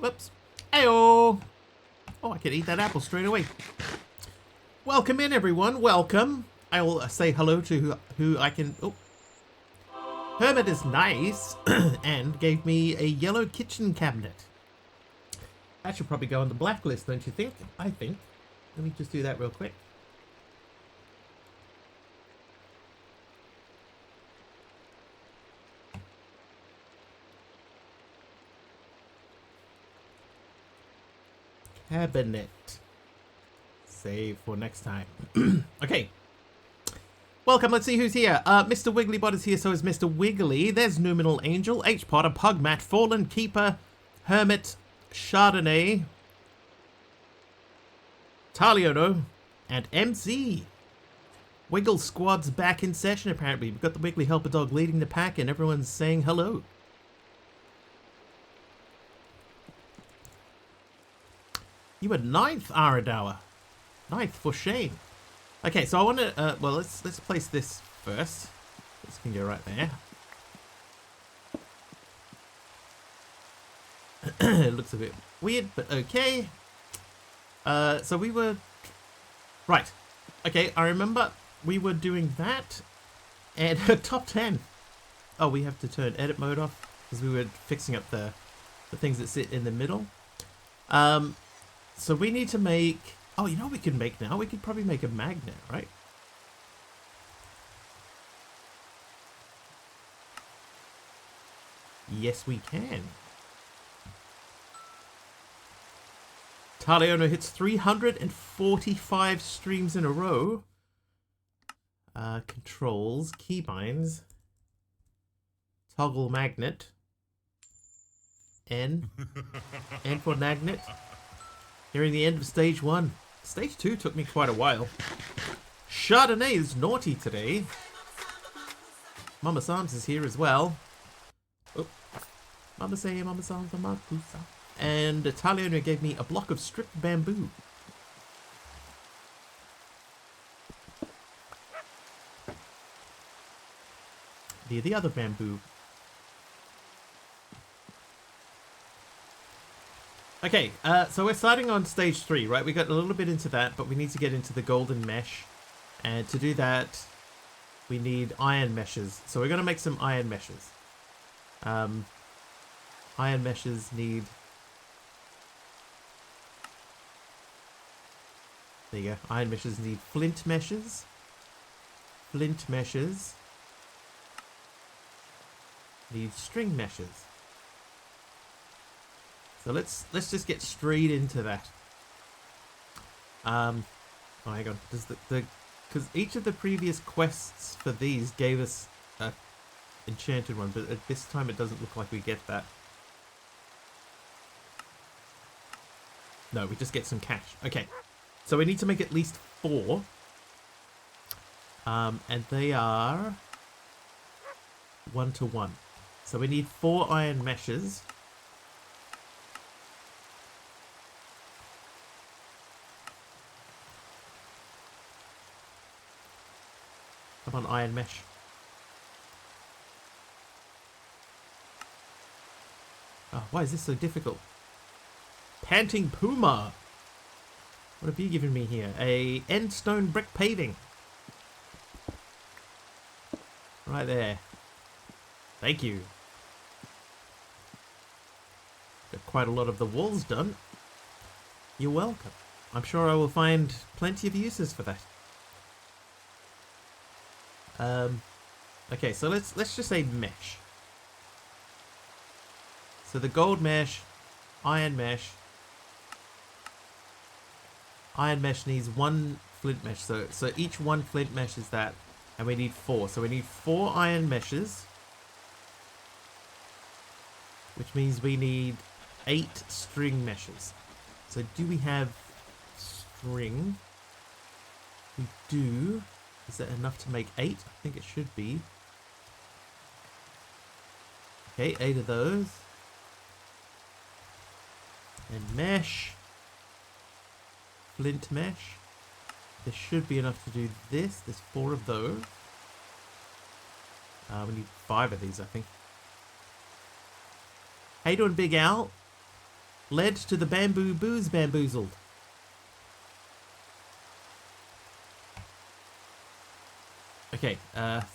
Whoops. Ayo! Oh, I can eat that apple straight away. Welcome in, everyone. Welcome. I will say hello to who I can... Oh. Hermit is nice and gave me a yellow kitchen cabinet. That should probably go on the blacklist, don't you think? I think. Let me just do that real quick. Cabinet. Save for next time. Okay. Welcome, let's see who's here. Mr. Wigglybot is here, so is Mr. Wiggly. There's Numinal Angel, H. Potter, Pugmat, Fallen Keeper, Hermit, Chardonnay, Taliono, and MC. Wiggle Squad's back in session, apparently. We've got the Wiggly Helper Dog leading the pack, and everyone's saying hello. You were 9th, Aradawa. 9th for shame. Okay, so I want to, well, let's place this first. This can go right there. It looks a bit weird, but okay. So we were... Right. Okay, I remember we were doing that. And top 10. Oh, we have to turn edit mode off because we were fixing up the things that sit in the middle. So we need to make... Oh, you know what we can make now? We could probably make a magnet, right? Yes, we can. Taliono hits 345 streams in a row. Controls, keybinds, toggle magnet, N for magnet. Nearing the end of stage 1. Stage 2 took me quite a while. Chardonnay is naughty today. Mama Sam's is here as well. Oh. Mama say, Mama Sam's, Mama Kusa. And Italiano gave me a block of stripped bamboo. The other bamboo. Okay, so we're starting on stage 3, right? We got a little bit into that, but we need to get into the golden mesh. And to do that, we need iron meshes. So we're going to make some iron meshes. Iron meshes need... There you go. Iron meshes need flint meshes. Flint meshes need string meshes. So let's just get straight into that. Oh, hang on. Does because each of the previous quests for these gave us a enchanted one, but at this time it doesn't look like we get that. No, we just get some cash. Okay, so we need to make at least 4, and they are 1 to 1. So we need 4 iron meshes. Come on, iron mesh. Oh, why is this so difficult? Panting Puma. What have you given me here? A end stone brick paving. Right there. Thank you. Got quite a lot of the walls done. You're welcome. I'm sure I will find plenty of uses for that. Okay, so let's just say mesh. So the gold mesh, iron mesh. Iron mesh needs 1 flint mesh. So each 1 flint mesh is that, and we need 4. So we need 4 iron meshes, which means we need 8 string meshes. So do we have string? We do. Is that enough to make 8? I think it should be. Okay, 8 of those. And mesh. Flint mesh. There should be enough to do this. There's 4 of those. We need 5 of these, I think. How you doing, Big Al? led to the bamboo booze bamboozled. Okay,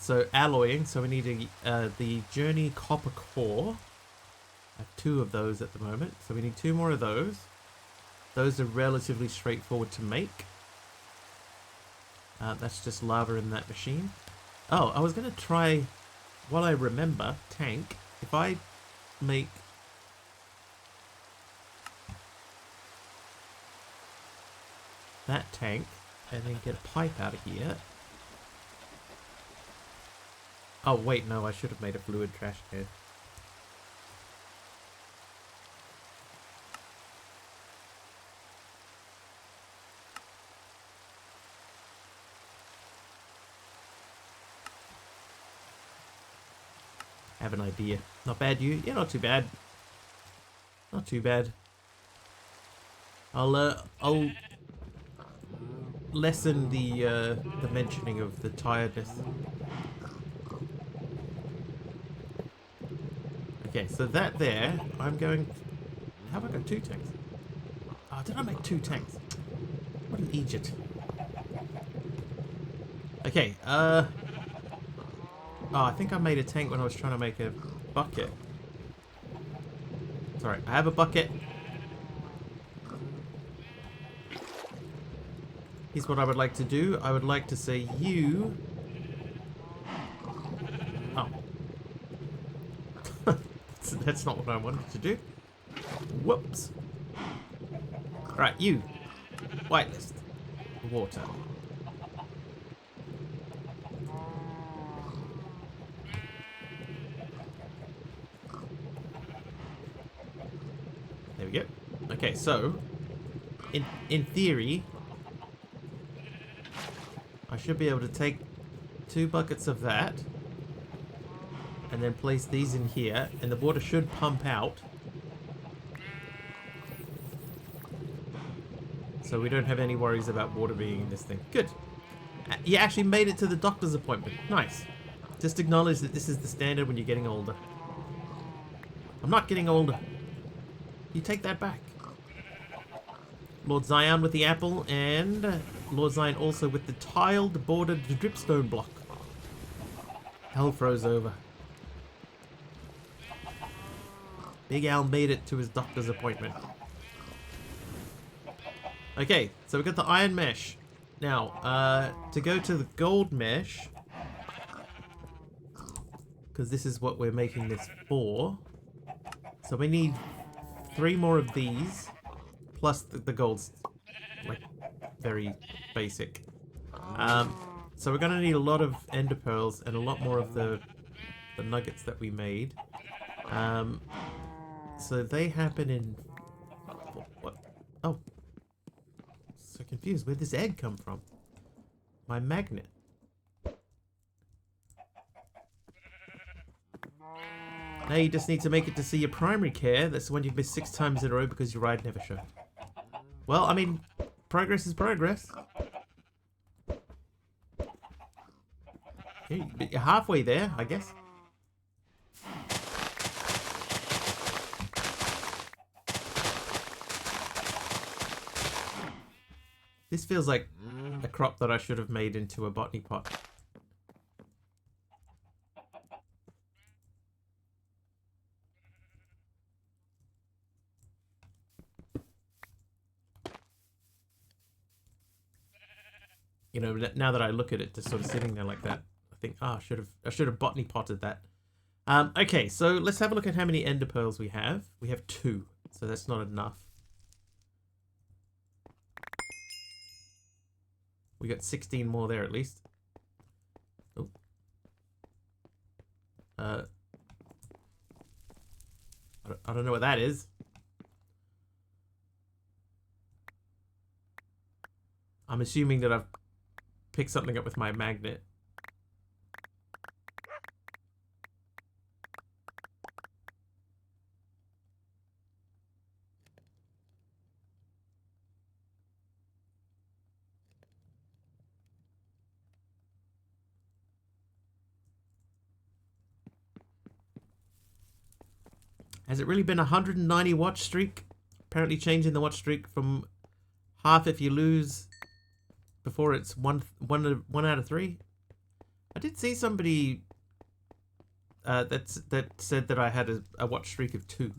so alloying, so we need the Journey copper core. I have 2 of those at the moment, so we need 2 more of those. Those are relatively straightforward to make. That's just lava in that machine. Oh, I was going to try, while I remember, tank. If I make... that tank, and then get a pipe out of here. Oh, wait, no, I should have made a fluid trash can. Have an idea. Not bad, you? Yeah, not too bad. Not too bad. I'll lessen the mentioning of the tiredness. Okay, so that there, I'm going... How have I got 2 tanks? Oh, did I make 2 tanks? What an idiot. Okay, oh, I think I made a tank when I was trying to make a bucket. Sorry, I have a bucket. Here's what I would like to do. I would like to say you... Oh. That's not what I wanted to do. Whoops. Right, you. Whitelist. Water. There we go. Okay, so in theory, I should be able to take 2 buckets of that and then place these in here, and the water should pump out. So we don't have any worries about water being in this thing. Good. You actually made it to the doctor's appointment. Nice. Just acknowledge that this is the standard when you're getting older. I'm not getting older. You take that back. Lord Zion with the apple, and Lord Zion also with the tiled bordered dripstone block. Hell froze over. Big Al made it to his doctor's appointment. Okay, so we got the iron mesh. Now, to go to the gold mesh, because this is what we're making this for. So we need 3 more of these, plus the gold's like very basic. So we're gonna need a lot of ender pearls and a lot more of the nuggets that we made. So they happen in what? Oh, so confused. Where'd this egg come from? My magnet. Now you just need to make it to see your primary care. That's the one you've missed 6 times in a row because your ride never showed. Well, I mean, progress is progress. You're halfway there, I guess. This feels like a crop that I should have made into a botany pot. You know, now that I look at it, just sort of sitting there like that, I think, oh, I should have botany potted that. Okay, so let's have a look at how many ender pearls we have. We have 2, so that's not enough. We got 16 more there at least. Oh. I don't know what that is. I'm assuming that I've picked something up with my magnet. Has it really been a 190 watch streak? apparently changing the watch streak from half if you lose before it's one out of 3. I did see somebody that said that I had a watch streak of 2.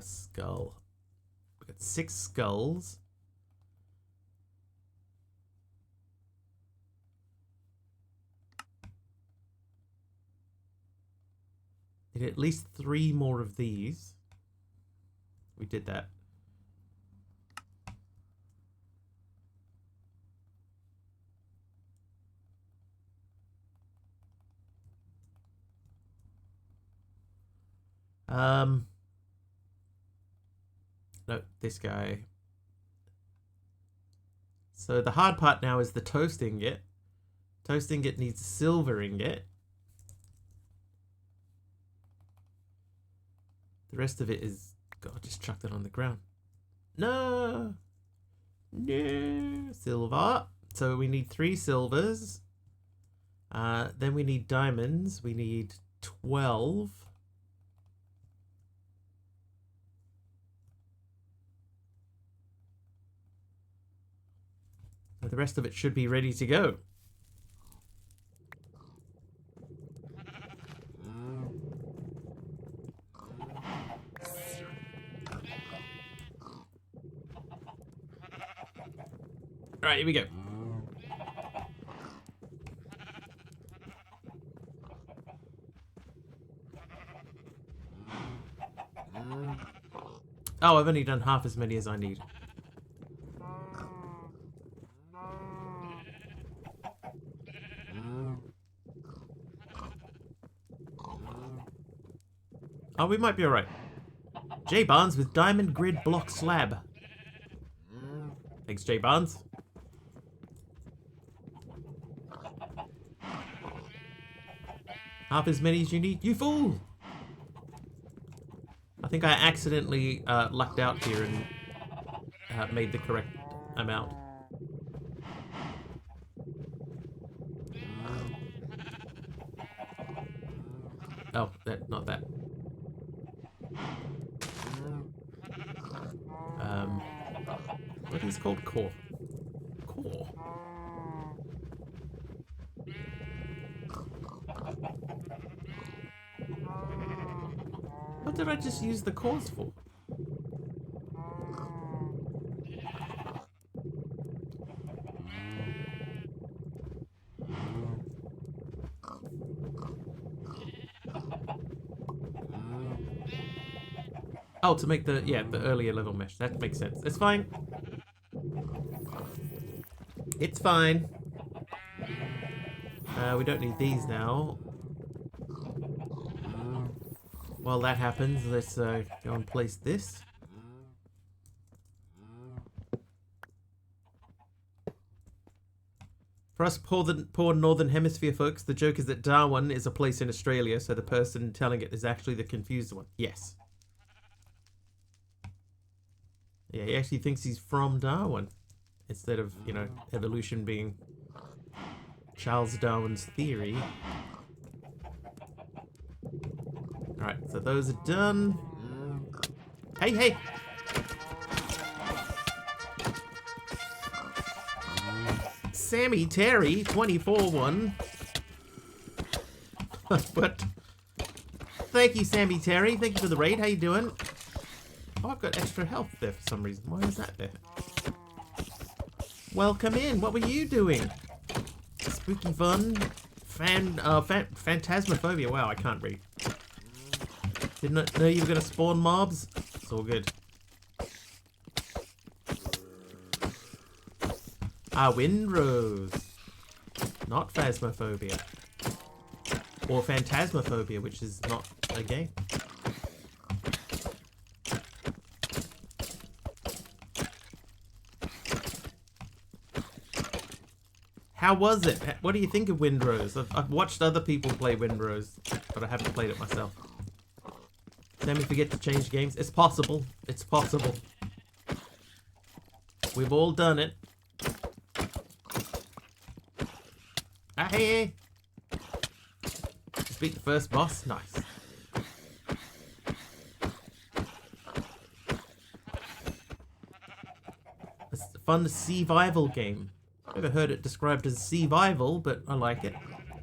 Skull. We got 6 skulls. Need at least 3 more of these. We did that. No, this guy. So the hard part now is the toast ingot. Toast ingot needs a silver ingot. The rest of it is... God, just chuck that on the ground. No! No! Silver. So we need 3 silvers. Then we need diamonds. We need 12. The rest of it should be ready to go. Alright, here we go. Oh, I've only done half as many as I need. Oh, we might be alright. J Barnes with diamond grid block slab. Thanks, J Barnes. Half as many as you need, you fool! I think I accidentally lucked out here and made the correct amount. Oh, not that. What is called core? Core. What did I just use the cores for? Oh, to make the earlier level mesh. That makes sense. It's fine. It's fine. We don't need these now. While that happens, let's go and place this. For us poor Northern Hemisphere folks, the joke is that Darwin is a place in Australia, so the person telling it is actually the confused one. Yes. Yeah, he actually thinks he's from Darwin, instead of, you know, evolution being Charles Darwin's theory. Alright, so those are done. Hey, hey! Sammy Terry, 24-1. But thank you, Sammy Terry. Thank you for the raid. How you doing? Oh, I've got extra health there for some reason. Why is that there? Welcome in. What were you doing? Spooky fun. Phantasmophobia. Wow, I can't read. Didn't know you were going to spawn mobs. It's all good. Windrose. Not Phasmophobia. Or Phantasmophobia, which is not a game. How was it? What do you think of Windrose? I've watched other people play Windrose, but I haven't played it myself. Let me forget to change games. It's possible. It's possible. We've all done it. Ah, hey, hey. defeat the first boss. Nice. It's a fun survival game. Never heard it described as survival, but I like it.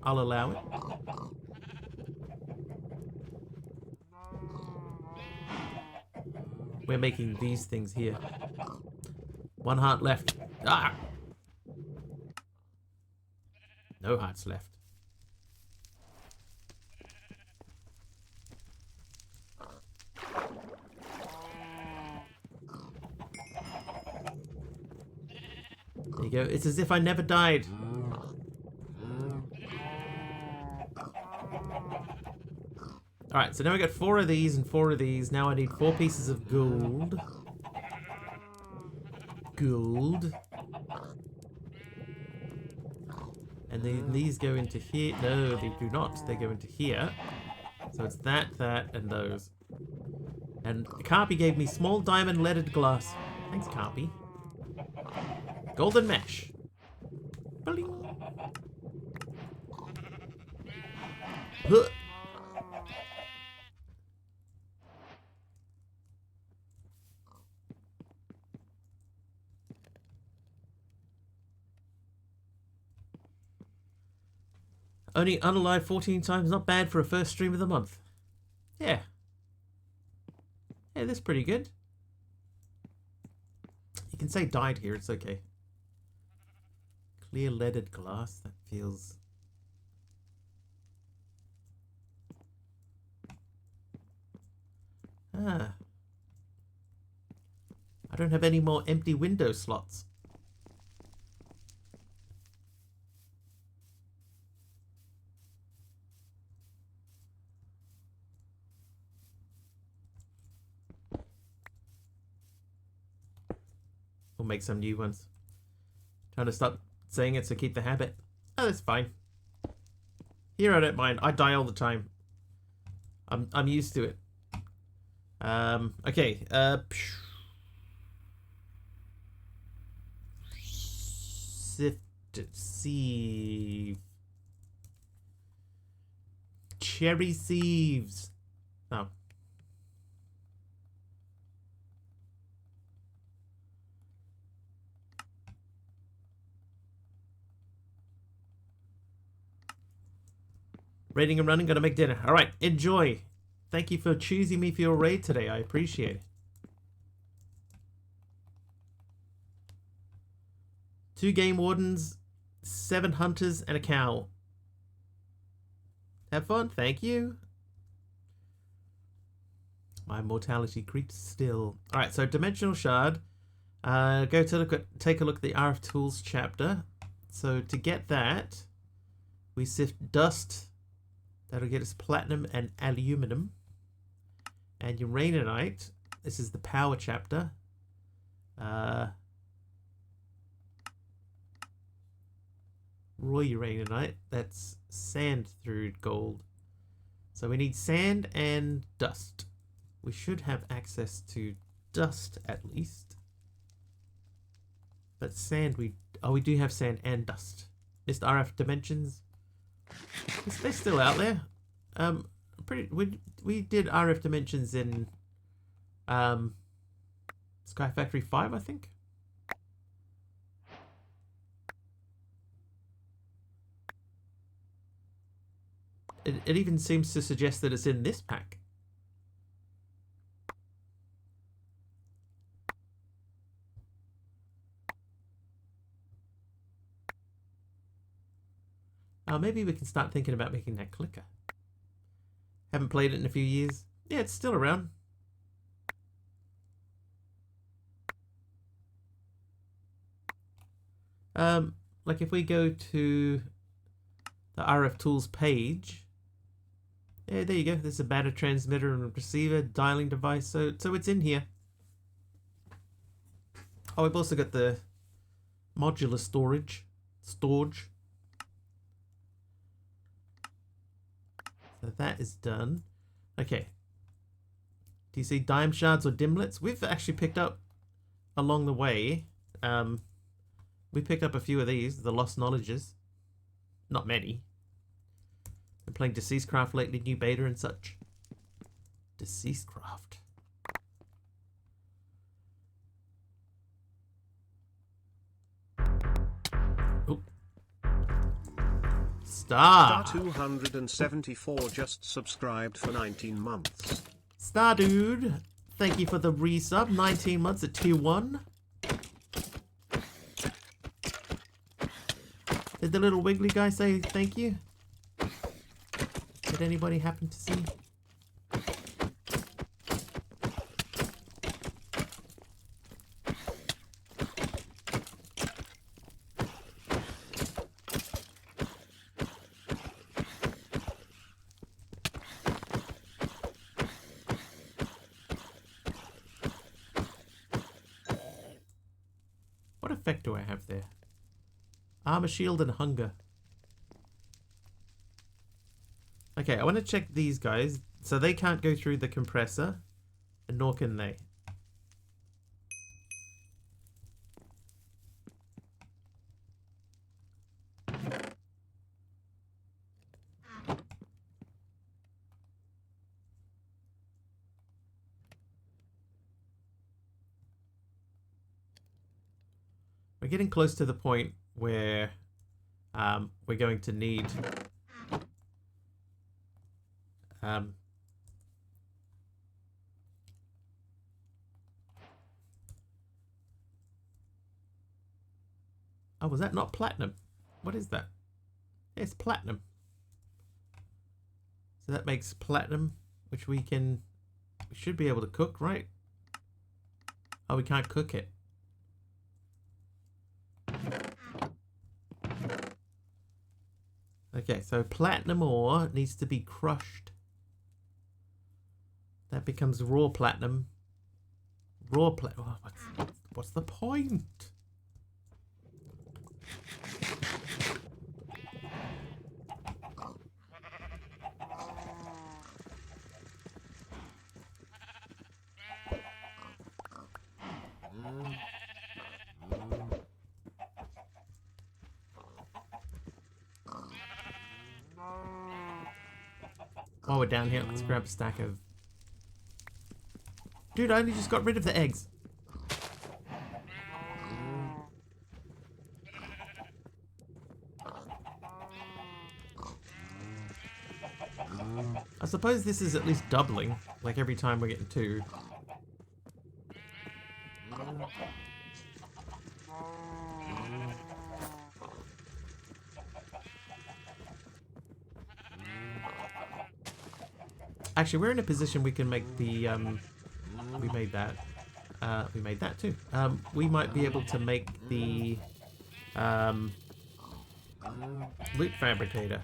I'll allow it. We're making these things here. 1 heart left. Ah! No hearts left. There you go. It's as if I never died. Alright, so now we got 4 of these and 4 of these. Now I need 4 pieces of gold. Gold. And then these go into here. No, they do not. They go into here. So it's that, and those. And Carpy gave me small diamond leaded glass. Thanks, Carpy. Golden mesh. Bling. Huh. Only unalive 14 times, not bad for a first stream of the month. Yeah. Yeah, that's pretty good. You can say died here, it's okay. Clear leaded glass, that feels... Ah. I don't have any more empty window slots. We'll make some new ones. Trying to stop saying it, so keep the habit. Oh, that's fine. Here I don't mind. I die all the time. I'm used to it. Okay. Sift sieve. Cherry sieves. Oh. Raiding and running, gonna make dinner. Alright, enjoy. Thank you for choosing me for your raid today. I appreciate it. 2 game wardens, 7 hunters, and a cow. Have fun. Thank you. My mortality creeps still. Alright, so Dimensional Shard. Go to take a look at the RF Tools chapter. So to get that, we sift dust. That'll get us platinum and aluminum. And uraninite. This is the power chapter. Raw uraninite. That's sand through gold. So we need sand and dust. We should have access to dust at least. But sand we do have sand and dust. Missed RF Dimensions. They're still out there. We did RF Dimensions in Sky Factory 5, I think. It even seems to suggest that it's in this pack. Maybe we can start thinking about making that clicker. Haven't played it in a few years. Yeah, it's still around. Like if we go to the RF Tools page. Yeah, there you go. There's a battery transmitter and receiver, dialing device. So it's in here. Oh, we've also got the modular storage. So that is done. Okay. Do you see dime shards or dimlets? We've actually picked up along the way. We picked up a few of these, the lost knowledges. Not many. Been playing Deceased Craft lately, new beta and such. Deceased Craft. Oh. Star 274 just subscribed for 19 months. Star Dude, thank you for the resub. 19 months at tier 1. Did the little wiggly guy say thank you? Did anybody happen to see? What effect do I have there? Armor, shield, and hunger. Okay, I want to check these guys. So they can't go through the compressor, and nor can they. We're getting close to the point where we're going to need oh, was that not platinum? What is that? It's platinum. So that makes platinum, which we should be able to cook, right? Oh, we can't cook it. Okay, so platinum ore needs to be crushed. That becomes raw platinum. Raw platinum. Oh, what's the point? While we're down here, let's grab a stack of... Dude, I only just got rid of the eggs. I suppose this is at least doubling, like every time we're getting 2. Actually, we're in a position we can make the, we made that. We made that too. We might be able to make the, loot fabricator.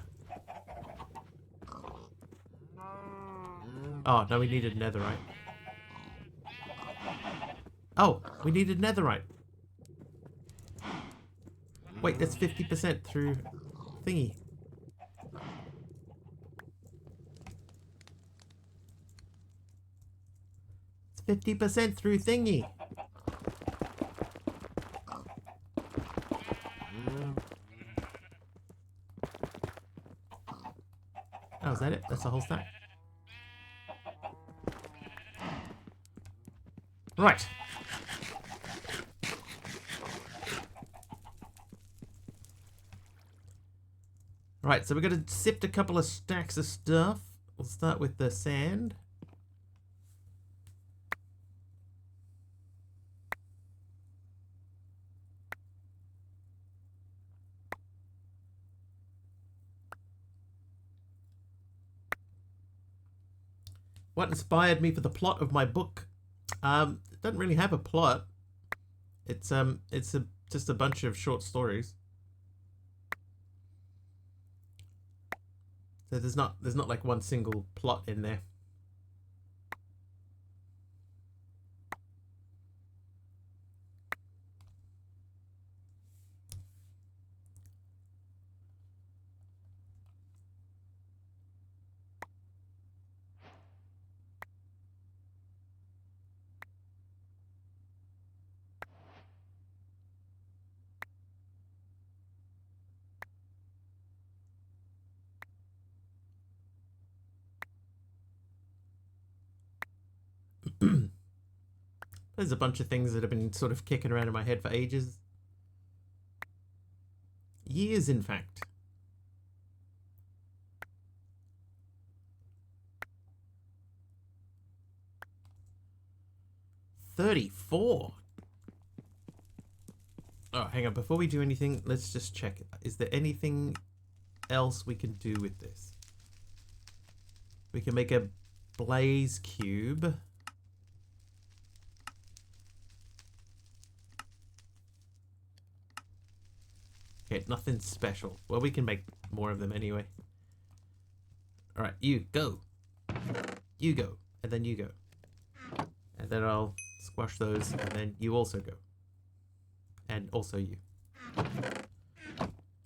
Oh, no, we needed netherite. Oh, we needed netherite. Wait, that's 50% through thingy. It's 50% through thingy. Oh, is that it? That's the whole stack? Right. Right, so we're going to sift a couple of stacks of stuff. We'll start with the sand. What inspired me for the plot of my book? It doesn't really have a plot. It's just a bunch of short stories. So there's not like one single plot in there. There's a bunch of things that have been sort of kicking around in my head for ages. Years, in fact. $34. Oh, hang on. Before we do anything, let's just check. Is there anything else we can do with this? We can make a blaze cube. Okay, nothing special. Well, we can make more of them anyway. Alright, you go. You go. And then you go. And then I'll squash those. And then you also go. And also you.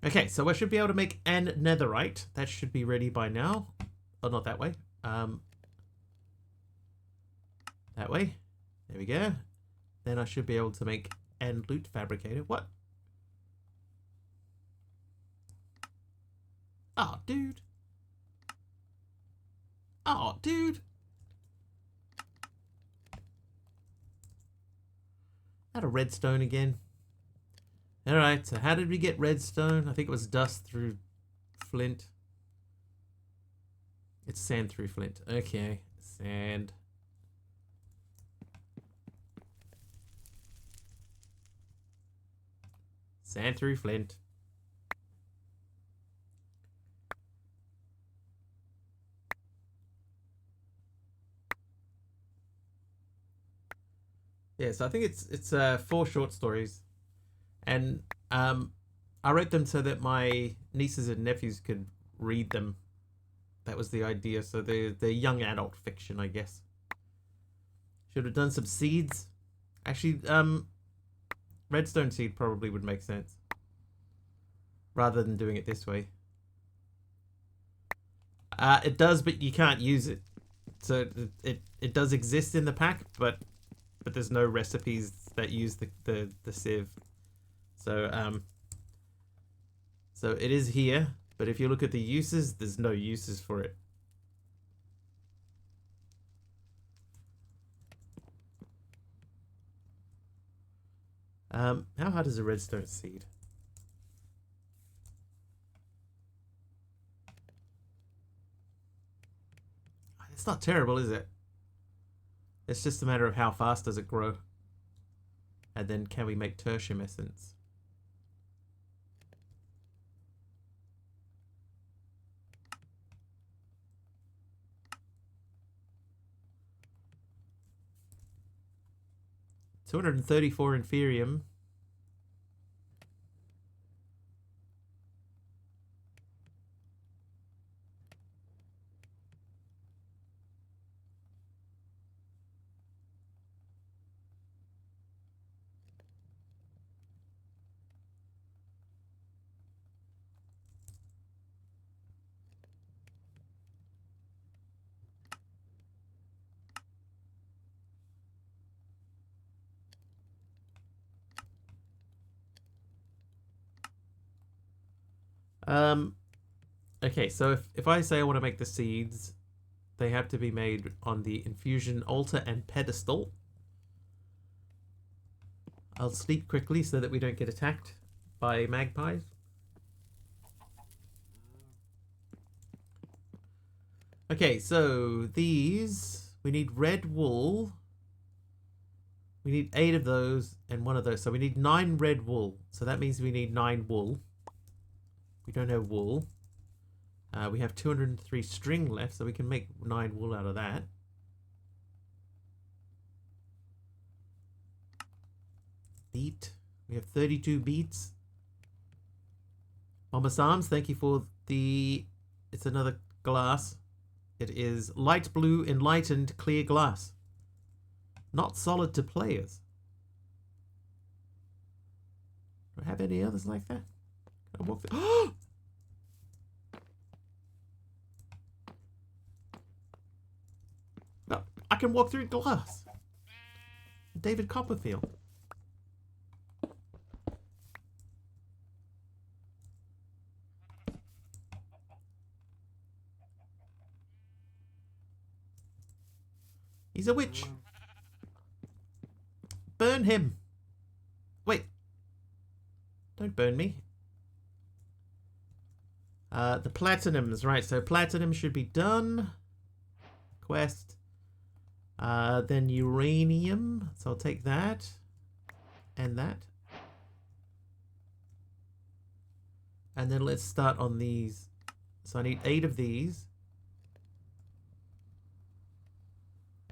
Okay, so I should be able to make an netherite. That should be ready by now. Oh, not that way. That way. There we go. Then I should be able to make an loot fabricator. What? Oh, dude. Oh, dude. Out of redstone again. Alright, so how did we get redstone? I think it was dust through flint. It's sand through flint. Okay, sand. Sand through flint. Yeah, so I think it's 4 short stories, and I wrote them so that my nieces and nephews could read them. That was the idea. So they're young adult fiction, I guess. Should have done some seeds. Actually, redstone seed probably would make sense, rather than doing it this way. It does, but you can't use it. So it does exist in the pack, but there's no recipes that use the sieve. So so it is here, but if you look at the uses, there's no uses for it. How hard is a redstone seed? It's not terrible, is it? It's just a matter of how fast does it grow. And then can we make tertium essence? $234 inferium. Okay, so if I say I want to make the seeds, they have to be made on the infusion altar and pedestal. I'll sleep quickly so that we don't get attacked by magpies. Okay, so these, we need red wool. We need 8 of those and 1 of those. So we need 9 red wool. So that means we need 9 wool. We don't have wool. We have 203 string left, so we can make 9 wool out of that. Beet. We have 32 beets. Mama Sams, thank you for the... It's another glass. It is light blue enlightened clear glass. Not solid to players. Do I have any others like that? Can I walk through? No, I can walk through glass. David Copperfield. He's a witch. burn him. Wait. Don't burn me. The platinums, right, so platinum should be done. Quest. Then uranium, so I'll take that. And that. And then let's start on these. So I need 8 of these.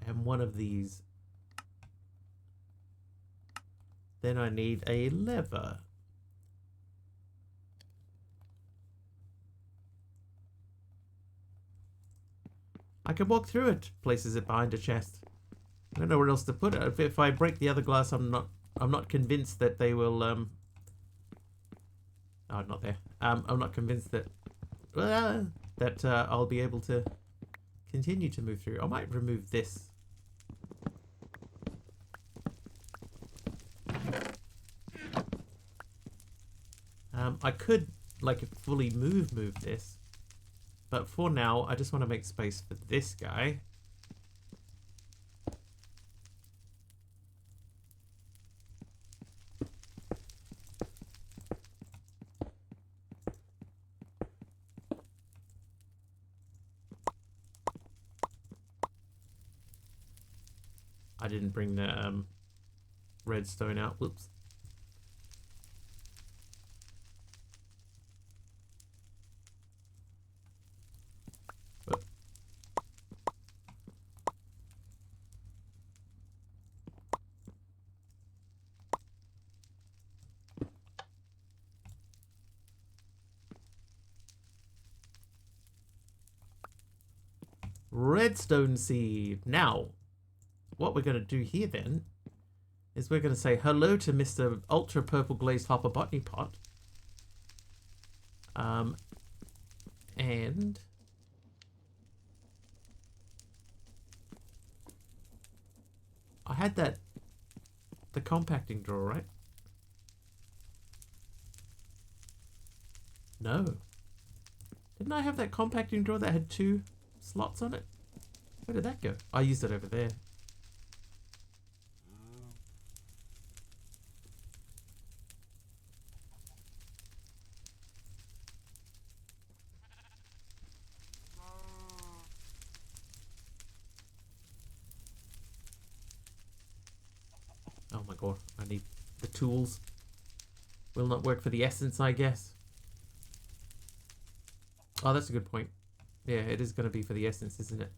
And 1 of these. Then I need a lever. I can walk through it. Places it behind a chest. I don't know where else to put it. If I break the other glass, I'm not convinced that they will. Oh, not there. I'm not convinced that I'll be able to continue to move through. I might remove this. I could like fully move this. But for now, I just want to make space for this guy. I didn't bring the redstone out. Whoops. Redstone seed. Now, what we're going to do here then is we're going to say hello to Mr. Ultra Purple Glazed Hopper Botany Pot. And I had the compacting drawer, right? No. Didn't I have that compacting drawer that had 2 slots on it? Where did that go? I used it over there. Oh my god, I need the tools. Will not work for the essence, I guess. Oh, that's a good point. Yeah, it is going to be for the essence, isn't it?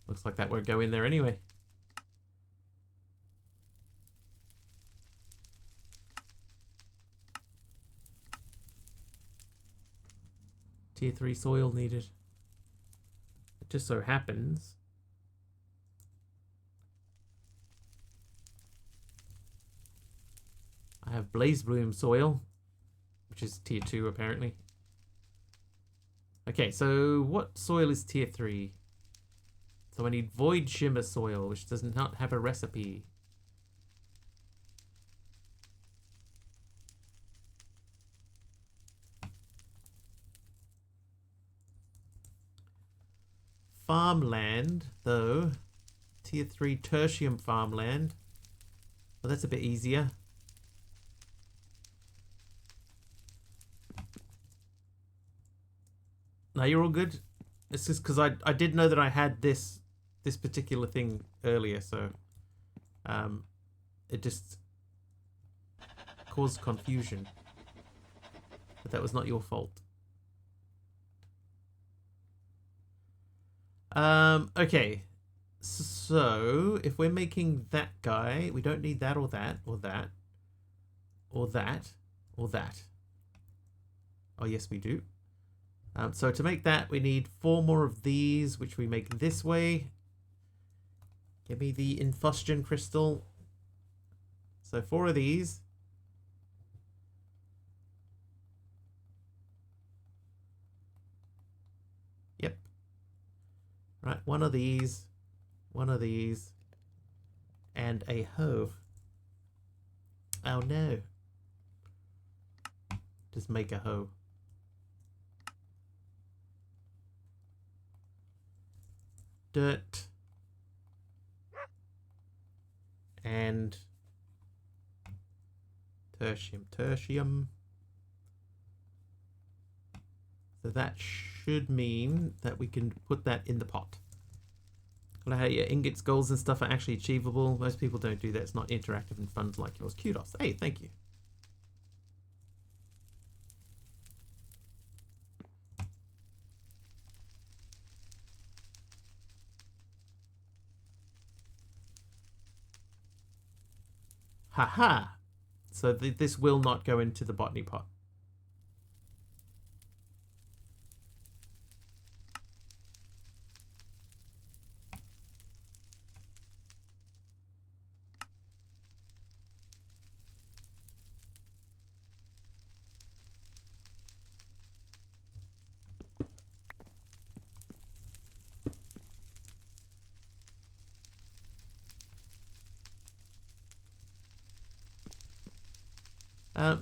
Looks like that won't go in there anyway. Tier 3 soil needed. It just so happens I have Blaze Bloom soil, which is tier 2 apparently. Okay, so what soil is tier 3? So I need Void Shimmer soil, which does not have a recipe. Farmland, though. Tier 3 tertium farmland. Well, that's a bit easier. No, you're all good. It's just because I did know that I had this particular thing earlier, so it just caused confusion. But that was not your fault. Okay. So, if we're making that guy, we don't need that or that or that or that or that. Oh, yes, we do. So to make that, we need 4 more of these, which we make this way. Give me the Infustion Crystal. So 4 of these. Yep. Right, one of these, and a hoe. Oh no. Just make a hoe. Dirt. And tertium. So that should mean that we can put that in the pot. Well, how your ingots, goals and stuff are actually achievable. Most people don't do that. It's not interactive and fun like yours. Kudos. Hey, thank you. Haha. So this will not go into the botany pot.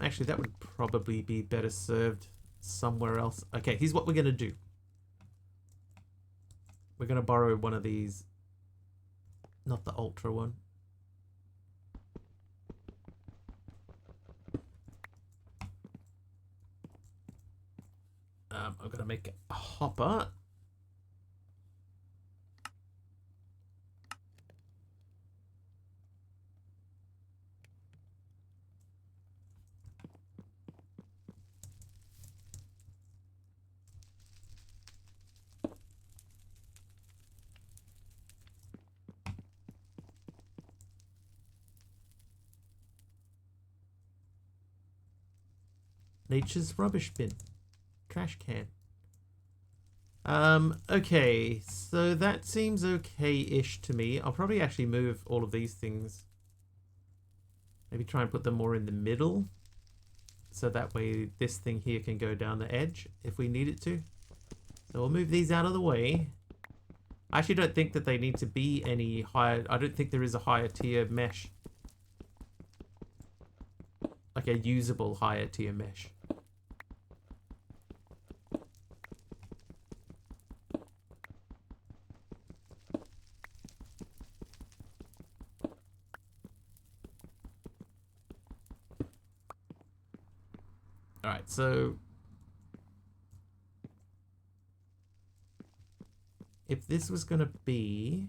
Actually, that would probably be better served somewhere else. Okay, here's what we're going to do. We're going to borrow one of these. Not the Ultra one. I'm going to make a hopper. Nature's rubbish bin. Trash can. Okay, so that seems okay-ish to me. I'll probably actually move all of these things. Maybe try and put them more in the middle. So that way this thing here can go down the edge if we need it to. So we'll move these out of the way. I actually don't think that they need to be any higher. I don't think there is a higher tier mesh. Like a usable higher tier mesh. Alright, so if this was going to be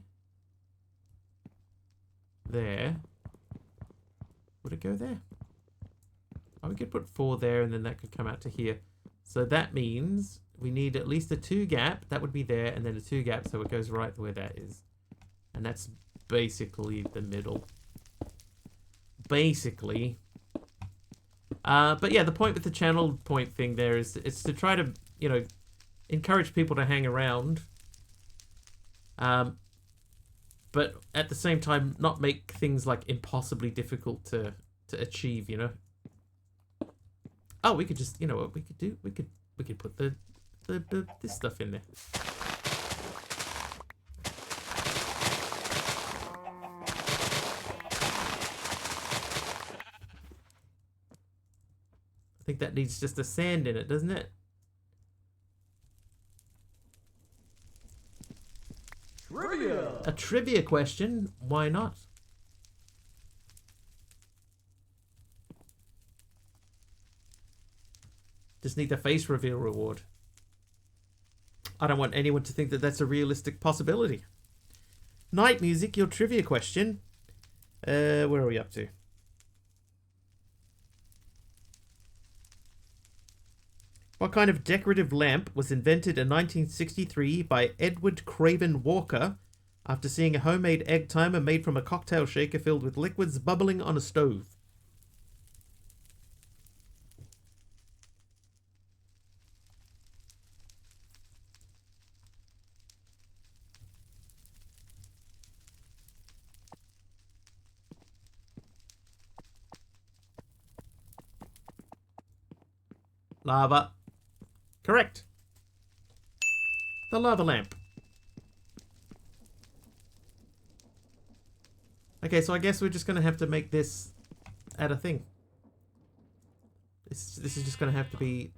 there, would it go there? Oh, we could put 4 there and then that could come out to here. So that means we need at least a 2 gap. That would be there, and then a 2 gap so it goes right where that is. And that's basically the middle. Basically. But yeah, the point with the channel point thing there is it's to try to, you know, encourage people to hang around. But at the same time, not make things like impossibly difficult to achieve, you know. Oh, we could just, you know what we could do? We could put this stuff in there. I think that needs just a sand in it, doesn't it? Trivia! A trivia question? Why not? Just need the face reveal reward. I don't want anyone to think that that's a realistic possibility. Night Music, your trivia question. Where are we up to? What kind of decorative lamp was invented in 1963 by Edward Craven Walker after seeing a homemade egg timer made from a cocktail shaker filled with liquids bubbling on a stove? Lava. Correct. The lava lamp. Okay, so I guess we're just gonna have to make this add a thing. This is just gonna have to be.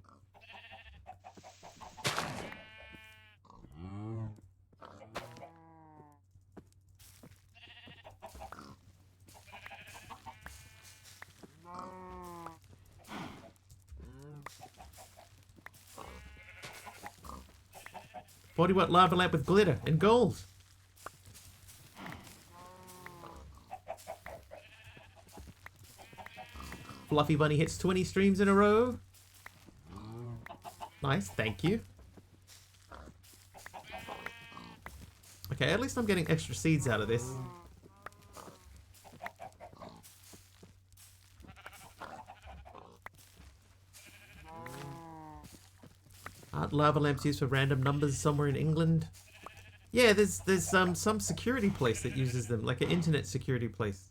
"40-watt lava lamp with glitter and gold." Fluffy Bunny hits 20 streams in a row. Nice, thank you. Okay, at least I'm getting extra seeds out of this. Aren't lava lamps used for random numbers somewhere in England? Yeah, there's some security place that uses them, like an internet security place.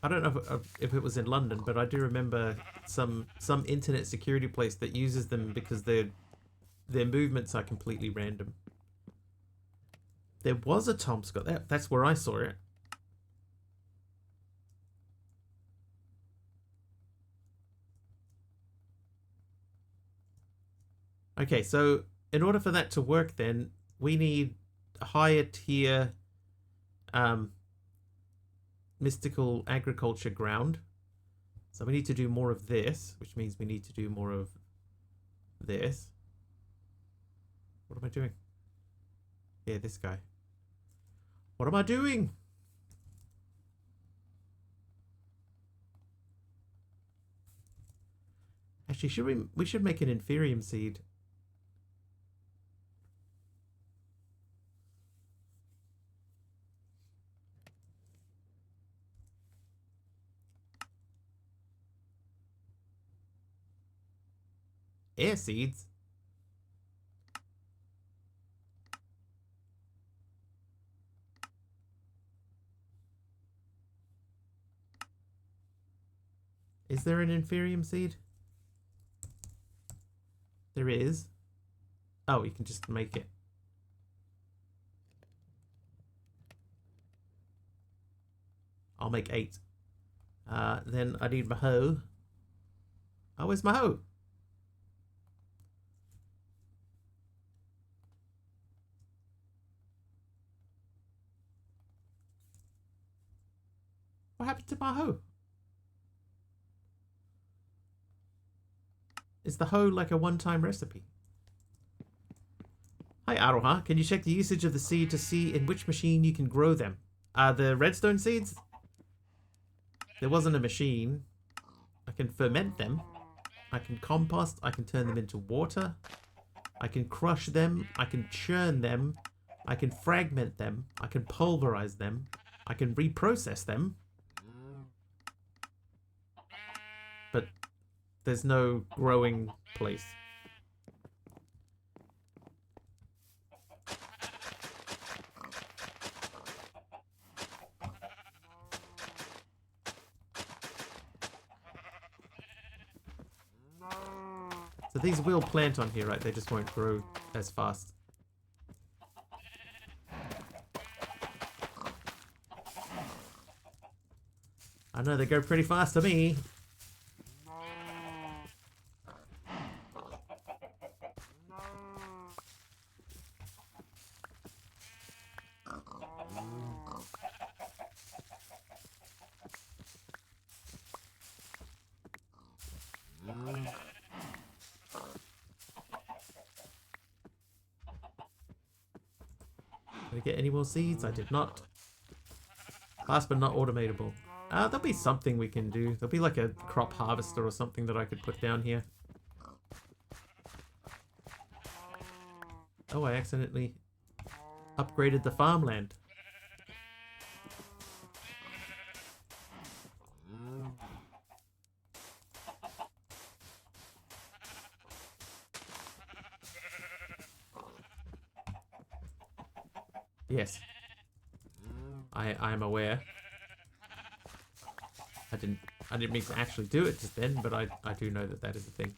I don't know if it was in London, but I do remember some internet security place that uses them because their movements are completely random. There was a Tom Scott. That's where I saw it. Okay, so in order for that to work, then we need a higher tier mystical agriculture ground. So we need to do more of this, which means we need to do more of this. What am I doing? Yeah, this guy. What am I doing? Actually, we should make an Inferium seed. Air seeds? Is there an Inferium seed? There is. Oh, you can just make it. I'll make 8. Then I need my hoe. Oh, where's my hoe? What happened to my hoe? Is the hoe like a one-time recipe? Hi Aroha, can you check the usage of the seed to see in which machine you can grow them? The redstone seeds? There wasn't a machine. I can ferment them. I can compost. I can turn them into water. I can crush them. I can churn them. I can fragment them. I can pulverize them. I can reprocess them. But there's no growing place. So these will plant on here, right? They just won't grow as fast. I know they go pretty fast to me. Did I get any more seeds? I did not. Fast but not automatable. There'll be something we can do. There'll be like a crop harvester or something that I could put down here. Oh, I accidentally upgraded the farmland. Yes. I am aware. I didn't mean to actually do it just then, but I do know that that is a thing.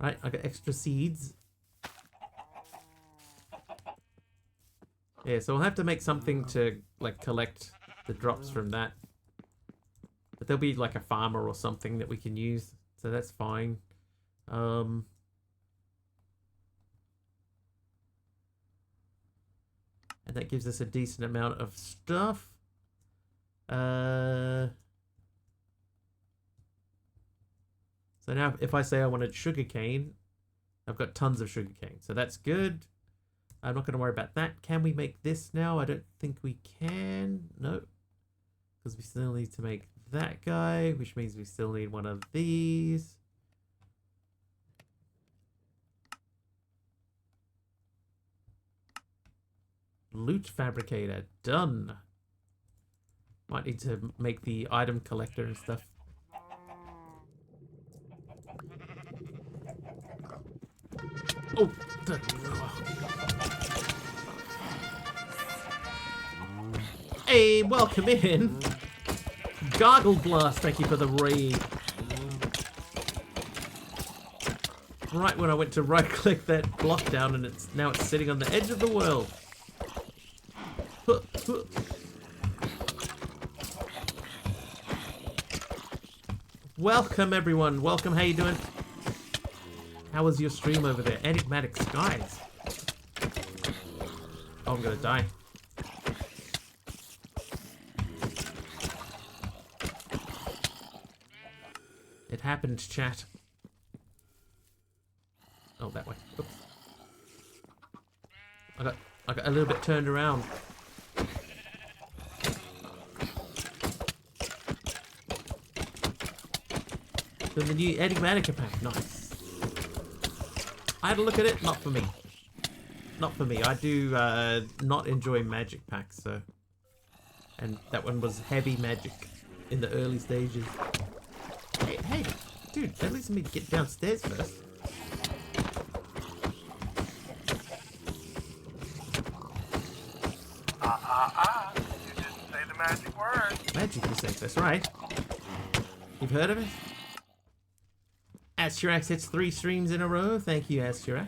Right, I got extra seeds. Yeah, so we'll have to make something to, like, collect the drops from that. But there'll be, like, a farmer or something that we can use. So that's fine. And that gives us a decent amount of stuff. So now if I say I wanted sugarcane, I've got tons of sugarcane. So that's good. I'm not going to worry about that. Can we make this now? I don't think we can. No. Because we still need to make that guy, which means we still need one of these. Loot fabricator. Done. Might need to make the item collector and stuff. Oh! Hey, welcome in! Gargle Blast, thank you for the raid. Right when I went to right click that block down and now it's sitting on the edge of the world. Welcome everyone, welcome, how you doing? How was your stream over there? Enigmatic Skies. Oh, I'm gonna die. It happened, chat. Oh, that way. Oops. I got a little bit turned around. So the new Enigmatica pack, nice. I had a look at it, not for me. Not for me. I do not enjoy magic packs, so. And that one was heavy magic in the early stages. Hey, dude, at least let me get downstairs first. You didn't say the magic word. Magic, you say, that's right. You've heard of it? Asturax hits 3 streams in a row. Thank you, Asturax.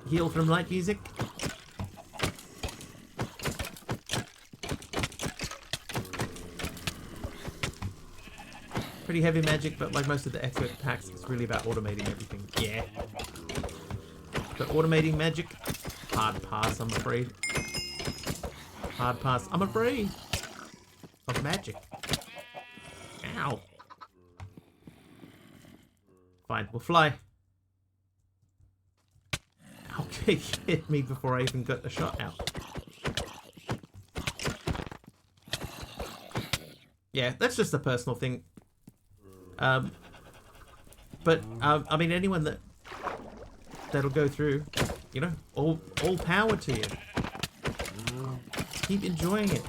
Heal from light music. Pretty heavy magic, but like most of the expert packs, it's really about automating everything. Yeah. But automating magic, hard pass, I'm afraid. Hard pass, I'm afraid. Of magic. Ow. Fine, we'll fly. Ow, he hit me before I even got the shot out. Yeah, that's just a personal thing. But I mean, anyone that'll go through, you know, all power to you. Keep enjoying it.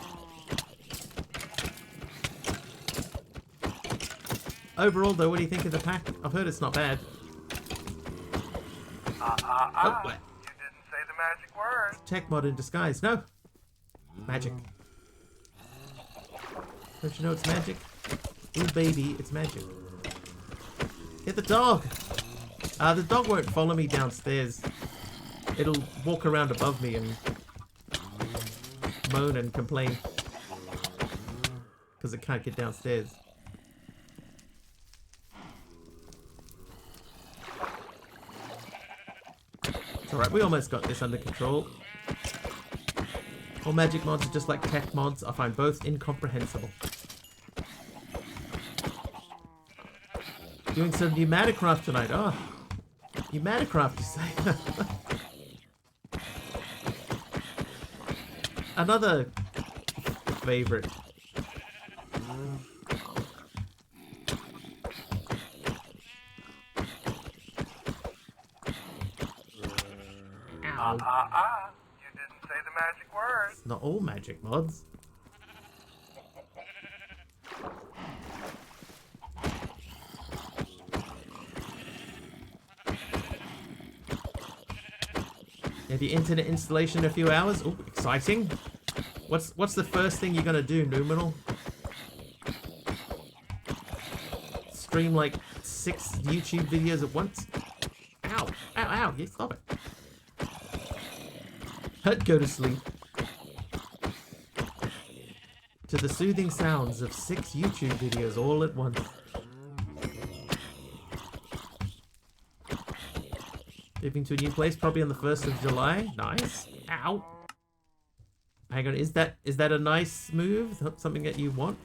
Overall, though, what do you think of the pack? I've heard it's not bad. Oh, what? You didn't say the magic word. Tech mod in disguise. No. Magic. Don't you know it's magic? Ooh, baby, it's magic. Get the dog. The dog won't follow me downstairs. It'll walk around above me and moan and complain because it can't get downstairs. It's alright, we almost got this under control. All magic mods are just like tech mods. I find both incomprehensible. Doing some Pneumaticraft tonight. Oh, Pneumaticraft, you say? Another favorite. Ow. You didn't say the magic word. It's not all magic mods. Have your internet installation in a few hours? Oh, exciting. What's the first thing you're gonna do, Numenal? stream like 6 YouTube videos at once. Ow, ow, ow, yeah, stop it. I'd go to sleep to the soothing sounds of 6 YouTube videos all at once. Moving to a new place, probably on the 1st of July. Nice. Ow. Hang on, is that a nice move? Something that you want?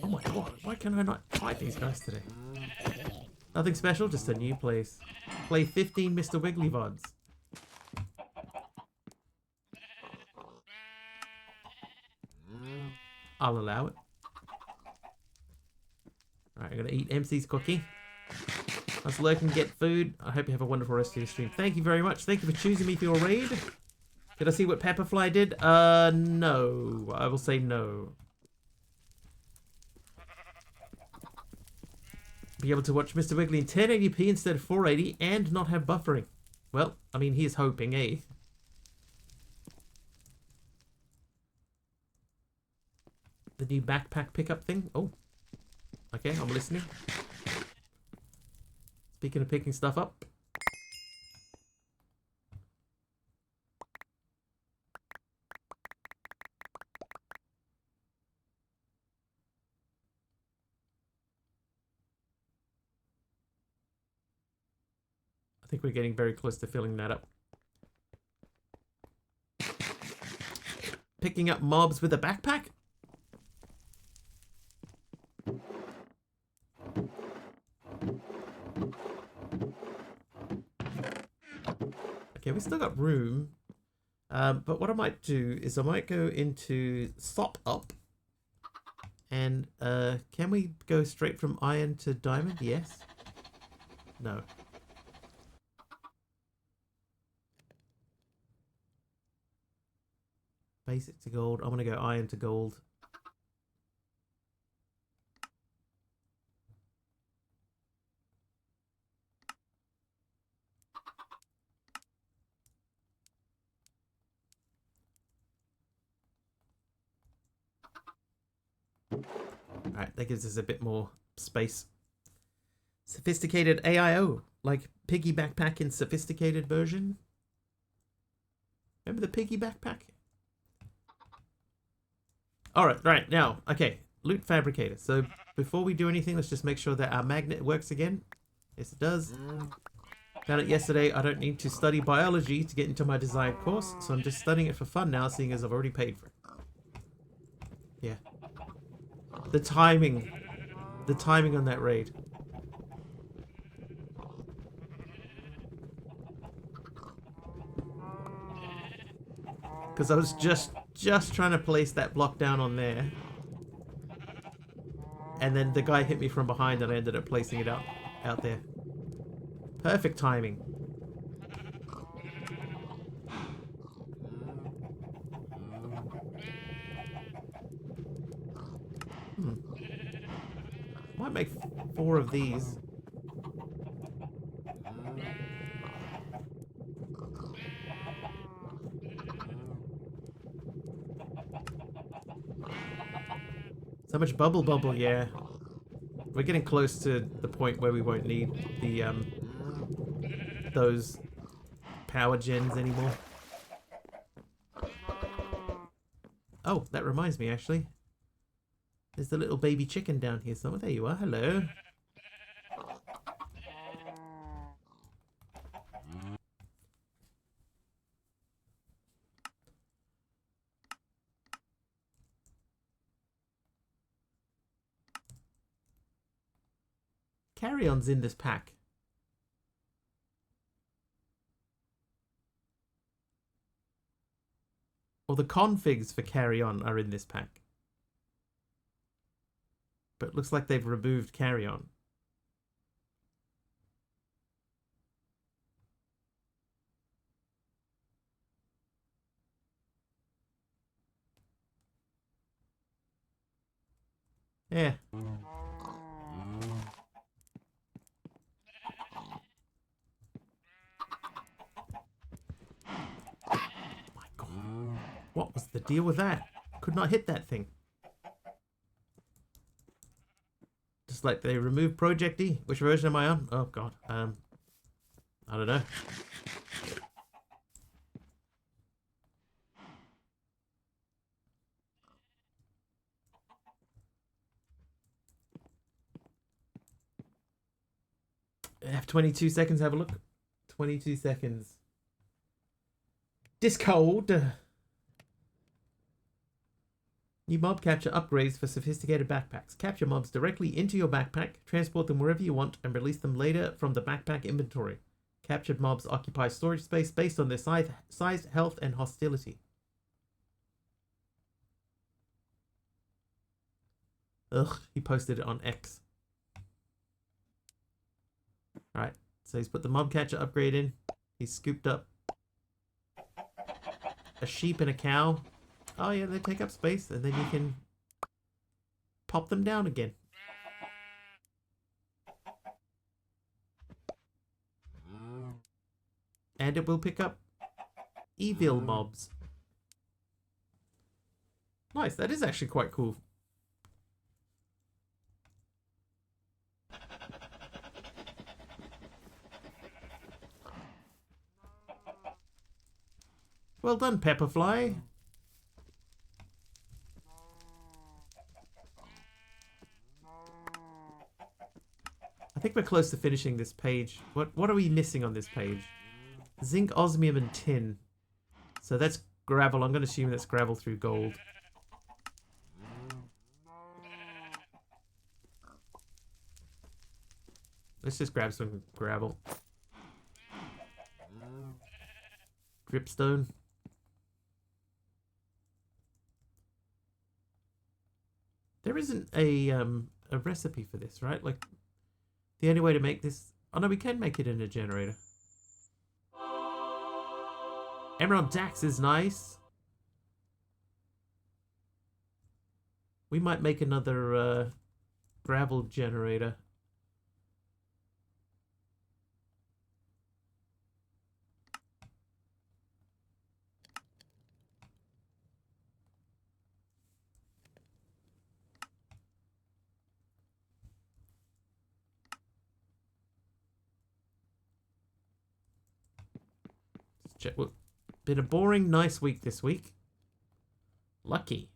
Oh my god, why can I not fight these guys today? Nothing special, just a new place. Play 15 Mr. Wiggly VODs. I'll allow it. Alright, I'm gonna eat MC's cookie. Let's lurk and get food. I hope you have a wonderful rest of your stream. Thank you very much. Thank you for choosing me for your raid. Did I see what Pepperfly did? No. I will say no. Be able to watch Mr. Wiggly in 1080p instead of 480 and not have buffering. Well, I mean, he is hoping, eh? The new backpack pickup thing? Oh. Okay, I'm listening. Speaking of picking stuff up. I think we're getting very close to filling that up. Picking up mobs with a backpack? Okay, we still got room. But what I might do is I might go into Sop Up. And can we go straight from iron to diamond? Yes. No. Basic to gold. I'm going to go iron to gold. Alright, that gives us a bit more space. Sophisticated AIO. Like Piggy Backpack in sophisticated version. Remember the Piggy Backpack? Alright, right, now, okay. Loot Fabricator. So, before we do anything, let's just make sure that our magnet works again. Yes, it does. Found it yesterday. I don't need to study biology to get into my desired course, so I'm just studying it for fun now, seeing as I've already paid for it. Yeah. The timing on that raid. Because I was just trying to place that block down on there. And then the guy hit me from behind and I ended up placing it out there. Perfect timing. Might make 4 of these. So much bubble, yeah. We're getting close to the point where we won't need the those power gens anymore. Oh, that reminds me actually. There's the little baby chicken down here somewhere. There you are. Hello. Carry-on's in this pack. Or the configs for carry-on are in this pack. But it looks like they've removed carry-on. Yeah. What was the deal with that? Could not hit that thing. Just like they removed Project E. Which version am I on? Oh god. I don't know. I have 22 seconds. Have a look. 22 seconds. Discord. New mob capture upgrades for sophisticated backpacks. Capture mobs directly into your backpack, transport them wherever you want, and release them later from the backpack inventory. Captured mobs occupy storage space based on their size, health, and hostility. Ugh, he posted it on X. Alright, so he's put the mob catcher upgrade in. He's scooped up a sheep and a cow. Oh yeah, they take up space, and then you can pop them down again. And it will pick up evil mobs. Nice, that is actually quite cool. Well done, Pepperfly. I think we're close to finishing this page. What are we missing on this page? Zinc, osmium, and tin. So that's gravel. I'm going to assume that's gravel through gold. Let's just grab some gravel. Dripstone. There isn't a recipe for this, right? Like, the only way to make this... Oh no, we can make it in a generator. Emerald Dax is nice. We might make another gravel generator. Let's check. Well, been a boring, nice week this week. Lucky.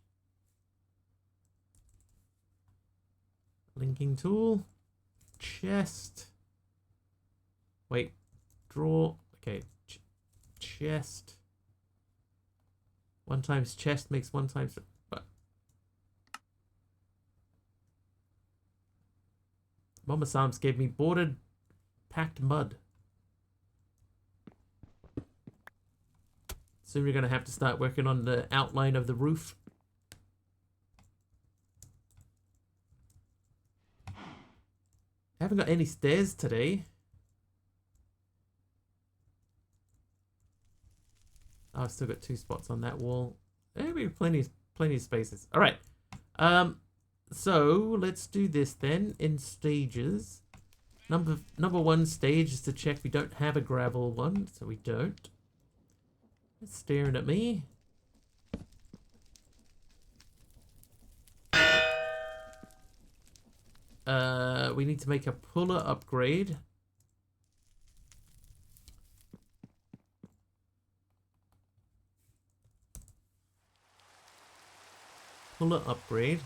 Linking tool. Chest. Wait. Draw. Okay. Chest. 1 times chest makes 1 times... Mama Sam's gave me bordered packed mud. Soon we're going to have to start working on the outline of the roof. I haven't got any stairs today. Oh, I've still got 2 spots on that wall. Maybe plenty of spaces. All right. So let's do this then in stages. Number 1 stage is to check we don't have a gravel one, so we don't. It's staring at me. We need to make a puller upgrade. Puller upgrade.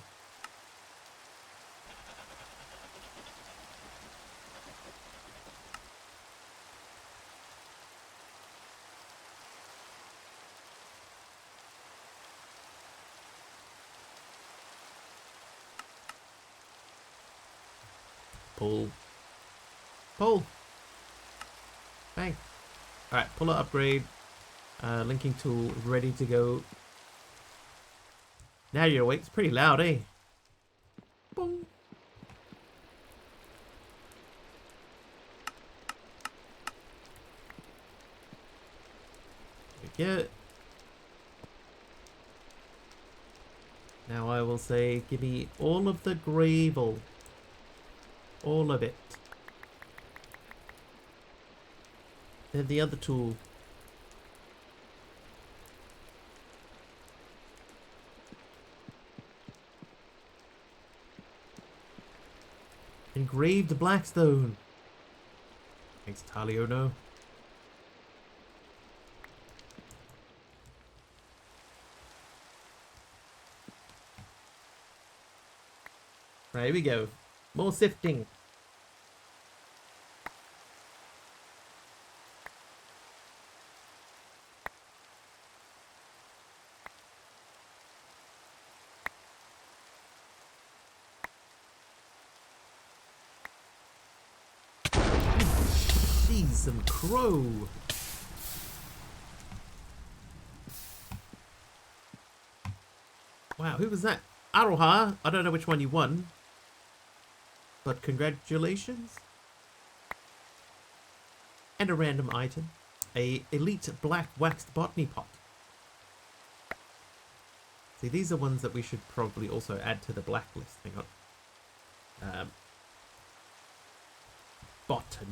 Pull. Pull. Bang. Alright, puller upgrade. Linking tool ready to go. Now you're awake. It's pretty loud, eh? Boom. There we go. Now I will say, give me all of the gravel. All of it. Then the other tool. Engraved Blackstone. Thanks, Taliono. Right, here we go. More sifting. Jeez, some crow. Wow, who was that? Aroha. I don't know which one you won. But congratulations. And a random item. A elite black waxed botany pot. See, these are ones that we should probably also add to the blacklist. Hang on. Botany.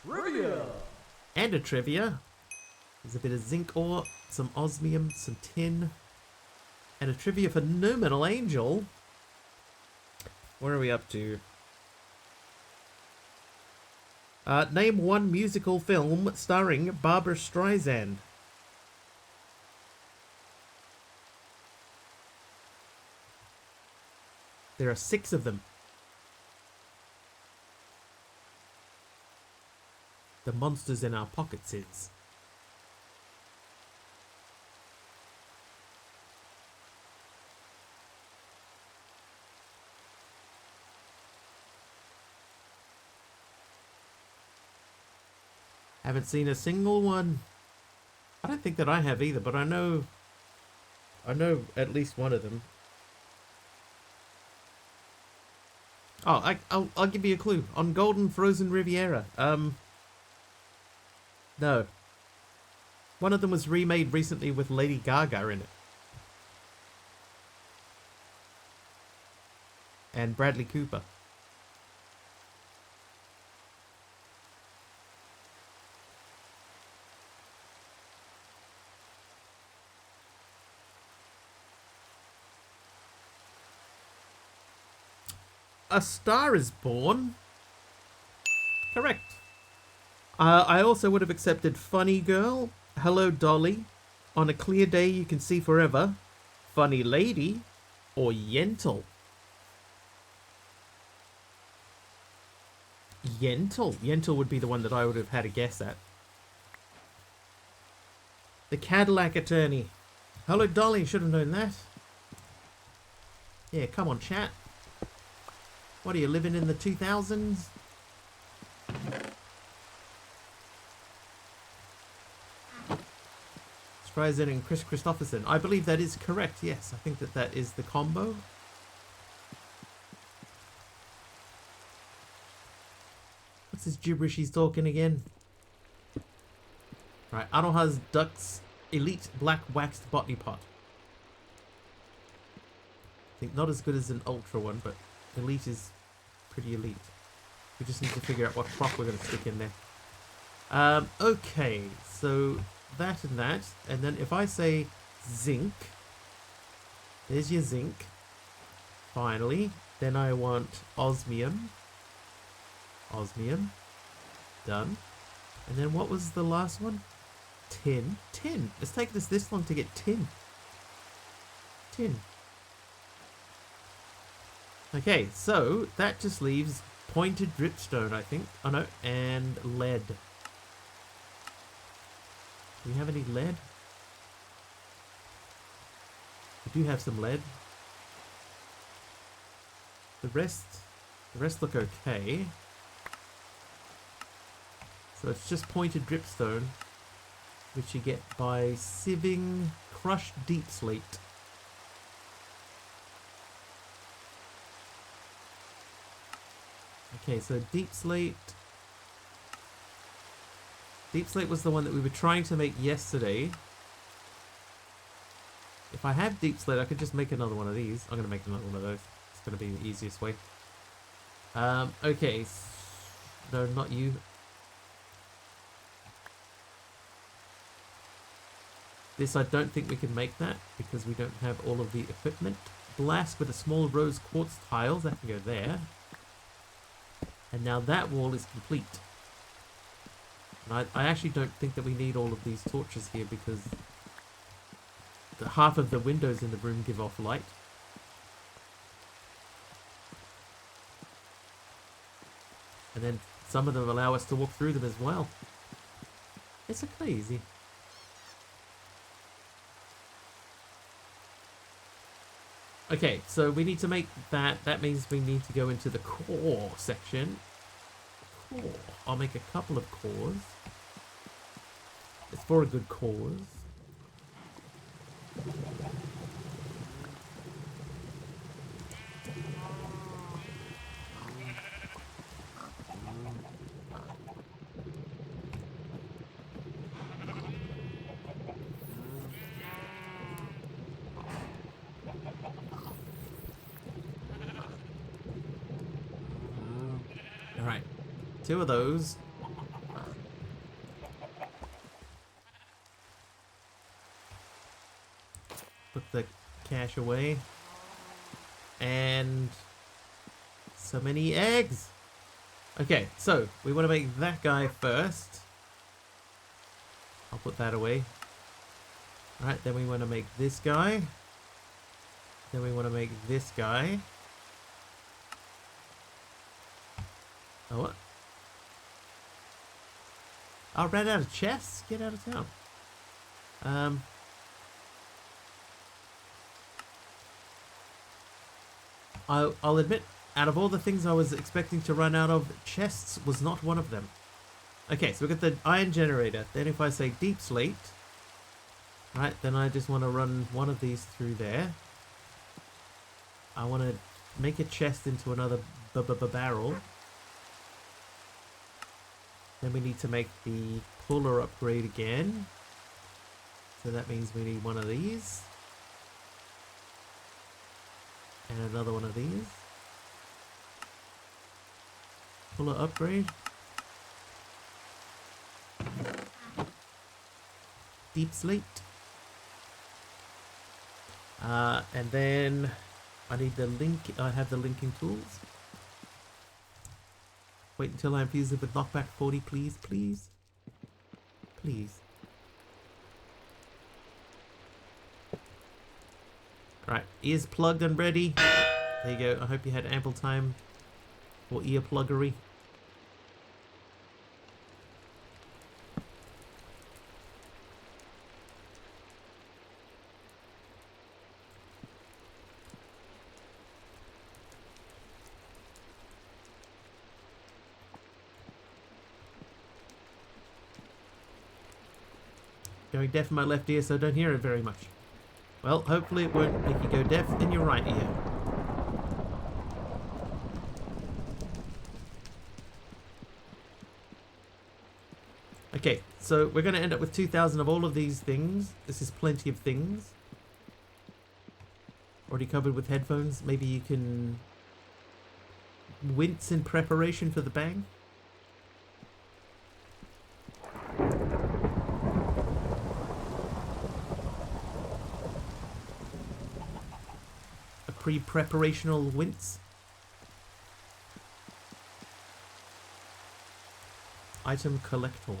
Trivia! And a trivia. There's a bit of zinc ore, some osmium, some tin. And a trivia for Nominal Angel. Where are we up to? Name one musical film starring Barbra Streisand. There are 6 of them. The Monsters in Our Pockets is. Haven't seen a single one. I don't think that I have either, but I know at least one of them. Oh, I'll give you a clue. On Golden Frozen Riviera. No. One of them was remade recently with Lady Gaga in it. And Bradley Cooper. A Star is Born. Correct. I also would have accepted Funny Girl, Hello Dolly, On a Clear Day You Can See Forever, Funny Lady, or Yentl. Yentl. Yentl would be the one that I would have had a guess at. The Cadillac Attorney. Hello Dolly, should have known that. Yeah, come on, chat. What are you, living in the 2000s? Streisand and Chris Christopherson. I believe that is correct, yes. I think that that is the combo. What's this gibberish he's talking again? Right, Aroha's Duck's Elite Black Waxed Botany Pot. I think not as good as an Ultra one, but Elite is pretty elite. We just need to figure out what crop we're going to stick in there. Okay, so that and that. And then if I say zinc, there's your zinc. Finally. Then I want osmium. Osmium. Done. And then what was the last one? Tin. Tin. It's taken us this long to get tin. Tin. Okay, so that just leaves pointed dripstone, I think. Oh no, and lead. Do we have any lead? We do have some lead. The rest look okay. So it's just pointed dripstone, which you get by sieving crushed deep slate. Okay, so deep slate. Deep slate was the one that we were trying to make yesterday. If I have deep slate, I could just make another one of these. I'm going to make another one of those. It's going to be the easiest way. Okay. No, not you. This, I don't think we can make that because we don't have all of the equipment. flask with a small rose quartz tiles. That can go there. And now that wall is complete. And I actually don't think that we need all of these torches here because half of the windows in the room give off light. And then some of them allow us to walk through them as well. It's crazy. Okay, so we need to make that. That means we need to go into the core section. Core. I'll make a couple of cores. It's for a good cause. Alright, 2 of those. Put the cash away. And so many eggs. Okay, so we want to make that guy first. I'll put that away. Alright, then we want to make this guy. Then we want to make this guy. Oh, what? I ran out of chests? Get out of town. I'll admit, out of all the things I was expecting to run out of, chests was not one of them. Okay, so we've got the iron generator. Then if I say deep slate, right, then I just want to run one of these through there. I want to make a chest into another barrel. Then we need to make the puller upgrade again. So that means we need one of these. And another one of these. Puller upgrade. Deep slate. And then I need the link. I have the linking tools. Wait until I infuse it with knockback 40, please, please. Please. Right, ears plugged and ready. There you go. I hope you had ample time for ear pluggery. Going deaf in my left ear, so I don't hear it very much. Well, hopefully it won't make you go deaf in your right ear. Okay, so we're going to end up with 2,000 of all of these things. This is plenty of things. Already covered with headphones. Maybe you can wince in preparation for the bang. Pre-preparational wince. Item collector.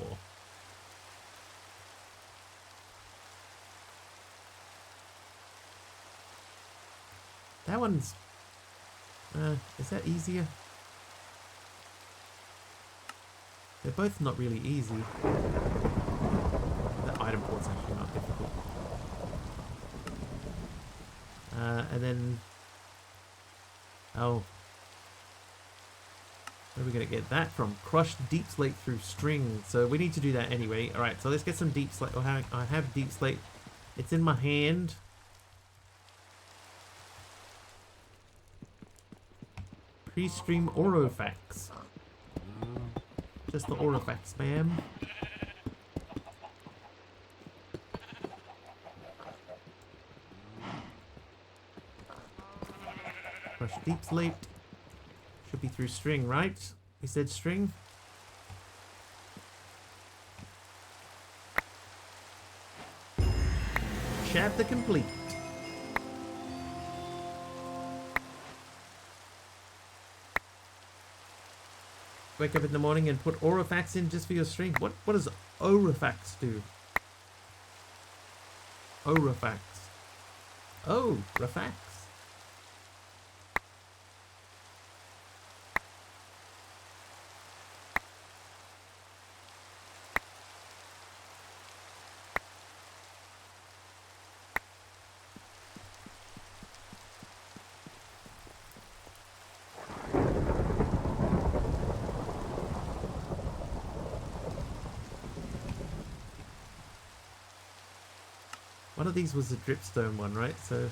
That one's... is that easier? They're both not really easy. The item port's actually not difficult. And then... Oh. Where are we going to get that from? Crushed deep slate through string. So we need to do that anyway. Alright, so let's get some deep slate. Oh, I have deep slate. It's in my hand. Pre-stream Orofax. Just the Orofax, ma'am. Crushed deep slate. Should be through string, right? We said string. Chapter complete. Wake up in the morning and put Orofax in just for your stream. What does Orofax do? Orofax. Oh, Rafax. One of these was the dripstone one, right? So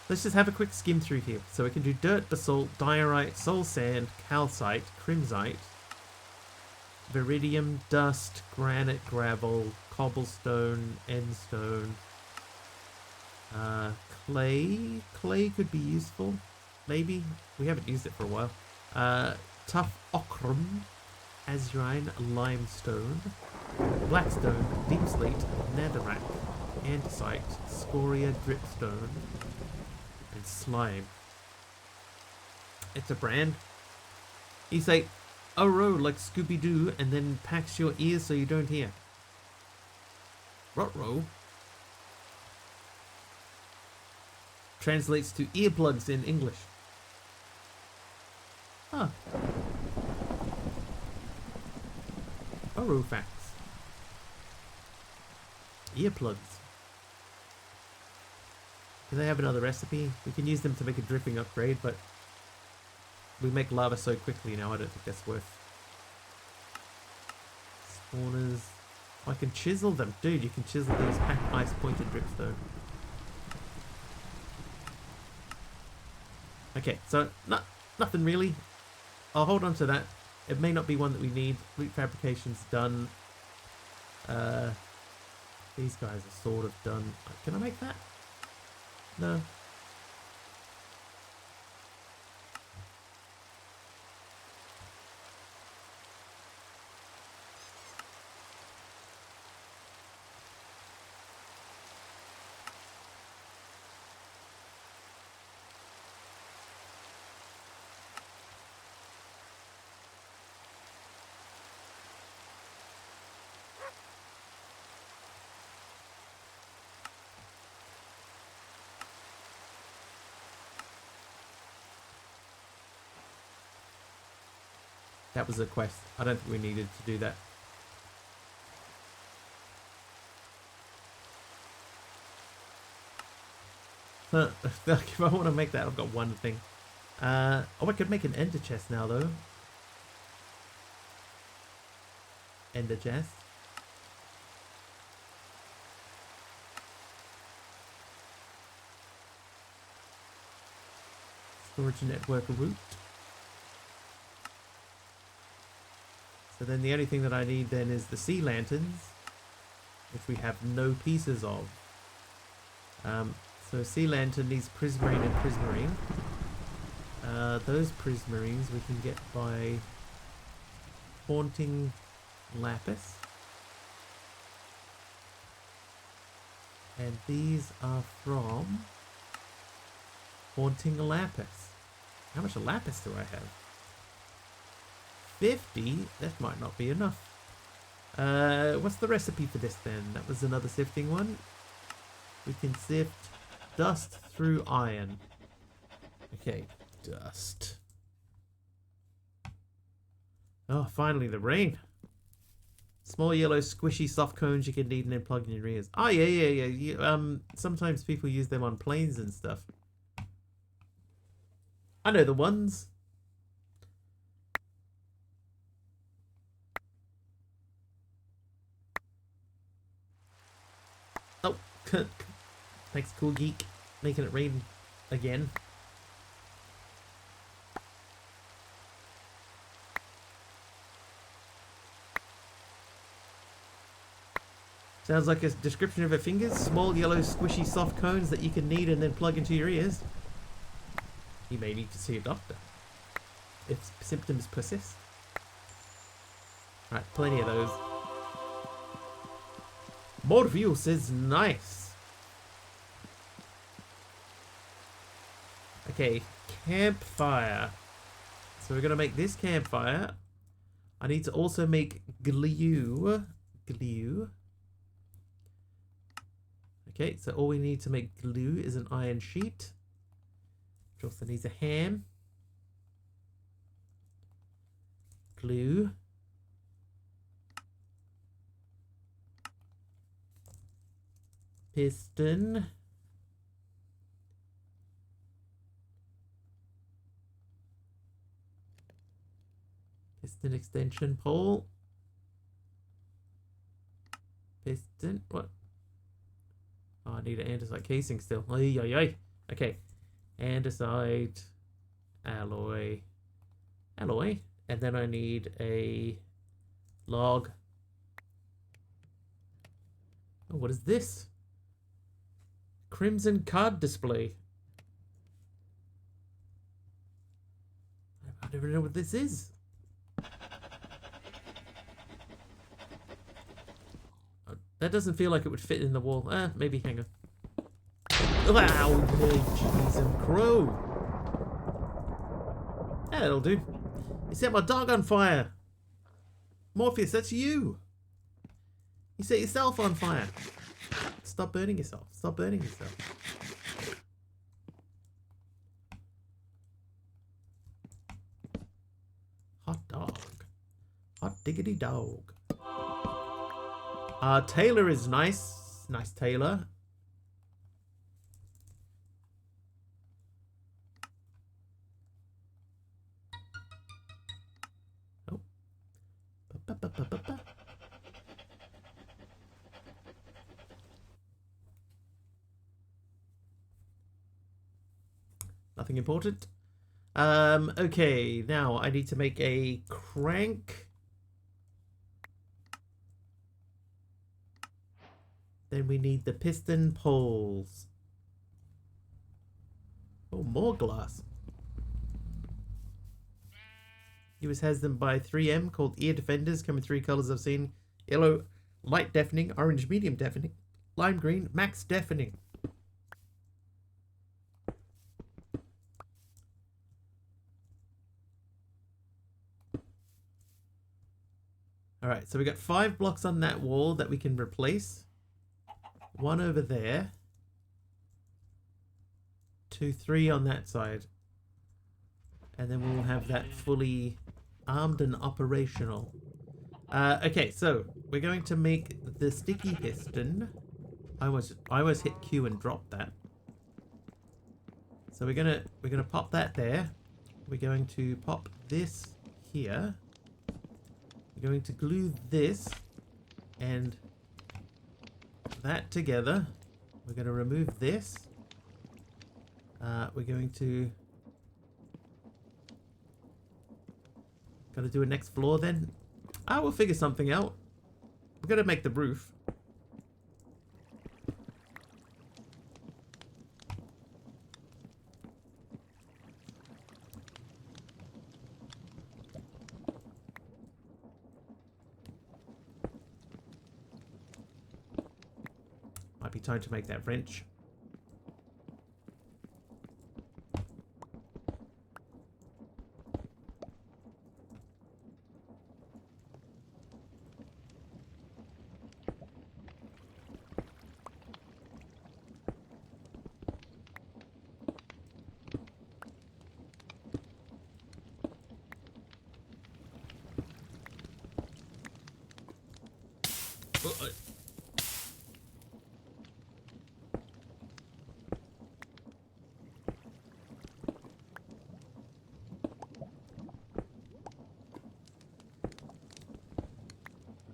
let's just have a quick skim through here. So we can do dirt, basalt, diorite, soul sand, calcite, crimsite, viridium, dust, granite, gravel, cobblestone, endstone, clay. Clay could be useful, maybe. We haven't used it for a while. Tough ochrum, azurine, limestone, blackstone, deep slate, netherrack, andesite, scoria, dripstone, and slime. It's a brand. You say, "Oh, row like Scooby-Doo," and then packs your ears so you don't hear. Rot-row translates to earplugs in English. Huh. Orofax. Earplugs. Do they have another recipe? We can use them to make a dripping upgrade, but we make lava so quickly now, I don't think that's worth. Spawners. Oh, I can chisel them. Dude, you can chisel these ice pointed dripstone. Okay, so nothing really. I'll hold on to that. It may not be one that we need. Loot fabrication's done. These guys are sort of done. Can I make that? No. That was a quest. I don't think we needed to do that. If I want to make that, I've got one thing. Oh, I could make an ender chest now, though. Ender chest. Storage network route. So then the only thing that I need then is the sea lanterns, which we have no pieces of. So sea lantern needs prismarine and prismarine. Those prismarines we can get by haunting lapis. And these are from haunting lapis. How much lapis do I have? 50? That might not be enough. What's the recipe for this then? That was another sifting one. We can sift dust through iron. Okay, dust. Oh, finally the rain. Small yellow squishy soft cones you can knead and then plug in your ears. Oh yeah. Sometimes people use them on planes and stuff. I know the ones. Oh, thanks, Cool Geek, making it rain again. Sounds like a description of her fingers. Small, yellow, squishy, soft cones that you can knead and then plug into your ears. You may need to see a doctor if symptoms persist. Right, plenty of those. Morville says nice. Okay, campfire. So we're gonna make this campfire. I need to also make glue. Glue. Okay, so all we need to make glue is an iron sheet. Which also needs a ham. Glue. Piston. Piston extension pole. Piston. What? Oh, I need an andesite casing still. Ay, ay, ay. Okay. Andesite. Alloy. Alloy. And then I need a log. Oh, what is this? Crimson card display. I don't even know what this is. That doesn't feel like it would fit in the wall. Maybe, hang on. Wow, jeez and crow. That'll do. You set my dog on fire. Morpheus, that's you. You set yourself on fire. Stop burning yourself. Stop burning yourself. Hot dog. Hot diggity dog. Taylor is nice. Nice Taylor. Oh. Ba-ba-ba-ba-ba. Nothing important. Okay, now I need to make a crank. Then we need the piston poles. Oh, more glass. US has them by 3M called Ear Defenders, come in 3 colors I've seen. Yellow, light deafening, orange, medium deafening, lime green, max deafening. Alright, so we got 5 blocks on that wall that we can replace. 1 over there. 2, 3 on that side. And then we'll have that fully armed and operational. Okay, so we're going to make the sticky piston. I almost hit Q and dropped that. So we're gonna pop that there. We're going to pop this here. We're going to glue this and that together. We're going to remove this. We're going to gotta do a next floor then. We'll figure something out. We're gonna make the roof. Might be time to make that wrench.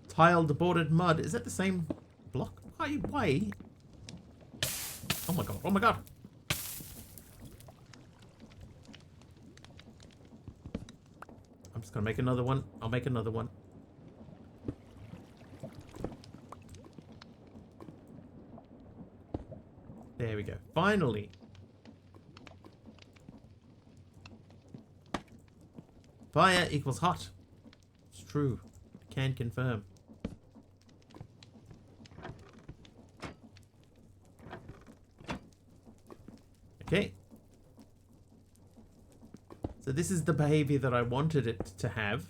Tiled bordered mud. Is that the same block? Why? Oh my god. Oh my god. I'm just gonna make another one. I'll make another one. There we go. Finally. Fire equals hot. It's true. I can confirm. Okay. So this is the behavior that I wanted it to have.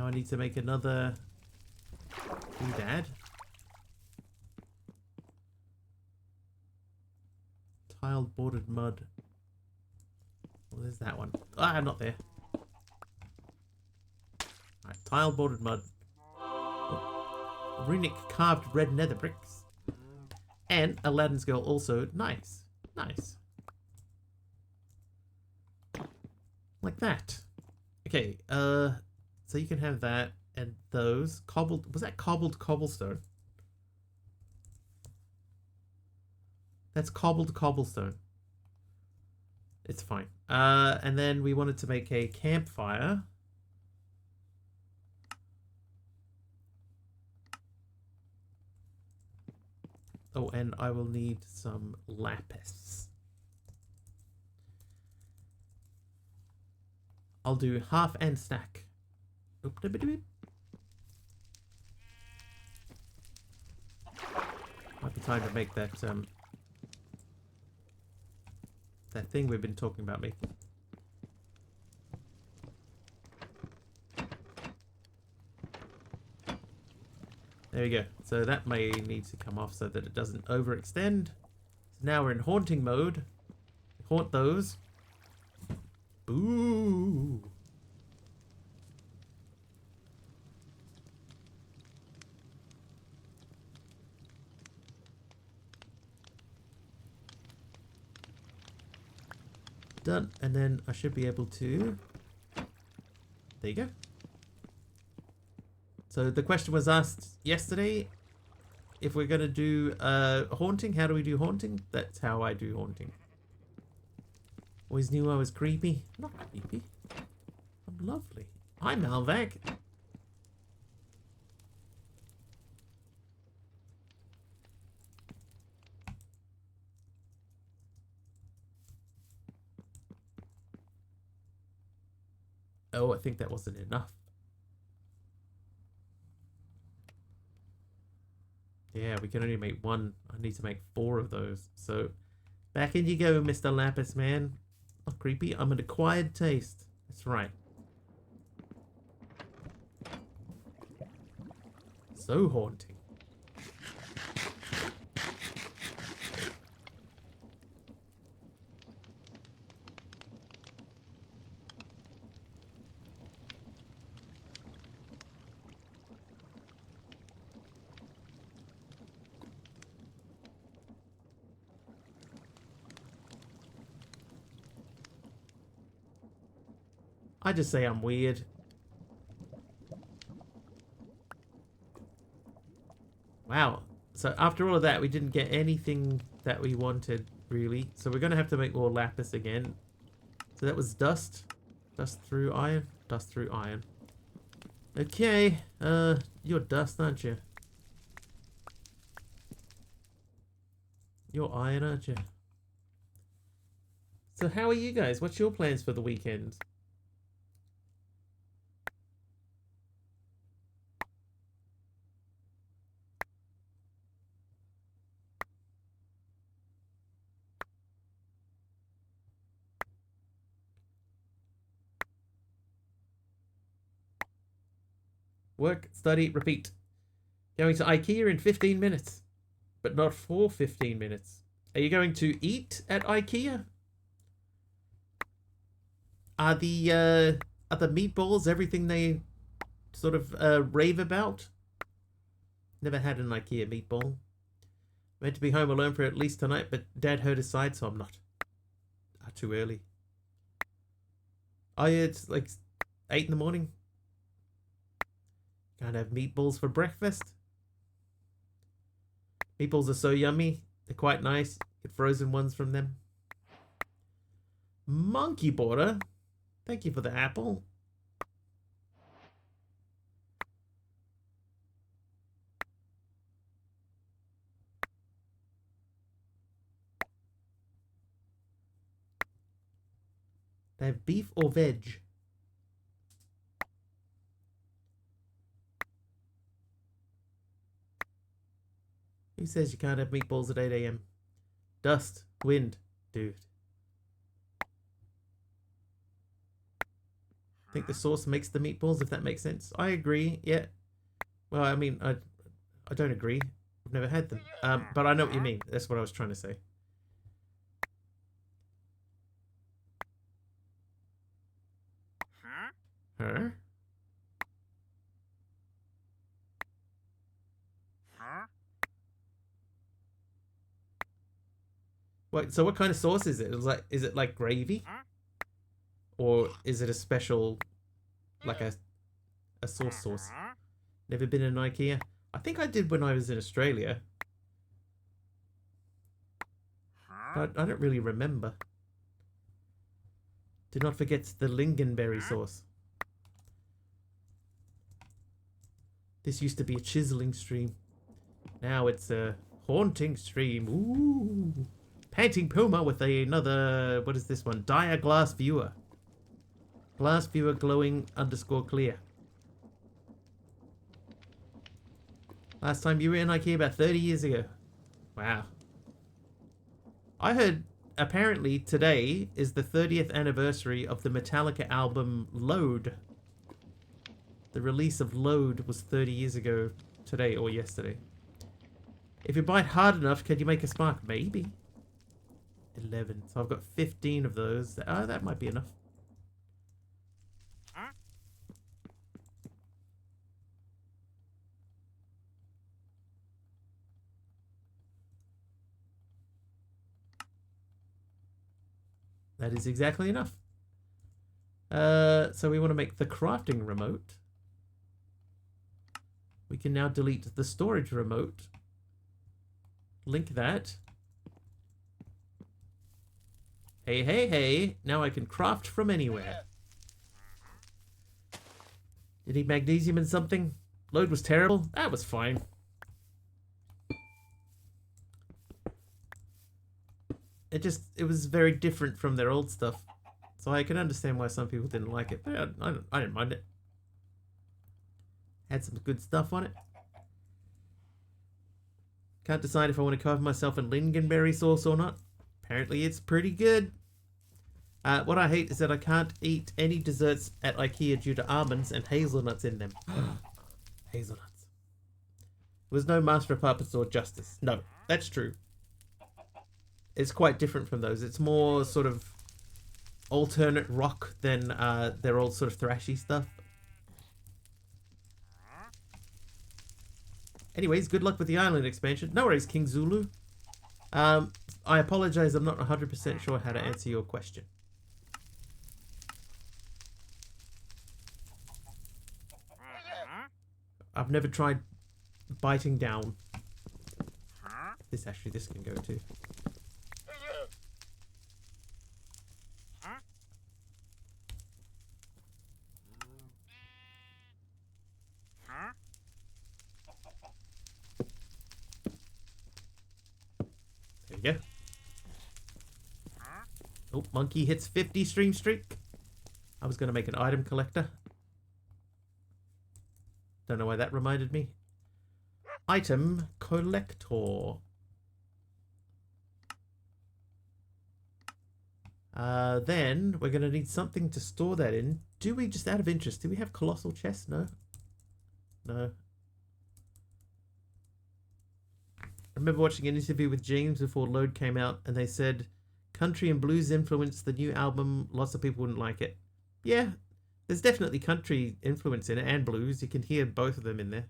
Now I need to make another doodad. Tiled bordered mud. Well, there's that one. Ah, not there. Alright, tiled bordered mud. Oh. Runic carved red nether bricks. And Aladdin's girl also. Nice. Nice. Like that. Okay, so you can have that and those. Cobbled, was that cobbled cobblestone? That's cobbled cobblestone. It's fine. And then we wanted to make a campfire. Oh, and I will need some lapis. I'll do half and stack. Oop, doop, doop, doop. Might be time to make that that thing we've been talking about making. There we go. So that may need to come off so that it doesn't overextend. So now we're in haunting mode. Haunt those. Boo! Done. And then I should be able to... There you go. So the question was asked yesterday, if we're going to do haunting, how do we do haunting? That's how I do haunting. Always knew I was creepy. Not creepy. I'm lovely. I'm Malvac. Oh, I think that wasn't enough. Yeah, we can only make one. I need to make 4 of those. So, back in you go, Mr. Lapis Man. Not creepy. I'm an acquired taste. That's right. So haunting. I just say I'm weird. Wow. So after all of that, we didn't get anything that we wanted, really. So we're going to have to make more lapis again. So that was dust. Dust through iron. Dust through iron. Okay. You're dust, aren't you? You're iron, aren't you? So how are you guys? What's your plans for the weekend? Work, study, repeat. Going to IKEA in 15 minutes. But not for 15 minutes. Are you going to eat at IKEA? Are the meatballs everything they sort of rave about? Never had an IKEA meatball. Meant to be home alone for at least tonight, but Dad hurt his side, so I'm not. Too early. Oh yeah, it's like 8 in the morning. Can't have meatballs for breakfast. Meatballs are so yummy. They're quite nice. Get frozen ones from them. Monkey Border. Thank you for the apple. They have beef or veg? Who says you can't have meatballs at 8 AM? Dust, wind, dude. I think the sauce makes the meatballs, if that makes sense. I agree, yeah. Well, I mean, I don't agree. I've never had them. But I know what you mean. That's what I was trying to say. Huh? Wait, so what kind of sauce is it? Is it like gravy? Or is it a special, like a sauce? Never been in IKEA? I think I did when I was in Australia. But I don't really remember. Do not forget the lingonberry sauce. This used to be a chiseling stream. Now it's a haunting stream. Ooh. Panting Puma with another, what is this one? Dire Glass Viewer. Glass Viewer glowing _ clear. Last time you were in IKEA about 30 years ago. Wow. I heard apparently today is the 30th anniversary of the Metallica album Load. The release of Load was 30 years ago today or yesterday. If you bite hard enough, can you make a spark? Maybe. 11. So I've got 15 of those. Oh, that might be enough. That is exactly enough. So we want to make the crafting remote. We can now delete the storage remote. Link that. Hey, hey, hey. Now I can craft from anywhere. You need magnesium and something? Load was terrible? That was fine. It was very different from their old stuff. So I can understand why some people didn't like it. But I didn't mind it. Had some good stuff on it. Can't decide if I want to cover myself in lingonberry sauce or not. Apparently it's pretty good. What I hate is that I can't eat any desserts at IKEA due to almonds and hazelnuts in them. Hazelnuts. There was no Master of Puppets or Justice. No, that's true. It's quite different from those. It's more sort of alternate rock than their old sort of thrashy stuff. Anyways, good luck with the island expansion. No worries, King Zulu. I apologize, I'm not 100% sure how to answer your question. I've never tried biting down. This can go too. There you go. Oh, monkey hits 50 stream streak. I was going to make an item collector. Don't know why that reminded me. Item collector. Then we're going to need something to store that in. Do we, just out of interest, do we have colossal chests? No. No. I remember watching an interview with James before Load came out, and they said country and blues influenced the new album. Lots of people wouldn't like it. Yeah, there's definitely country influence in it, and blues. You can hear both of them in there.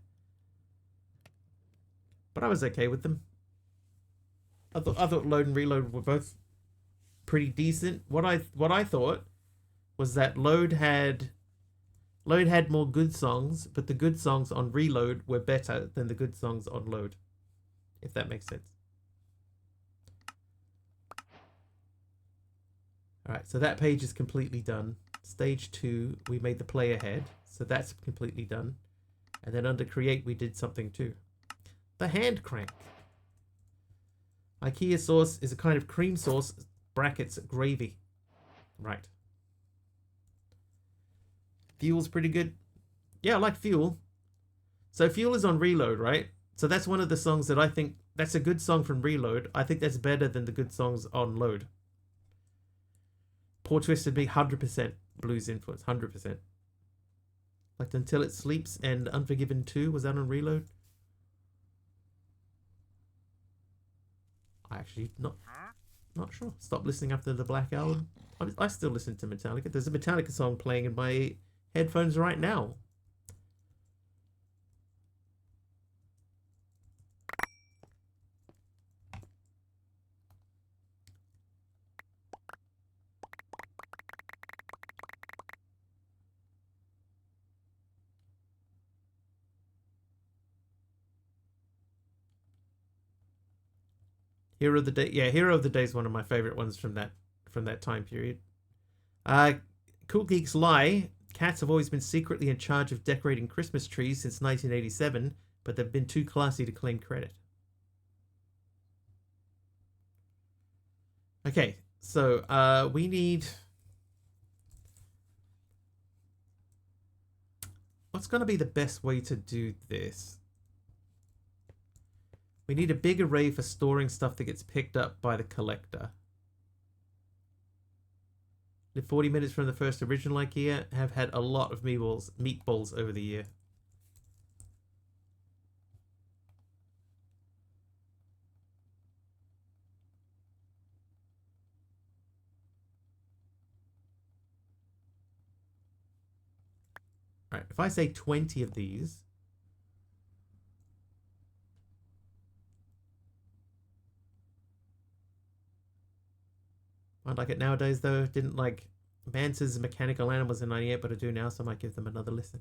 But I was okay with them. I thought Load and Reload were both pretty decent. What I thought was that Load had more good songs, but the good songs on Reload were better than the good songs on Load. If that makes sense. Alright, so that page is completely done. Stage 2, we made the player head, so that's completely done. And then under create, we did something too. The hand crank. IKEA sauce is a kind of cream sauce, brackets gravy. Right. Fuel's pretty good. Yeah, I like Fuel. So Fuel is on Reload, right? So that's one of the songs that I think, that's a good song from Reload. I think that's better than the good songs on Load. Poor Twisted Me, 100% blues influence, 100%. Like Until It Sleeps and Unforgiven 2 was out on Reload. I actually not sure. Stop listening after the Black Album. I still listen to Metallica. There's a Metallica song playing in my headphones right now. Hero of the Day, yeah, Hero of the Day is one of my favorite ones from that time period. Cool Geeks lie. Cats have always been secretly in charge of decorating Christmas trees since 1987, but they've been too classy to claim credit. Okay, so we need. What's going to be the best way to do this? We need a big array for storing stuff that gets picked up by the collector. Live 40 minutes from the first original IKEA. Have had a lot of meatballs over the year. Alright, if I say 20 of these. I'd like it nowadays, though. Didn't like Mance's Mechanical Animals in 98, but I do now, so I might give them another listen.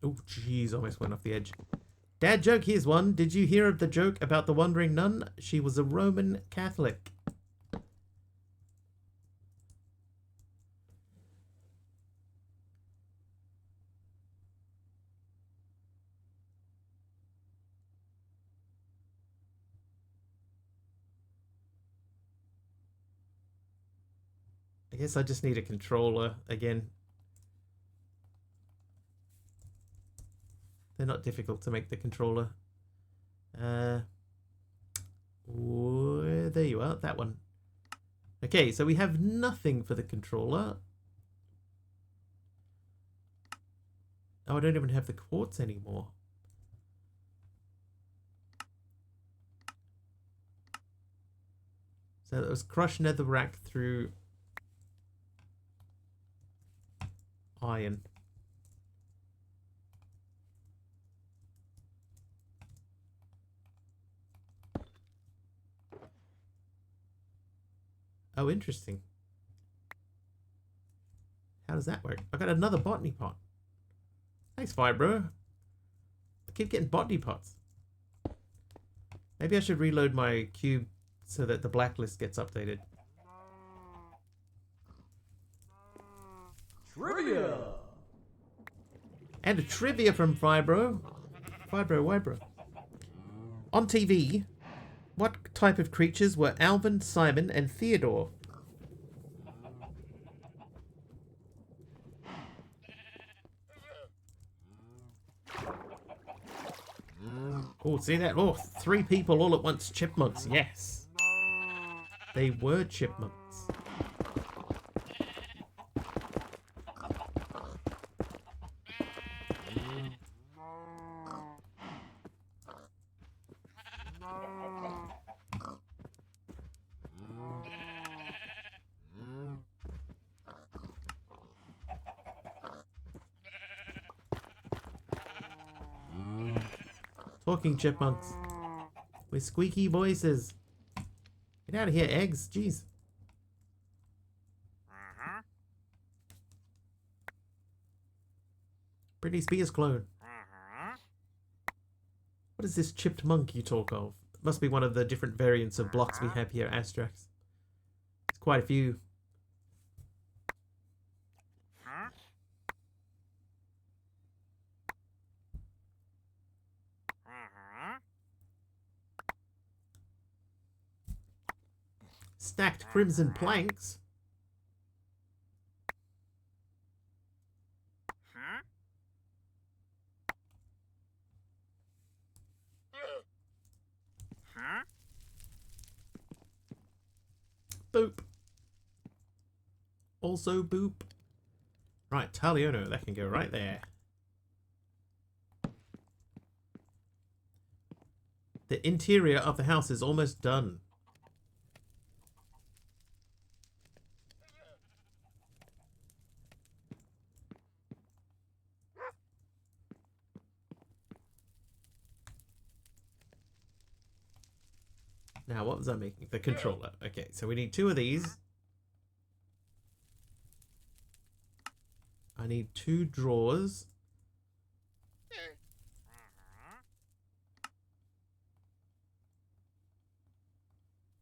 Oh, jeez, almost went off the edge. Dad joke, here's one. Did you hear of the joke about the wandering nun? She was a Roman Catholic. I guess I just need a controller again. They're not difficult to make the controller. There you are, that one. Okay, so we have nothing for the controller. Oh, I don't even have the quartz anymore. So that was crushed netherrack through iron. Oh, interesting. How does that work? I got another botany pot. Thanks, Fibro. I keep getting botany pots. Maybe I should reload my cube so that the blacklist gets updated. Trivia! And a trivia from Fibro. Wybro. On TV, what type of creatures were Alvin, Simon, and Theodore? Oh, see that? Oh, 3 people all at once. Chipmunks, yes. They were chipmunks. Talking chipmunks with squeaky voices. Get out of here, eggs. Jeez. Britney Spears clone. What is this chipped monk you talk of? It must be one of the different variants of blocks we have here, Astrax. There's quite a few. Stacked crimson planks. Boop. Also boop. Right, Taliono, that can go right there. The interior of the house is almost done. Now, what was I making? The controller. Okay, so we need 2 of these. I need 2 drawers.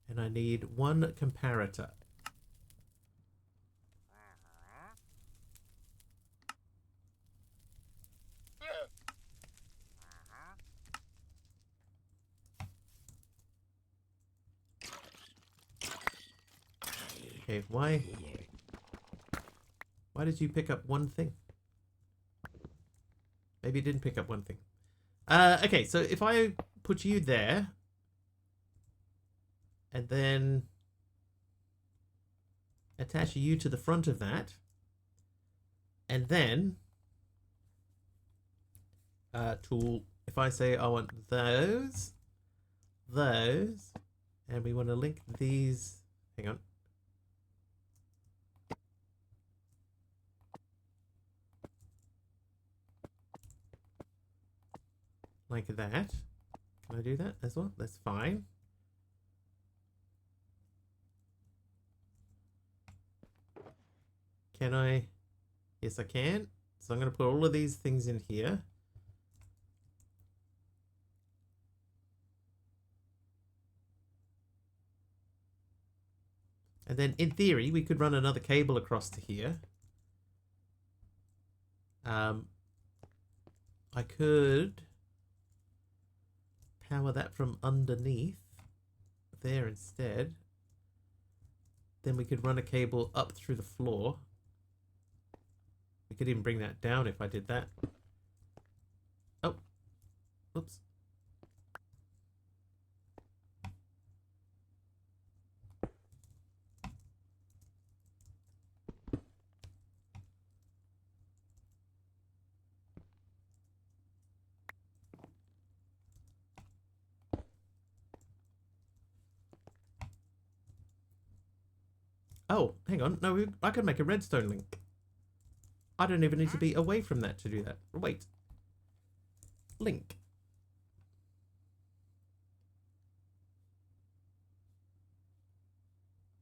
And I need 1 comparator. Okay, why did you pick up 1 thing? Maybe it didn't pick up 1 thing. Okay, so if I put you there, and then attach you to the front of that, and then tool, if I say I want those, and we want to link these, hang on. Like that. Can I do that as well? That's fine. Can I? Yes, I can. So I'm going to put all of these things in here. And then in theory, we could run another cable across to here. I could power that from underneath there instead. Then we could run a cable up through the floor. We could even bring that down if I did that. Oh, oops. Oh, hang on. No, I could make a redstone link. I don't even need to be away from that to do that. Wait. Link.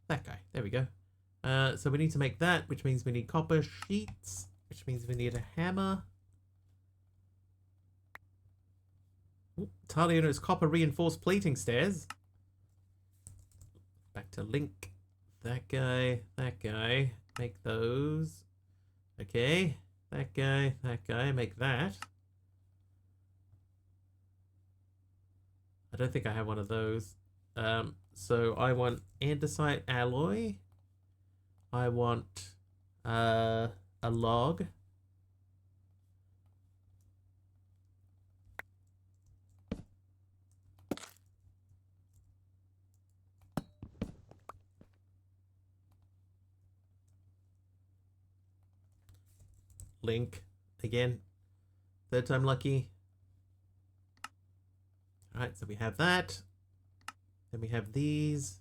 That guy. There we go. So we need to make that, which means we need copper sheets, which means we need a hammer. Taliono's copper reinforced plating stairs. Back to link. That guy, make those. Okay, that guy, make that. I don't think I have one of those. So I want andesite alloy. I want a log. Link again, 3rd time lucky. All right, so we have that, then we have these,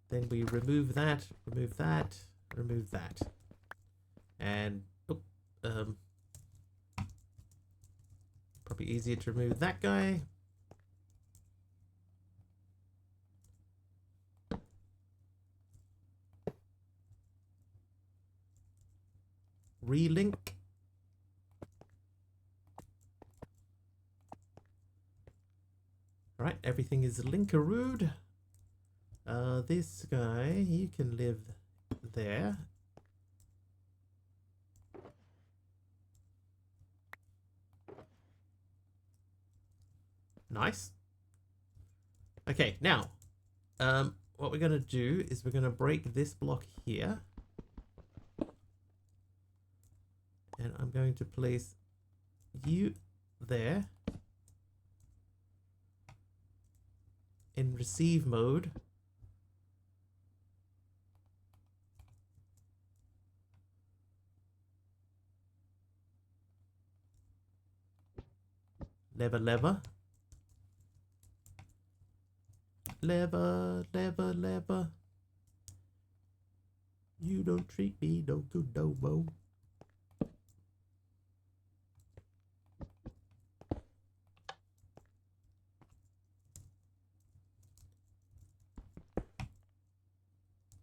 then we remove that, remove that, remove that, and probably easier to remove that guy. Relink. All right, everything is linkarooed. This guy, you can live there. Nice. Okay, now, what we're going to do is we're going to break this block here. And I'm going to place you there in receive mode. Lever, lever. Lever, lever, lever. You don't treat me no good, no more.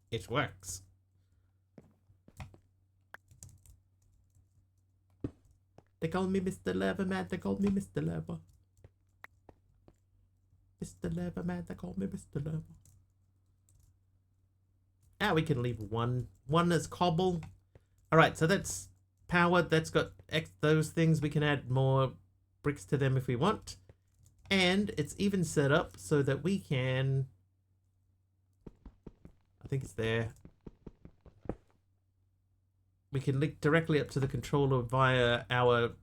It works. They call me Mr. Leverman, they call me Mr. Lever. Mr. Leverman, they call me Mr. Lever. Ah, we can leave one as cobble. Alright, so that's powered, that's got those things. We can add more bricks to them if we want. And it's even set up so that we can... I think it's there. We can link directly up to the controller via our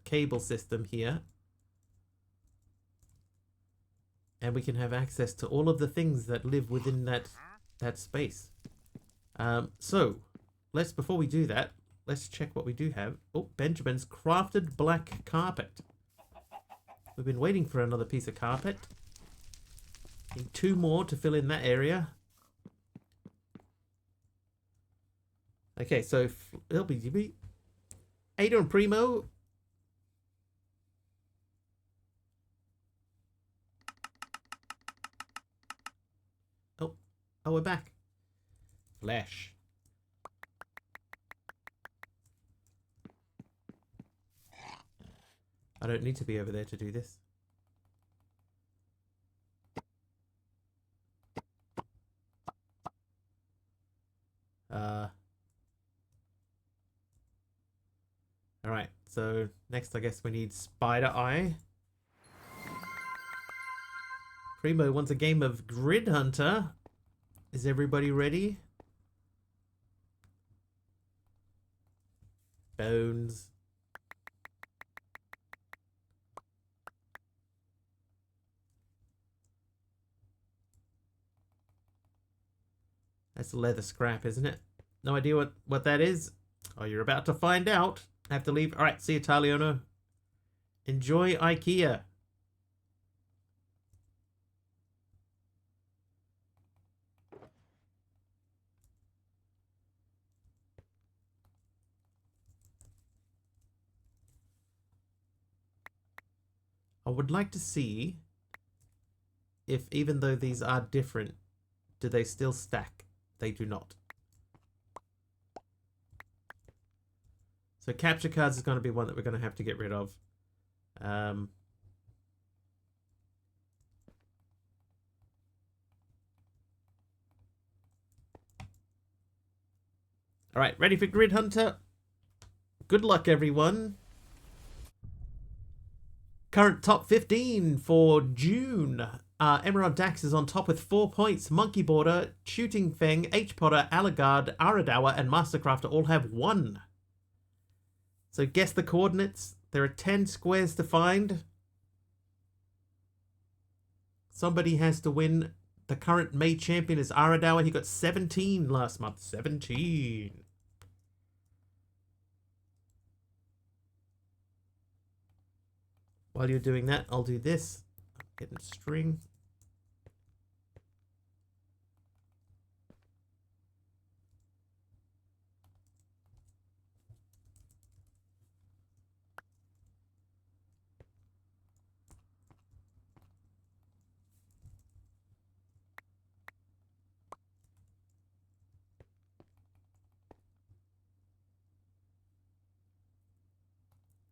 cable system here. And we can have access to all of the things that live within that space. So, before we do that, let's check what we do have. Oh, Benjamin's crafted black carpet. We've been waiting for another piece of carpet. Need 2 more to fill in that area. Okay, so LBGB. How you doing, Primo? Oh, we're back. Flash. I don't need to be over there to do this. Alright, so next I guess we need Spider Eye. Primo wants a game of Grid Hunter. Is everybody ready? Bones. That's leather scrap, isn't it? No idea what that is? Oh, you're about to find out. I have to leave. All right, see you, Taliono. Enjoy IKEA. I would like to see if, even though these are different, do they still stack? They do not. So capture cards is going to be one that we're going to have to get rid of. All right, ready for Grid Hunter? Good luck, everyone. Current top 15 for June. Emerald Dax is on top with 4 points. Monkey Border, Shooting Feng, H Potter, Alagard, Aradawa, and Mastercrafter all have 1. So guess the coordinates. There are 10 squares to find. Somebody has to win. The current May champion is Aradawa. He got 17 last month. 17. While you're doing that, I'll do this. Getting string.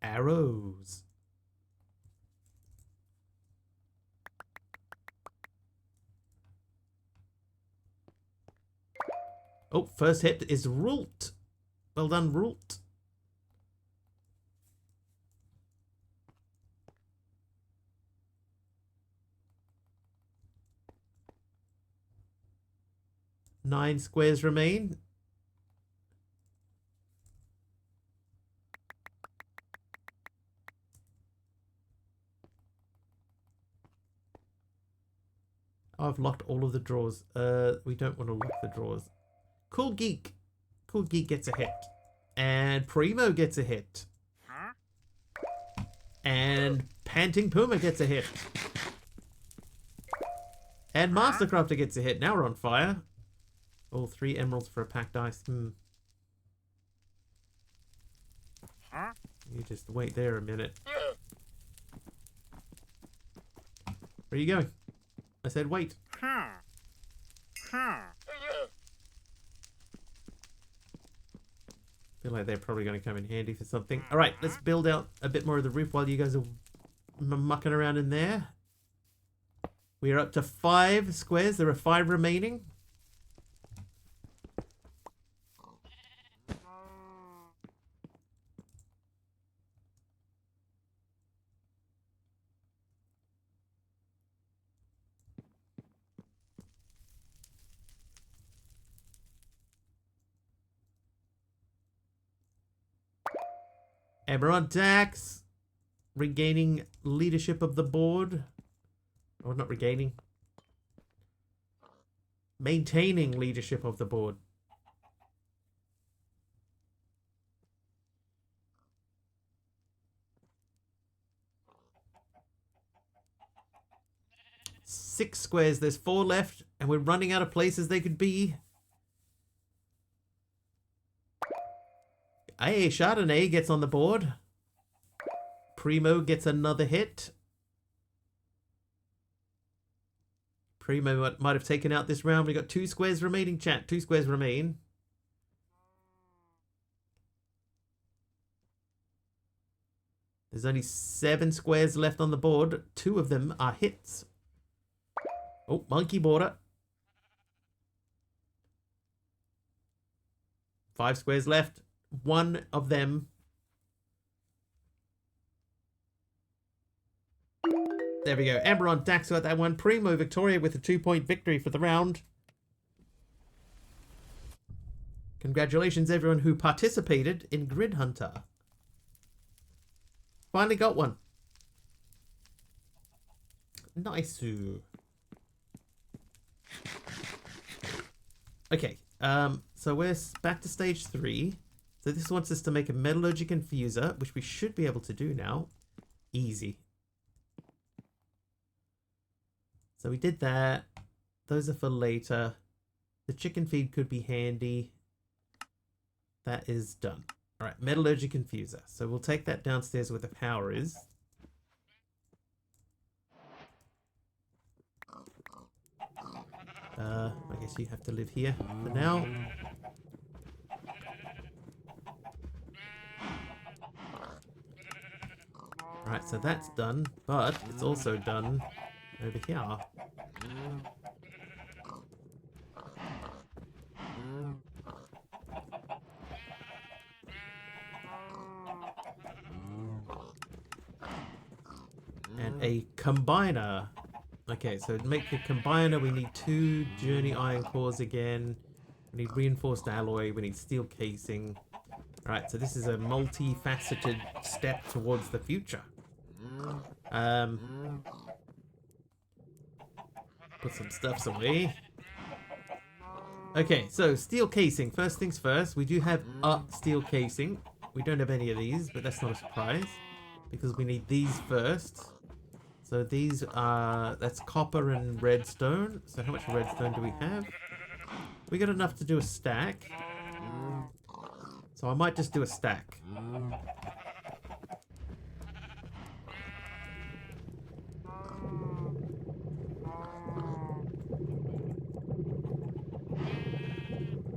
Arrows. Oh, first hit is Rult. Well done, Rult. 9 squares remain. Oh, I've locked all of the drawers. We don't want to lock the drawers. Cool Geek. Cool Geek gets a hit. And Primo gets a hit. And Panting Puma gets a hit. And Mastercrafter gets a hit. Now we're on fire. All 3 emeralds for a packed ice. You just wait there a minute. Where are you going? I said wait. Feel like they're probably going to come in handy for something. All right, let's build out a bit more of the roof while you guys are mucking around in there. We are up to 5 squares. There are 5 remaining. Emerald Dax regaining leadership of the board. Or not regaining. Maintaining leadership of the board. Six squares. There's 4 left, and we're running out of places they could be. Hey, Chardonnay gets on the board. Primo gets another hit. Primo might have taken out this round. We got 2 squares remaining, chat. 2 squares remain. There's only 7 squares left on the board. 2 of them are hits. Oh, Monkey Border. 5 squares left. 1 of them. There we go. Amber on Dax got that one. Primo Victoria with a 2-point victory for the round. Congratulations everyone who participated in Grid Hunter. Finally got one. Nice. Okay, so we're back to stage 3. So this wants us to make a metallurgic infuser, which we should be able to do now. Easy. So we did that. Those are for later. The chicken feed could be handy. That is done. All right, metallurgic infuser. So we'll take that downstairs where the power is. I guess you have to live here for now. Right, so that's done, but it's also done over here. And a combiner. Okay, so to make a combiner, we need 2 journey iron cores again. We need reinforced alloy. We need steel casing. Alright, so this is a multifaceted step towards the future. Put some stuffs away. Okay, so steel casing. First things first, we do have steel casing. We don't have any of these, but that's not a surprise because we need these first. So these are, that's copper and redstone. So how much redstone do we have? We got enough to do a stack. So I might just do a stack.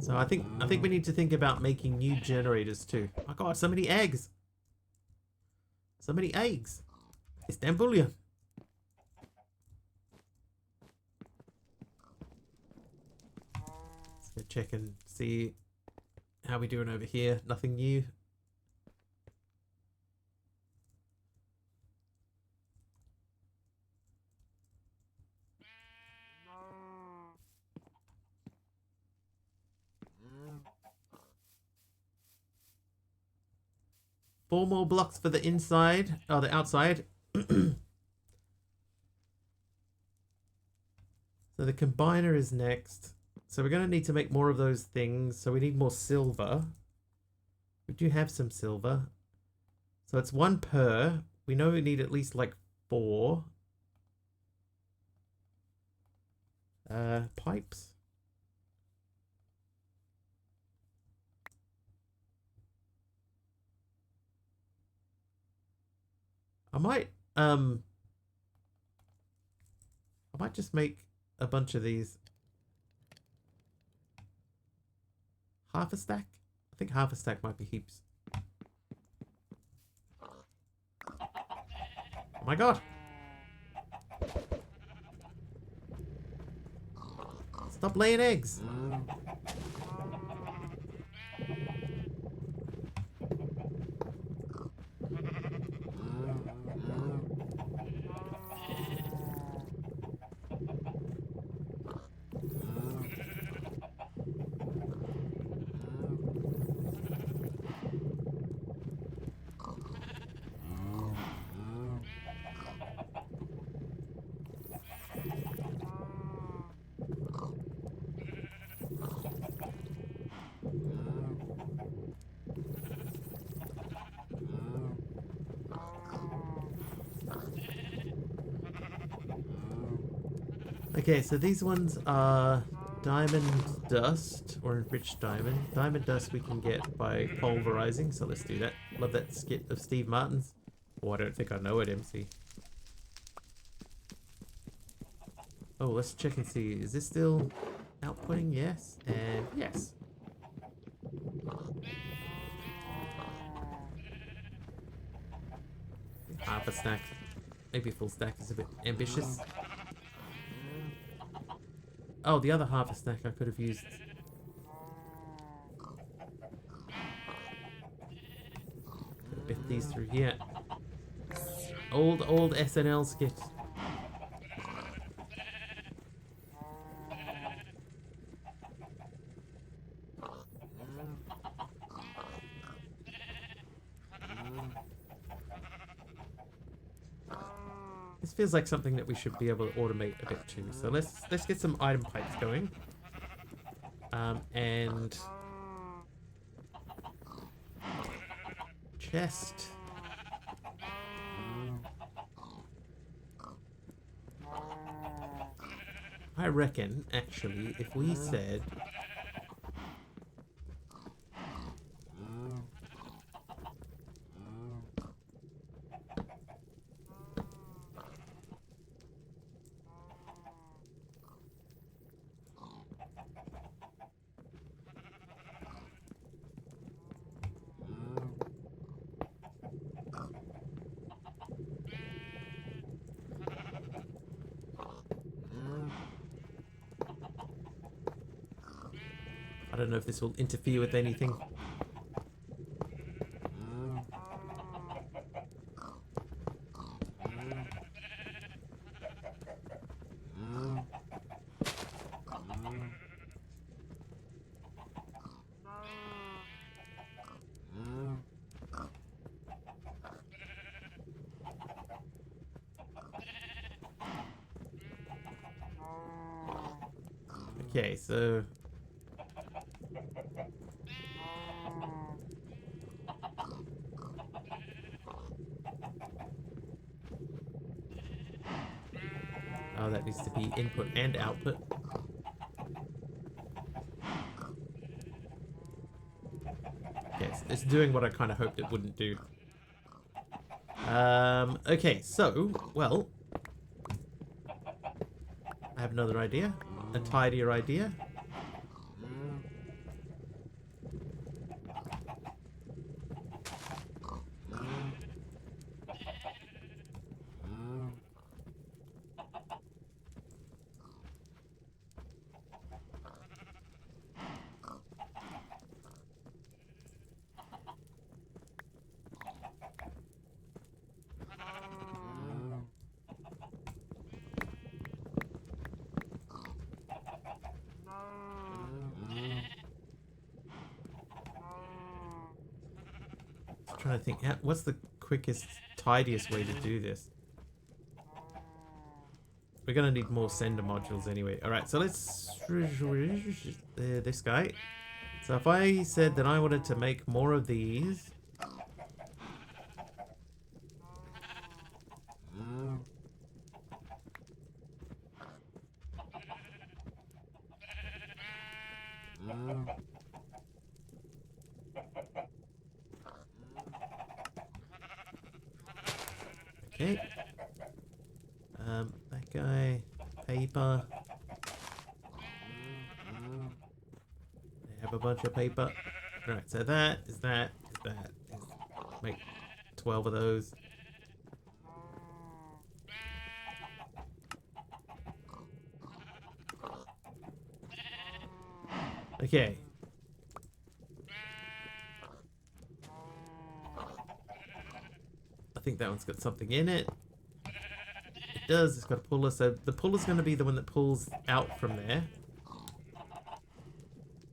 So I think we need to think about making new generators too. Oh my god, so many eggs. So many eggs. It's Stambulia. Let's go check and see how we doing over here. Nothing new. 4 more blocks for the inside, or the outside. So the combiner is next. So we're going to need to make more of those things. So we need more silver. We do have some silver. So it's 1 per. We know we need at least like 4. Pipes. I might just make a bunch of these. Half a stack? I think half a stack might be heaps. Oh my god! Stop laying eggs! Okay, so these ones are diamond dust, or enriched diamond. Diamond dust we can get by pulverizing, so let's do that. Love that skit of Steve Martin's. Oh, I don't think I know it, MC. Oh, let's check and see. Is this still outputting? Yes, and yes. Half a stack. Maybe a full stack is a bit ambitious. Oh, the other half a stack I could have used. Bit these through here. Old SNL skit. This feels like something that we should be able to automate a bit too. So let's get some item pipes going. And chest. I reckon, actually, if we said I don't know if this will interfere with anything. Okay, so oh, that needs to be input and output. Yes, it's doing what I kind of hoped it wouldn't do. Okay, so, well, I have another idea. A tidier idea. trying to think, what's the quickest, tidiest way to do this? We're gonna need more sender modules anyway. Alright, so let's... this guy. So if I said that I wanted to make more of these... Okay. That guy, paper. They have a bunch of paper. Right, so that is that. Make 12 of those. Okay. I think that one's got something in it. It does. It's got a puller. So the puller's going to be the one that pulls out from there.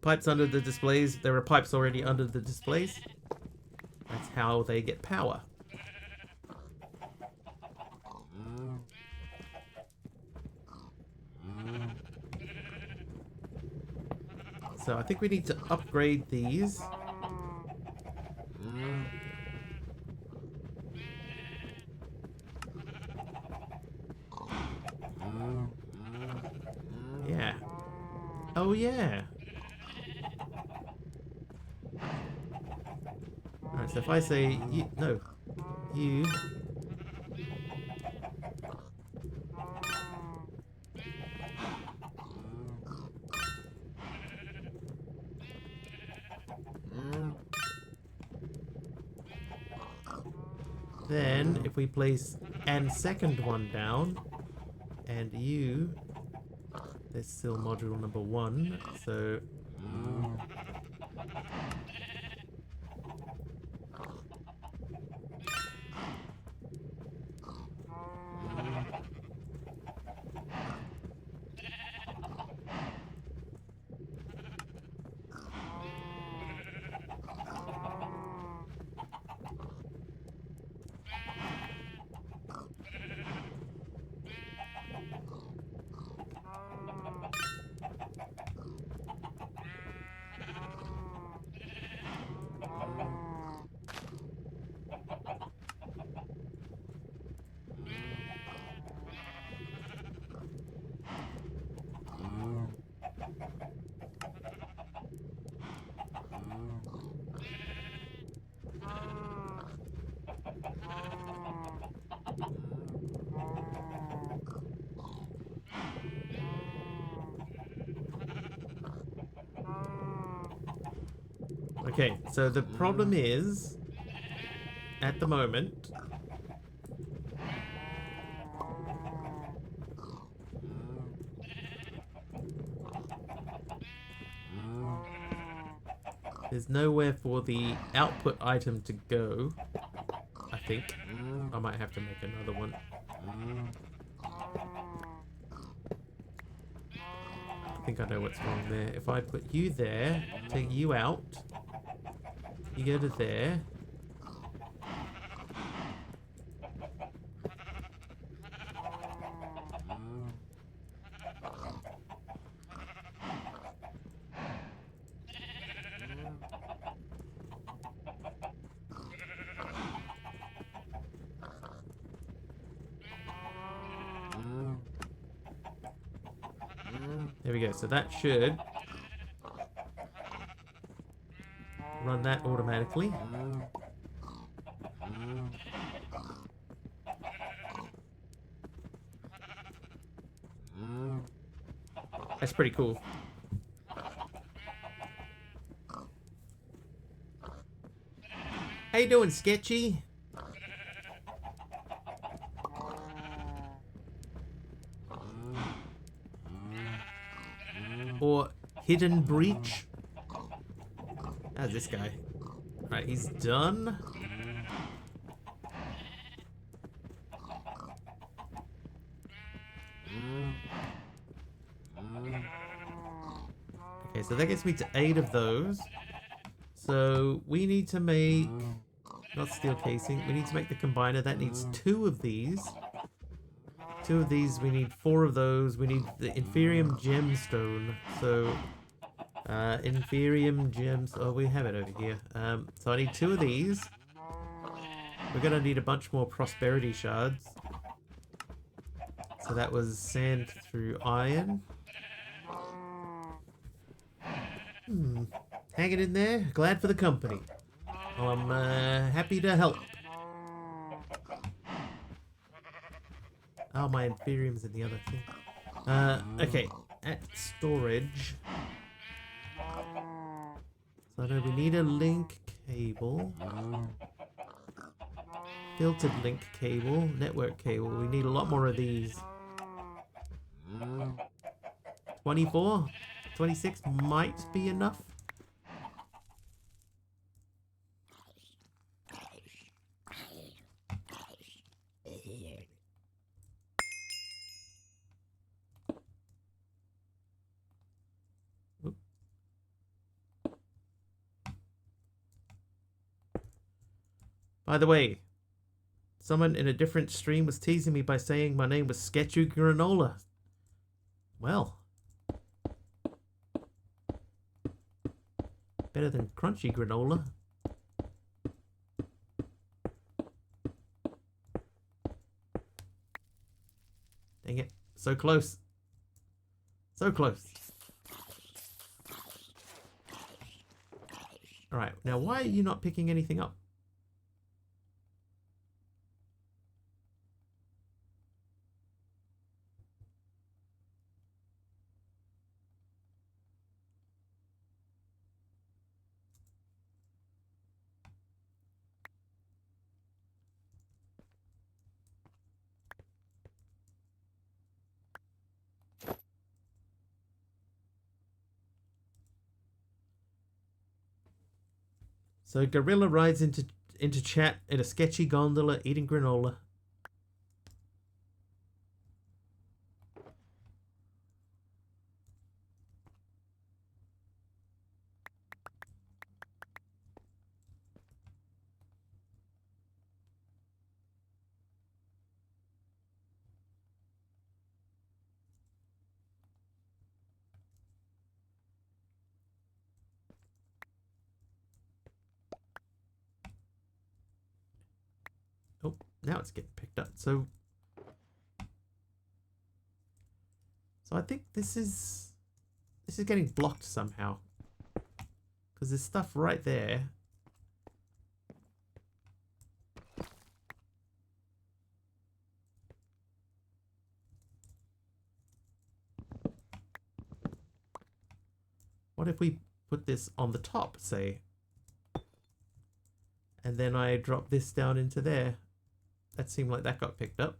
Pipes under the displays. There are pipes already under the displays. That's how they get power. So I think we need to upgrade these. Yeah. Oh yeah. Alright, so if I say you, no, you. Then, if we place and second one down, and you, there's still module number 1, so... Okay, so the problem is, at the moment, there's nowhere for the output item to go, I think. I might have to make another one. I think I know what's wrong there. If I put you there, take you out, you go to there. There we go. So that should run that automatically. That's pretty cool. How you doing, Sketchy? Or Hidden Breach? How's this guy? Alright, he's done. Okay, so that gets me to 8 of those. So we need to make not steel casing. We need to make the combiner. That needs 2 of these. 2 of these. We need 4 of those. We need the Inferium gemstone. So, Inferium gems. Oh, we have it over here. So I need 2 of these. We're gonna need a bunch more prosperity shards. So that was sand through iron. Hanging in there. Glad for the company. Well, I'm happy to help. Oh, my Inferium's in the other thing. Okay, at storage. So I know we need a link cable. Filtered link cable, network cable. We need a lot more of these. 24? 26 might be enough. Oop. By the way, someone in a different stream was teasing me by saying my name was Sketchy Granola. Well, better than Crunchy Granola. Dang it. So close. So close. Alright, now why are you not picking anything up? So Gorilla rides into chat in a sketchy gondola eating granola. Oh, now it's getting picked up. So I think this is getting blocked somehow. Because there's stuff right there. What if we put this on the top, say? And then I drop this down into there. That seemed like that got picked up.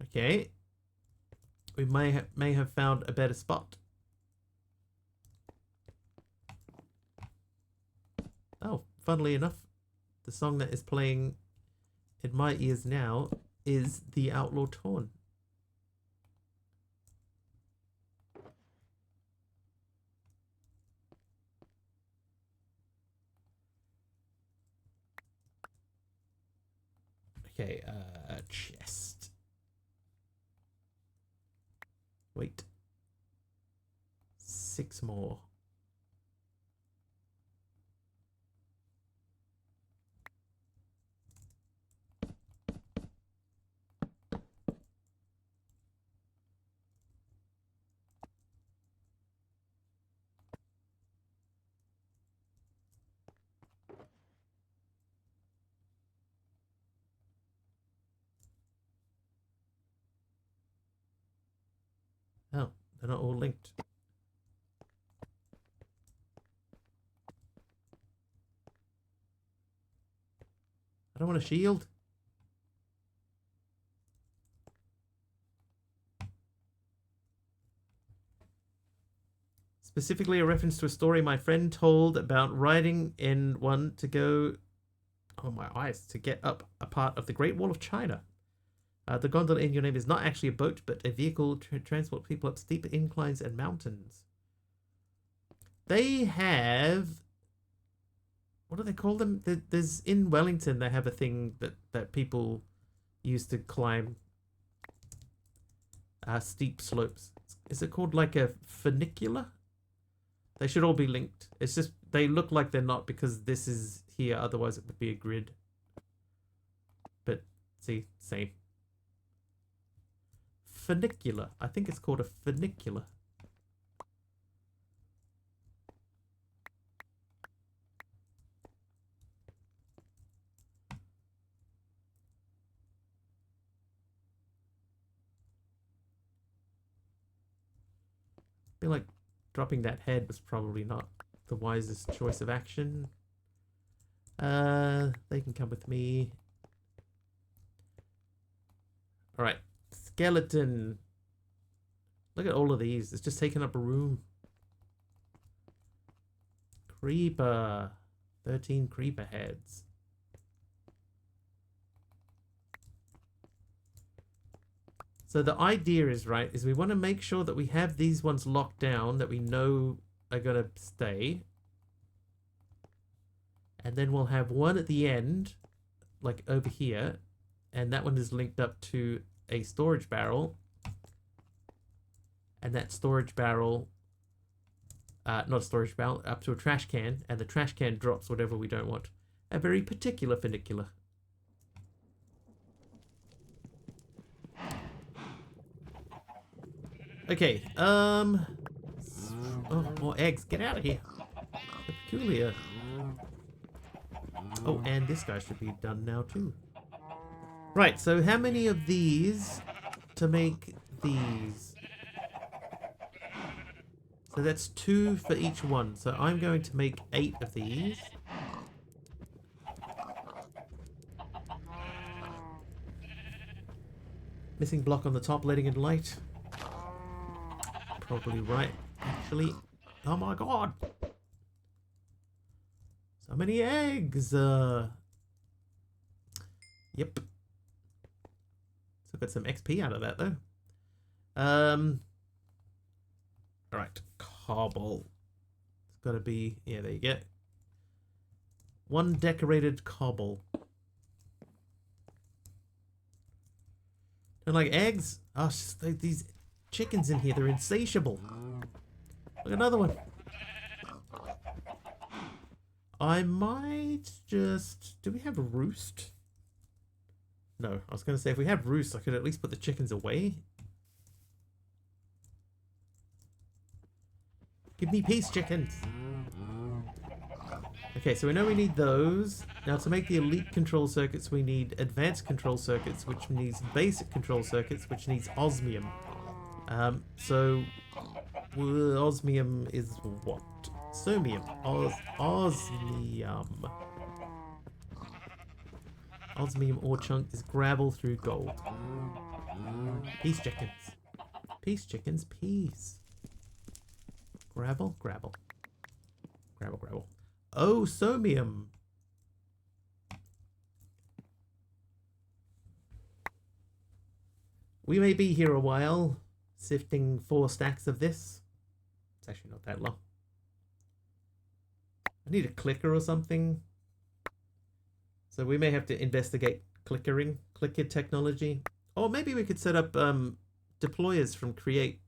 Okay. We may have found a better spot. Oh, funnily enough, the song that is playing in my ears now is The Outlaw Torn. Okay, chest. Wait. 6 more. Oh, they're not all linked. I don't want a shield. Specifically a reference to a story my friend told about riding in one to go... Oh, my eyes. To get up a part of the Great Wall of China. The gondola in your name is not actually a boat, but a vehicle to transport people up steep inclines and mountains. They have... What do they call them? There's in Wellington, they have a thing that people use to climb steep slopes. Is it called like a funicular? They should all be linked. It's just they look like they're not because this is here. Otherwise, it would be a grid. But see, same. Funicular. I think it's called a funicular. I feel like dropping that head was probably not the wisest choice of action. They can come with me. Alright. Skeleton. Look at all of these. It's just taking up a room. Creeper. 13 creeper heads. So the idea is, right, is we want to make sure that we have these ones locked down that we know are going to stay. And then we'll have one at the end, like over here. And that one is linked up to a storage barrel. And that storage barrel, not a storage barrel, up to a trash can. And the trash can drops whatever we don't want. A very particular funicular. Okay, oh, more eggs. Get out of here. They're peculiar. Oh, and this guy should be done now too. Right, so how many of these to make these? So that's 2 for each one. So I'm going to make 8 of these. Missing block on the top, letting in light. Probably right, actually. Oh my god! So many eggs! Yep. So got some XP out of that though. Alright, cobble. It's gotta be, yeah, there you go. 1 decorated cobble. And like eggs? Oh, it's just, these chickens in here, they're insatiable. Look, another one. I might just... Do we have a roost? No, I was going to say if we have roost, I could at least put the chickens away. Give me peace, chickens. Okay, so we know we need those. Now to make the elite control circuits, we need advanced control circuits, which needs basic control circuits, which needs osmium. So osmium is what? Somium. Osmium. Osmium ore chunk is gravel through gold. Peace, chickens. Peace, chickens. Peace. Gravel, gravel. Gravel, gravel. Oh, somium. We may be here a while, sifting 4 stacks of this. It's actually not that long. I need a clicker or something. So we may have to investigate clicker technology. Or maybe we could set up deployers from Create.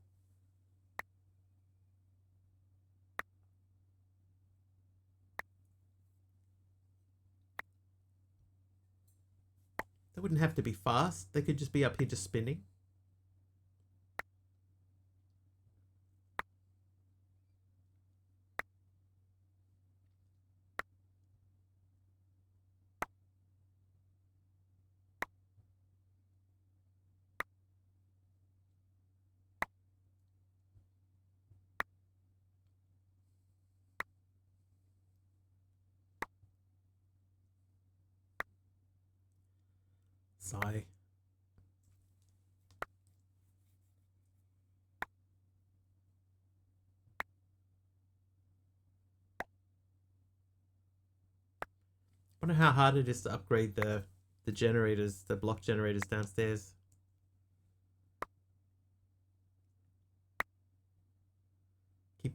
They wouldn't have to be fast. They could just be up here just spinning. Sigh. Wonder how hard it is to upgrade the generators, the block generators downstairs.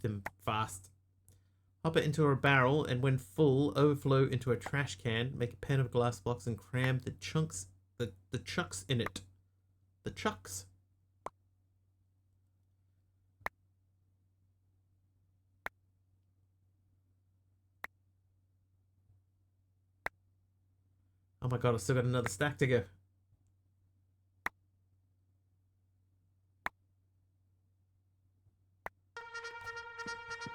keep them fast. Hop it into a barrel, and when full, overflow into a trash can. Make a pen of glass blocks and cram the chucks in it. The chucks. Oh my god, I've still got another stack to go.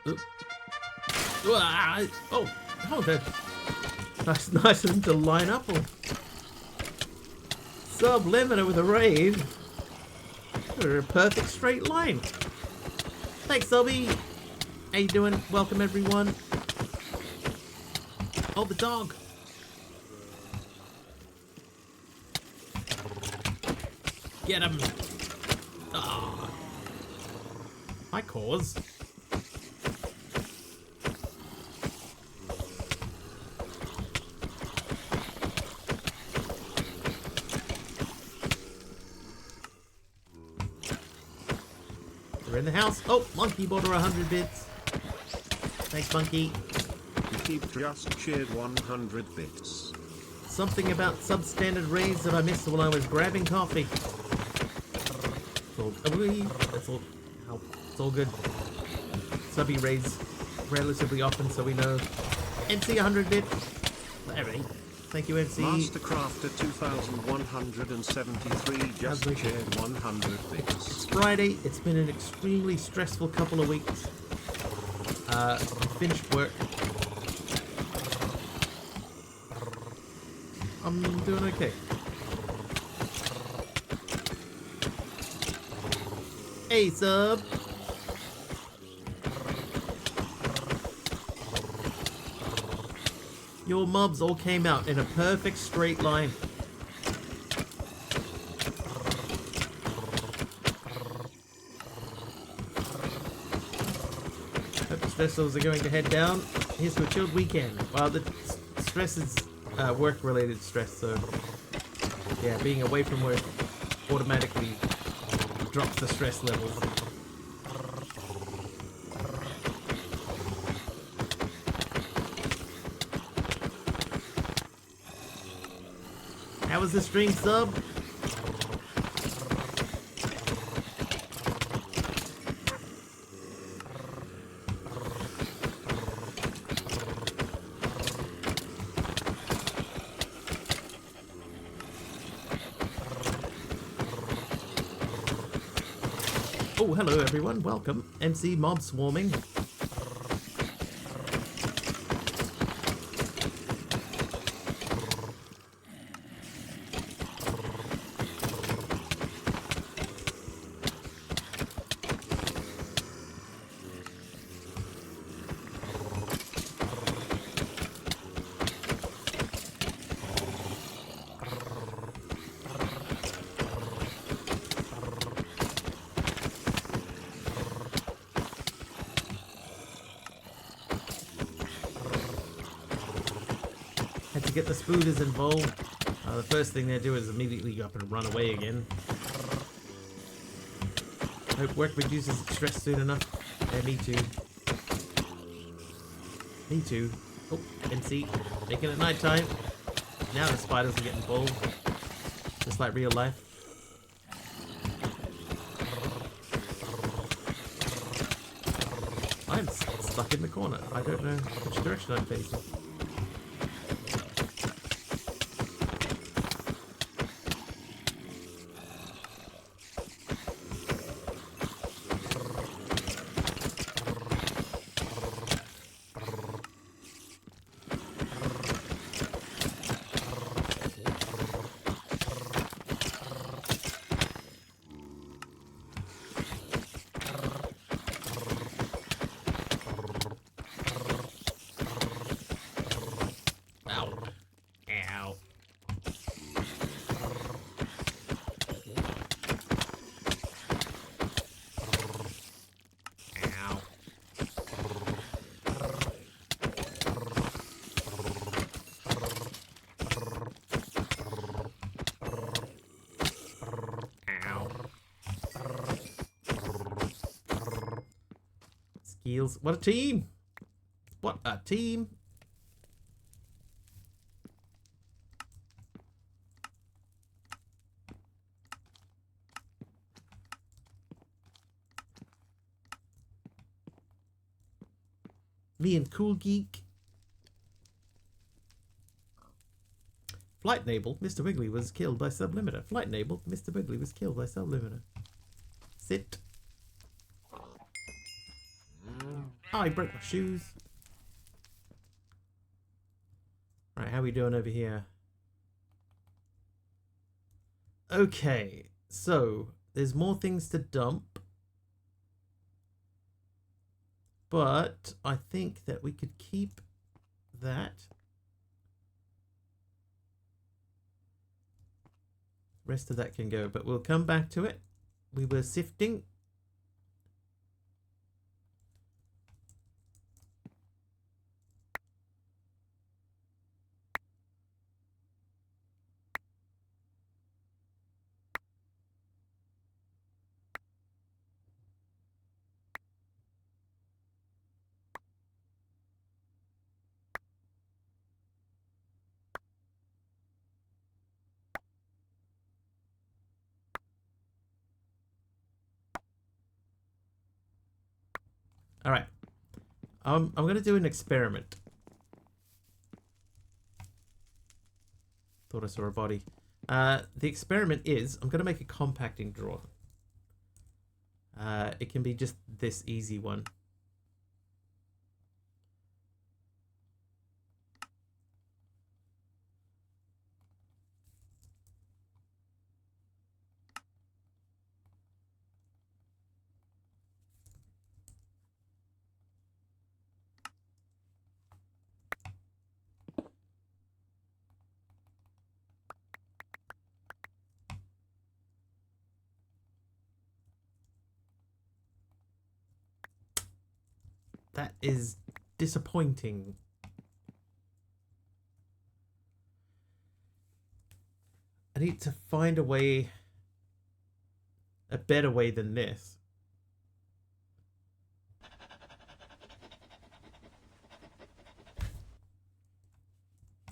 Oop. Oh, they're nice of them to line up. Subliminal with a raid. They're a perfect straight line. Thanks, Subby. How you doing? Welcome, everyone. Oh, the dog. Get him. Oh. My cause. We're in the house. Oh, Monkey bought her 100 bits. Thanks, Monkey. Keep just cheered 100 bits. Something about substandard raids that I missed while I was grabbing coffee. It's all good. Subby raids relatively often, so we know. MC 100 bit. Everything. Thank you, MC. Mastercrafter 2173 just shared 100 bits. It's Friday. It's been an extremely stressful couple of weeks. Finished work. I'm doing okay. Hey, sub. Your mobs all came out in a perfect straight line. Hope the stress levels are going to head down. Here's to a chilled weekend. Well, the stress is work-related stress, so yeah, being away from work automatically drops the stress levels. How was the stream, sub? Oh, hello everyone, welcome. MC Mob Swarming. Had to get the spooders involved. The first thing they do is immediately go up and run away again. Hope work reduces stress soon enough. Yeah, me too. Me too. Oh, MC. Making it nighttime. Now the spiders are getting bold. Just like real life. I'm stuck in the corner. I don't know which direction I'm facing. heals. What a team! What a team! Me and Cool Geek. Flight enabled. Mr. Wiggly was killed by Sublimiter. Flight enabled. Mr. Wiggly was killed by Sublimiter. Sit. Oh, I broke my shoes. Right, how are we doing over here? Okay, so there's more things to dump. But I think that we could keep that. Rest of that can go, but we'll come back to it. We were sifting. All right. I'm going to do an experiment. Thought I saw a body. The experiment is I'm going to make a compacting drawer. It can be just this easy one. That is disappointing. I need to find a way, a better way than this.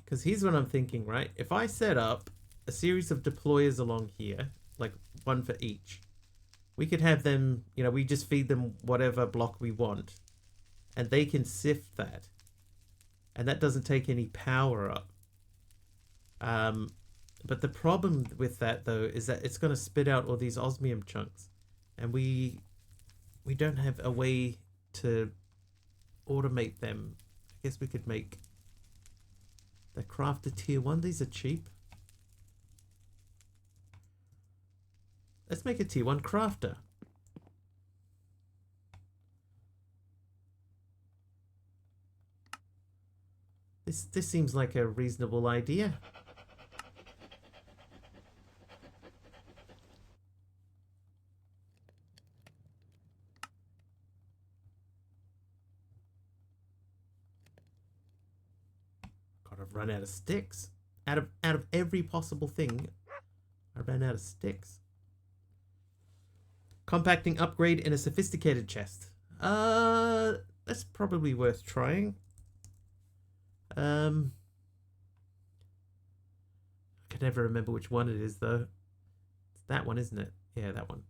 Because here's what I'm thinking, right? If I set up a series of deployers along here, like one for each, we could have them, you know, we just feed them whatever block we want. And they can sift that. And that doesn't take any power up. But the problem with that, though, is that it's going to spit out all these osmium chunks. And we don't have a way to automate them. I guess we could make the crafter tier 1. These are cheap. Let's make a tier 1 crafter. This seems like a reasonable idea. Gotta run out of sticks. Out of every possible thing, I ran out of sticks. Compacting upgrade in a sophisticated chest. That's probably worth trying. I can never remember which one it is, though. It's that one, isn't it? Yeah, that one.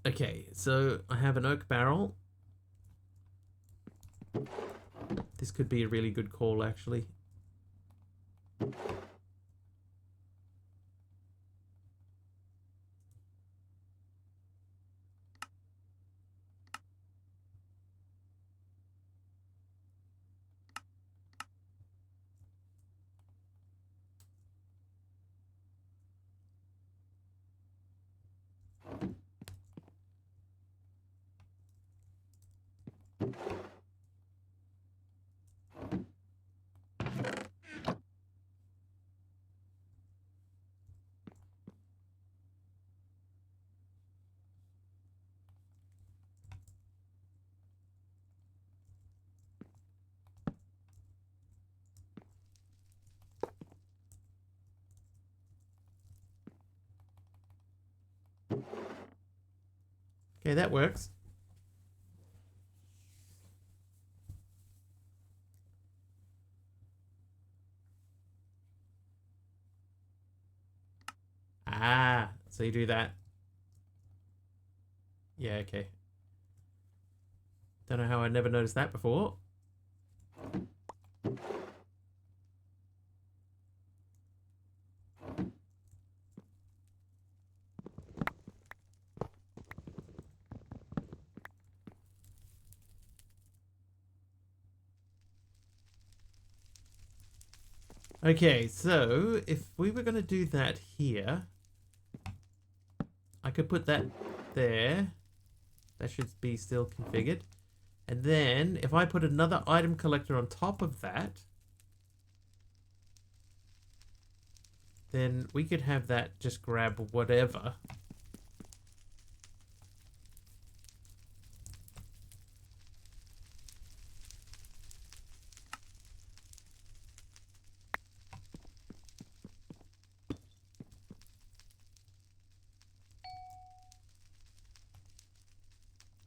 Okay, so I have an oak barrel. This could be a really good call, actually. Okay, that works. Ah, so you do that. Yeah, okay. Don't know how I never noticed that before. Okay, so if we were going to do that here, I could put that there. That should be still configured. And then if I put another item collector on top of that, then we could have that just grab whatever.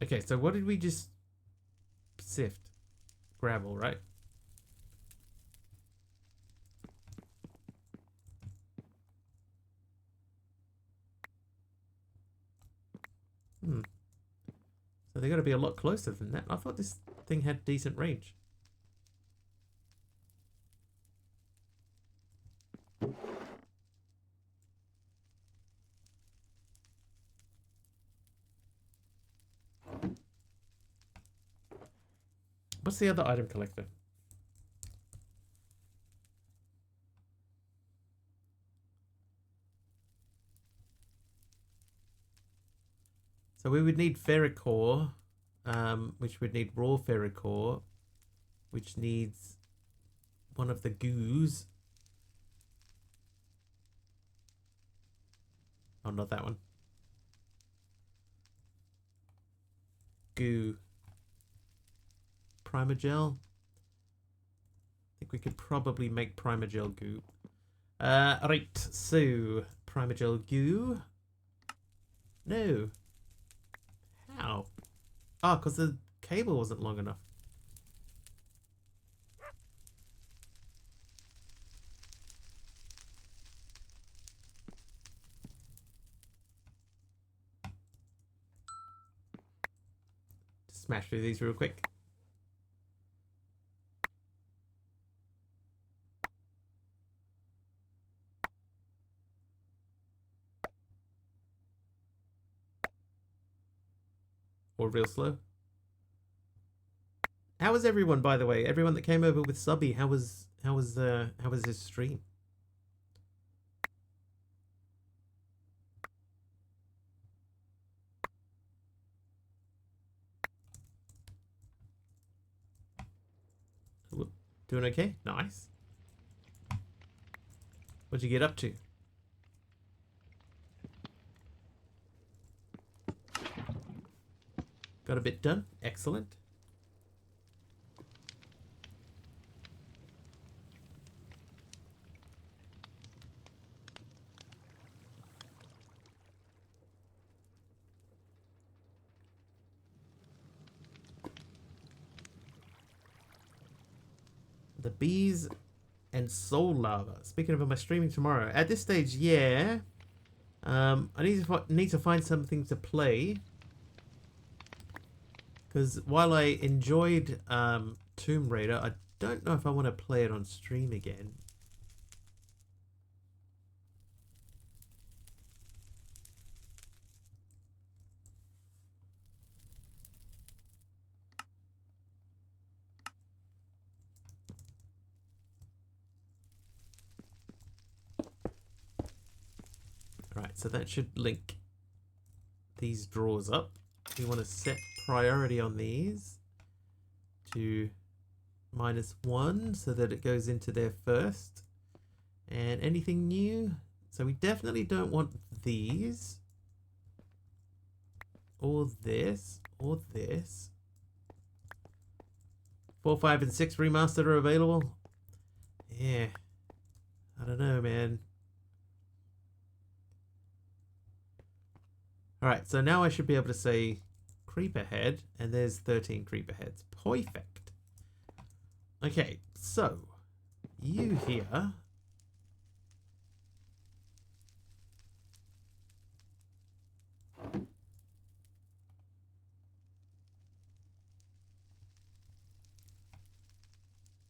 Okay, so what did we just sift? Gravel, right? So they got to be a lot closer than that. I thought this thing had decent range. What's the other item collector? So we would need ferric ore, which would need raw ferric ore, which needs one of the goos. Oh, not that one. Goo. Primogel. I think we could probably make Primogel goo. Right, so Primogel goo. No. How? Oh, because the cable wasn't long enough. Smash through these real quick. Or real slow. How was everyone, by the way? Everyone that came over with Subby, how was his stream? Doing okay? Nice. What'd you get up to? Got a bit done? Excellent. The bees and soul lava. Speaking of, am I streaming tomorrow? At this stage, yeah. I need to find something to play. Because while I enjoyed Tomb Raider, I don't know if I want to play it on stream again. Right, so that should link these drawers up. We want to set priority on these to -1 so that it goes into there first. And anything new? So we definitely don't want these. Or this. Or this. 4, 5, and 6 remastered are available. Yeah. I don't know, man. Alright, so now I should be able to say creeper head, and there's 13 creeper heads. Perfect. Okay, so you here.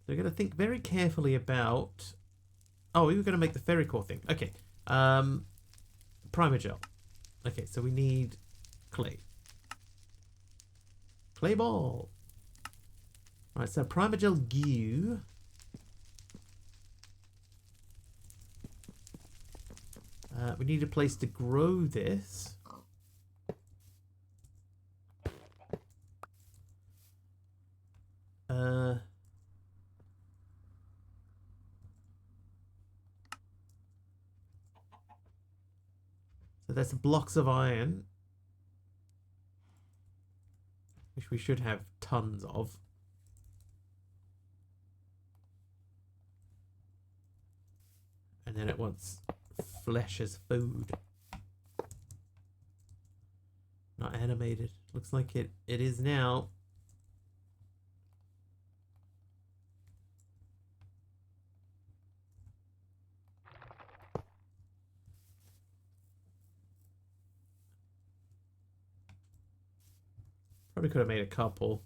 They're going to think very carefully about... Oh, we were going to make the fairy core thing. Okay. Primer gel. Okay, so we need clay. Clay ball. Right, so primer gel goo. We need a place to grow this. So that's blocks of iron, which we should have tons of. And then it wants flesh as food. Not animated. Looks like it is now. Probably could have made a couple.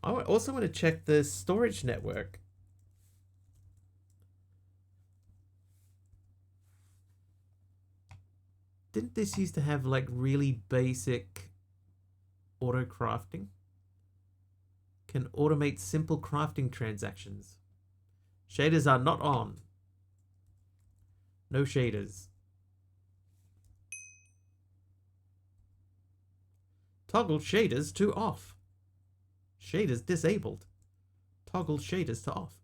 I also want to check the storage network. Didn't this used to have like really basic auto crafting? Can automate simple crafting transactions. Shaders are not on. No shaders. Toggle shaders to off. Shaders disabled. Toggle shaders to off.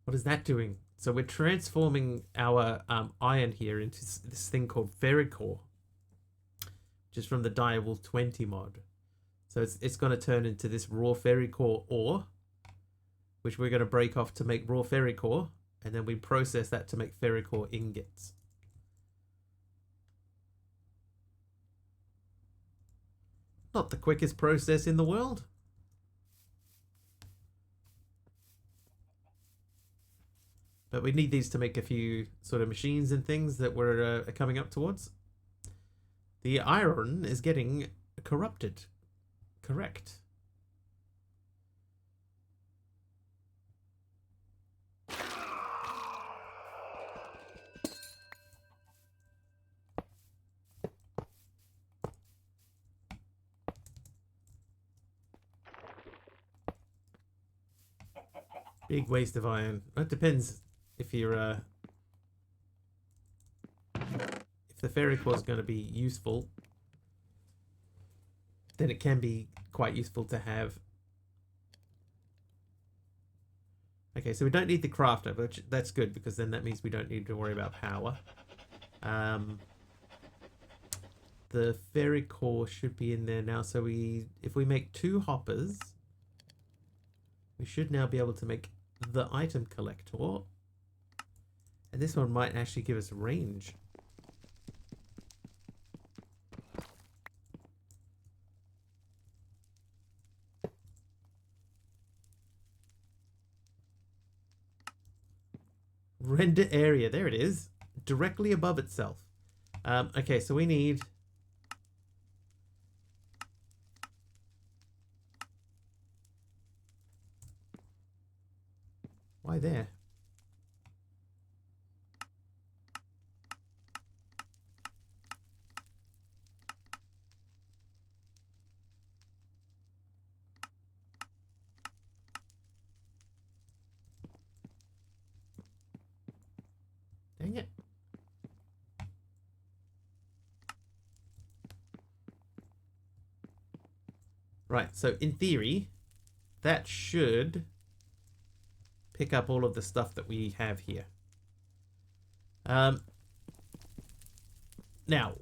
What is that doing? So we're transforming our iron here into this thing called Ferricore, which is from the Direwolf 20 mod. So it's going to turn into this raw Ferricore ore, which we're going to break off to make raw Ferricore, and then we process that to make Ferricore ingots. Not the quickest process in the world. But we need these to make a few sort of machines and things that we're coming up towards. The iron is getting corrupted. Correct. Big waste of iron. It depends if you're if the Ferricore is going to be useful, then it can be quite useful to have. Okay, so we don't need the crafter, but that's good because then that means we don't need to worry about power. The Ferricore should be in there now, so if we make 2 hoppers, we should now be able to make the item collector. And this one might actually give us range. Render area, there it is. Directly above itself. Okay, so we need... Why there? Dang it. Right, so in theory, that should pick up all of the stuff that we have here. Now,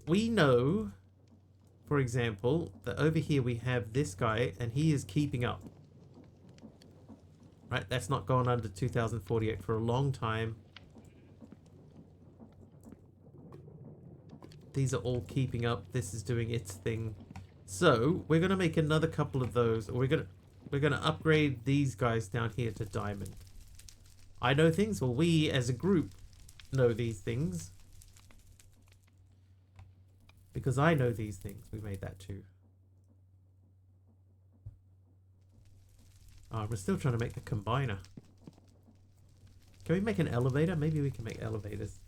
we know, for example, that over here we have this guy, and he is keeping up. Right, that's not gone under 2048 for a long time. These are all keeping up. This is doing its thing. So, we're going to make another couple of those. We're going to upgrade these guys down here to diamond. I know things. Well, we as a group know these things. Because I know these things. We made that too. Oh, we're still trying to make the combiner. Can we make an elevator? Maybe we can make elevators.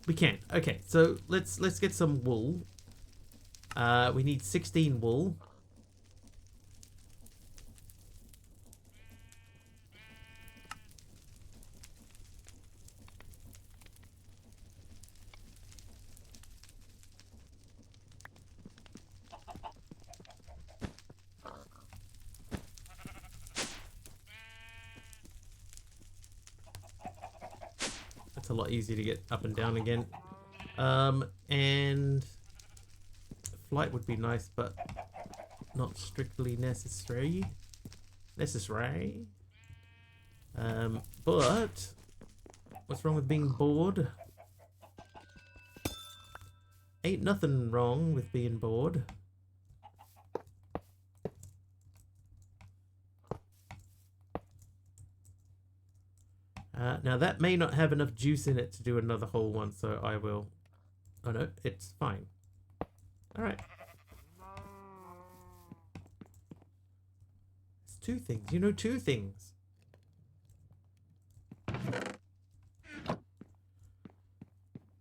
We can. Okay, so let's get some wool. We need 16 wool. That's a lot easier to get up and down again. And flight would be nice, but not strictly necessary. But what's wrong with being bored? Ain't nothing wrong with being bored. Now that may not have enough juice in it to do another whole one, so I will... Oh no, it's fine. Alright. It's two things. You know, two things.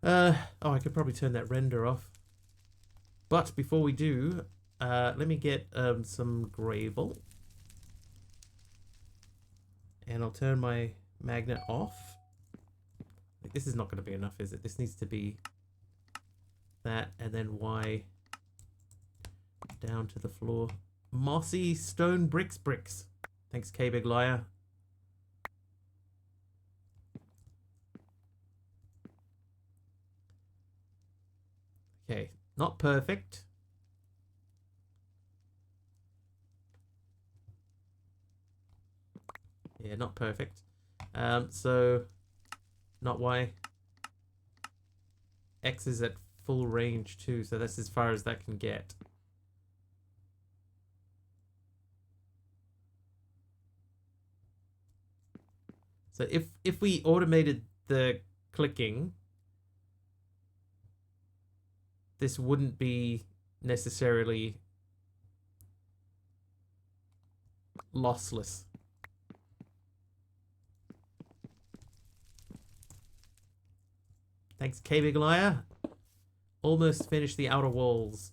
Oh, I could probably turn that render off. But before we do, let me get some gravel. And I'll turn my magnet off. This is not going to be enough, is it? This needs to be that, and then Y down to the floor. Mossy stone bricks. Thanks, K Big Liar. Okay, not perfect. Yeah, not perfect. So not Y. X is at full range too, so that's as far as that can get. So if we automated the clicking, this wouldn't be necessarily lossless. Thanks, K Big Liar. Almost finished the outer walls.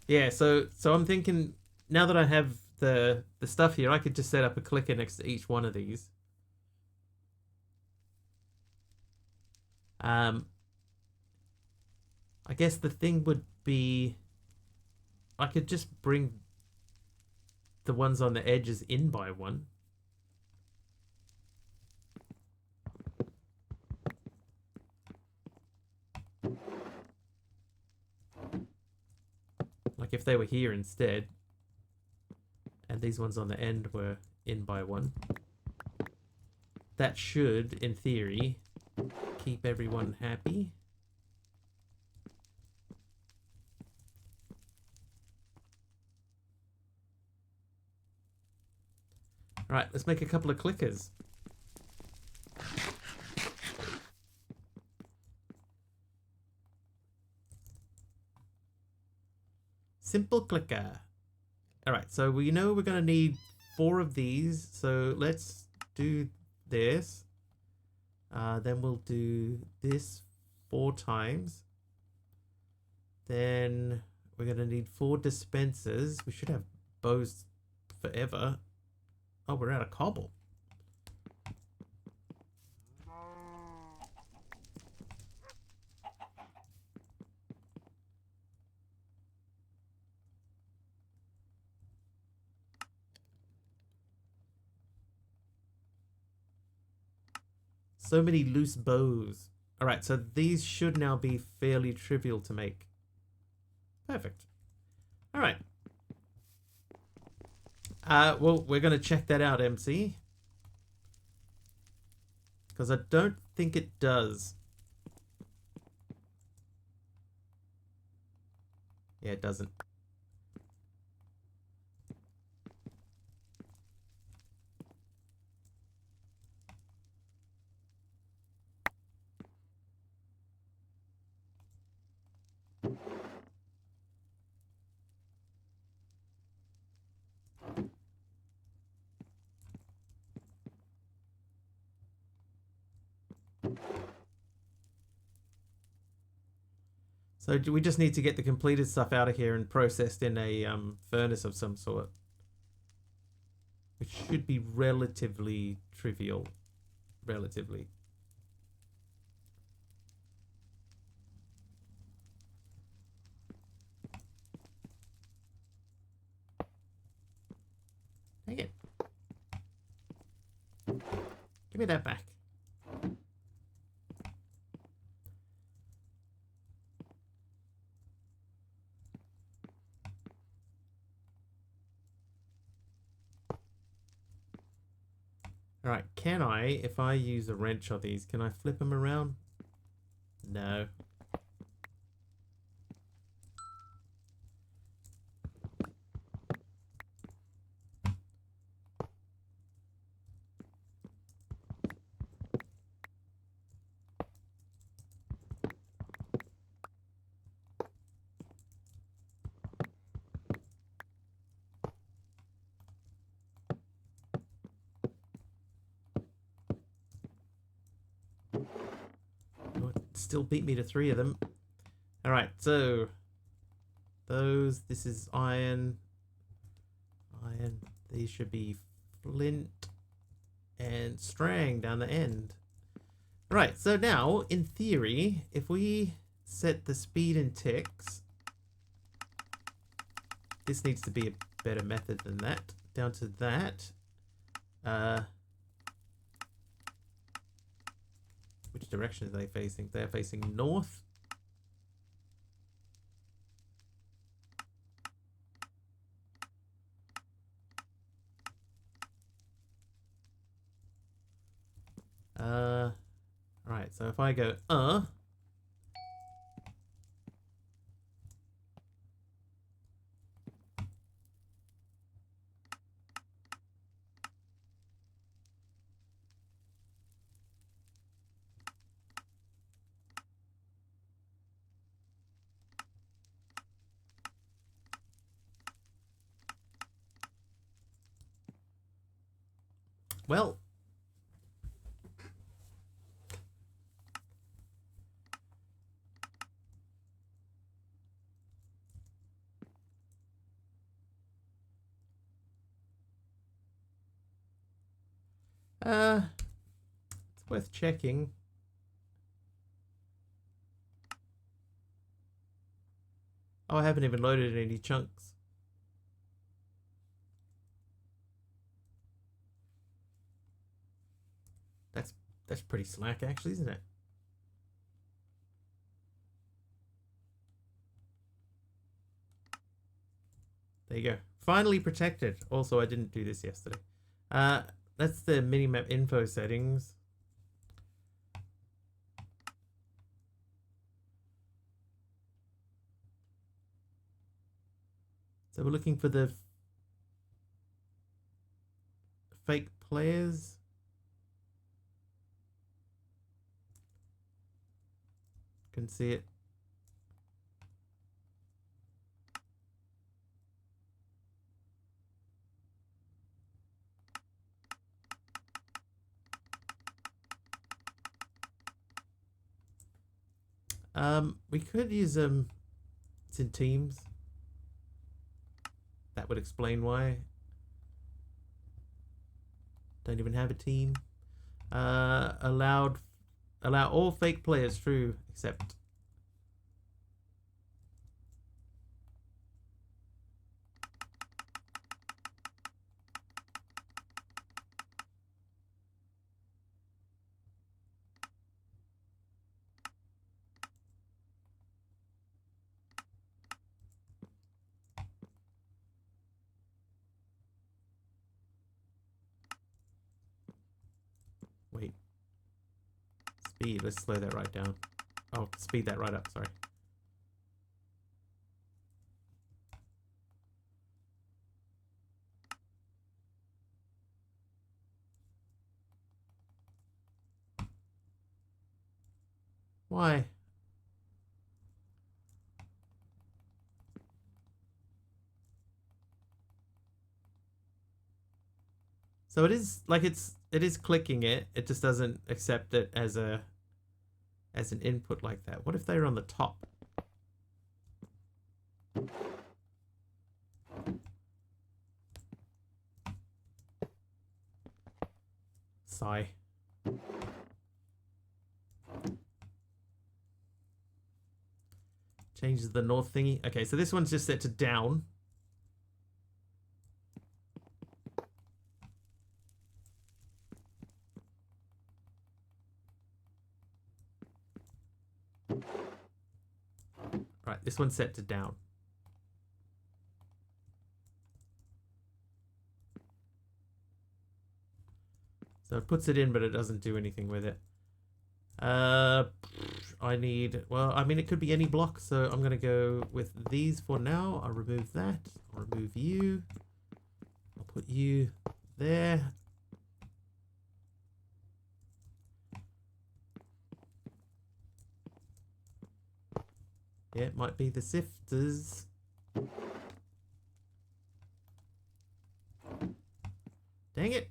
Yeah, so I'm thinking now that I have the stuff here, I could just set up a clicker next to each one of these. I guess the thing would be I could just bring the ones on the edges in by one. Like if they were here instead, and these ones on the end were in by one. That should, in theory, keep everyone happy. Alright, let's make a couple of clickers. Simple clicker. Alright, so we know we're going to need 4 of these, so let's do this. Then we'll do this 4 times. Then we're going to need 4 dispensers. We should have bows forever. Oh, we're out of cobble. So many loose bows. Alright, so these should now be fairly trivial to make. Perfect. Alright. Well, we're going to check that out, MC. Because I don't think it does. Yeah, it doesn't. So we just need to get the completed stuff out of here and processed in a furnace of some sort. Which should be relatively trivial. Relatively. Dang it. Give me that back. Alright, can I, if I use a wrench on these, can I flip them around? No. Still beat me to 3 of them. Alright, so those, this is iron. Iron. These should be flint and strang down the end. Right, so now, in theory, if we set the speed in ticks, this needs to be a better method than that. Down to that. Which direction are they facing? They're facing north. Right, so if I go, well, it's worth checking. Oh, I haven't even loaded any chunks. That's pretty slack, actually, isn't it? There you go. Finally protected. Also, I didn't do this yesterday. That's the minimap info settings. So we're looking for the fake players. Can see it. We could use it's in teams. That would explain why. Don't even have a team. Allow all fake players through except. speed. Let's slow that right down. Oh, speed that right up, sorry. Why? So it is like it is clicking it. It just doesn't accept it as an input like that. What if they're on the top? Sigh. Changes the north thingy. Okay, so this one's just set to down. Right, this one's set to down. So it puts it in, but it doesn't do anything with it. I need, well, I mean, it could be any block, so I'm going to go with these for now. I'll remove that. I'll remove you. I'll put you there. Yeah, it might be the sifters. Dang it.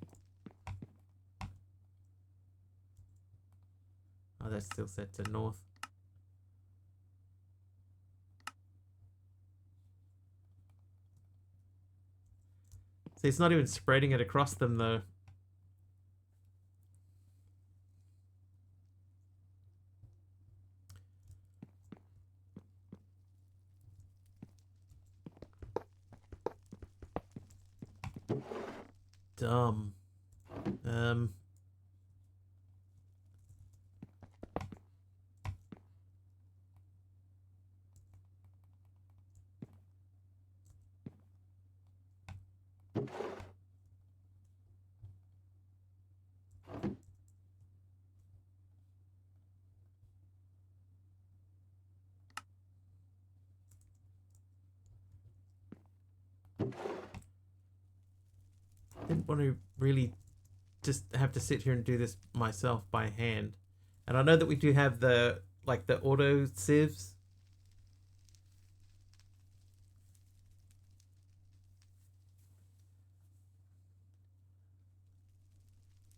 Oh, that's still set to north. See, it's not even spreading it across them, though. Dumb. Didn't want to really just have to sit here and do this myself by hand. And I know that we do have the, like, the auto sieves.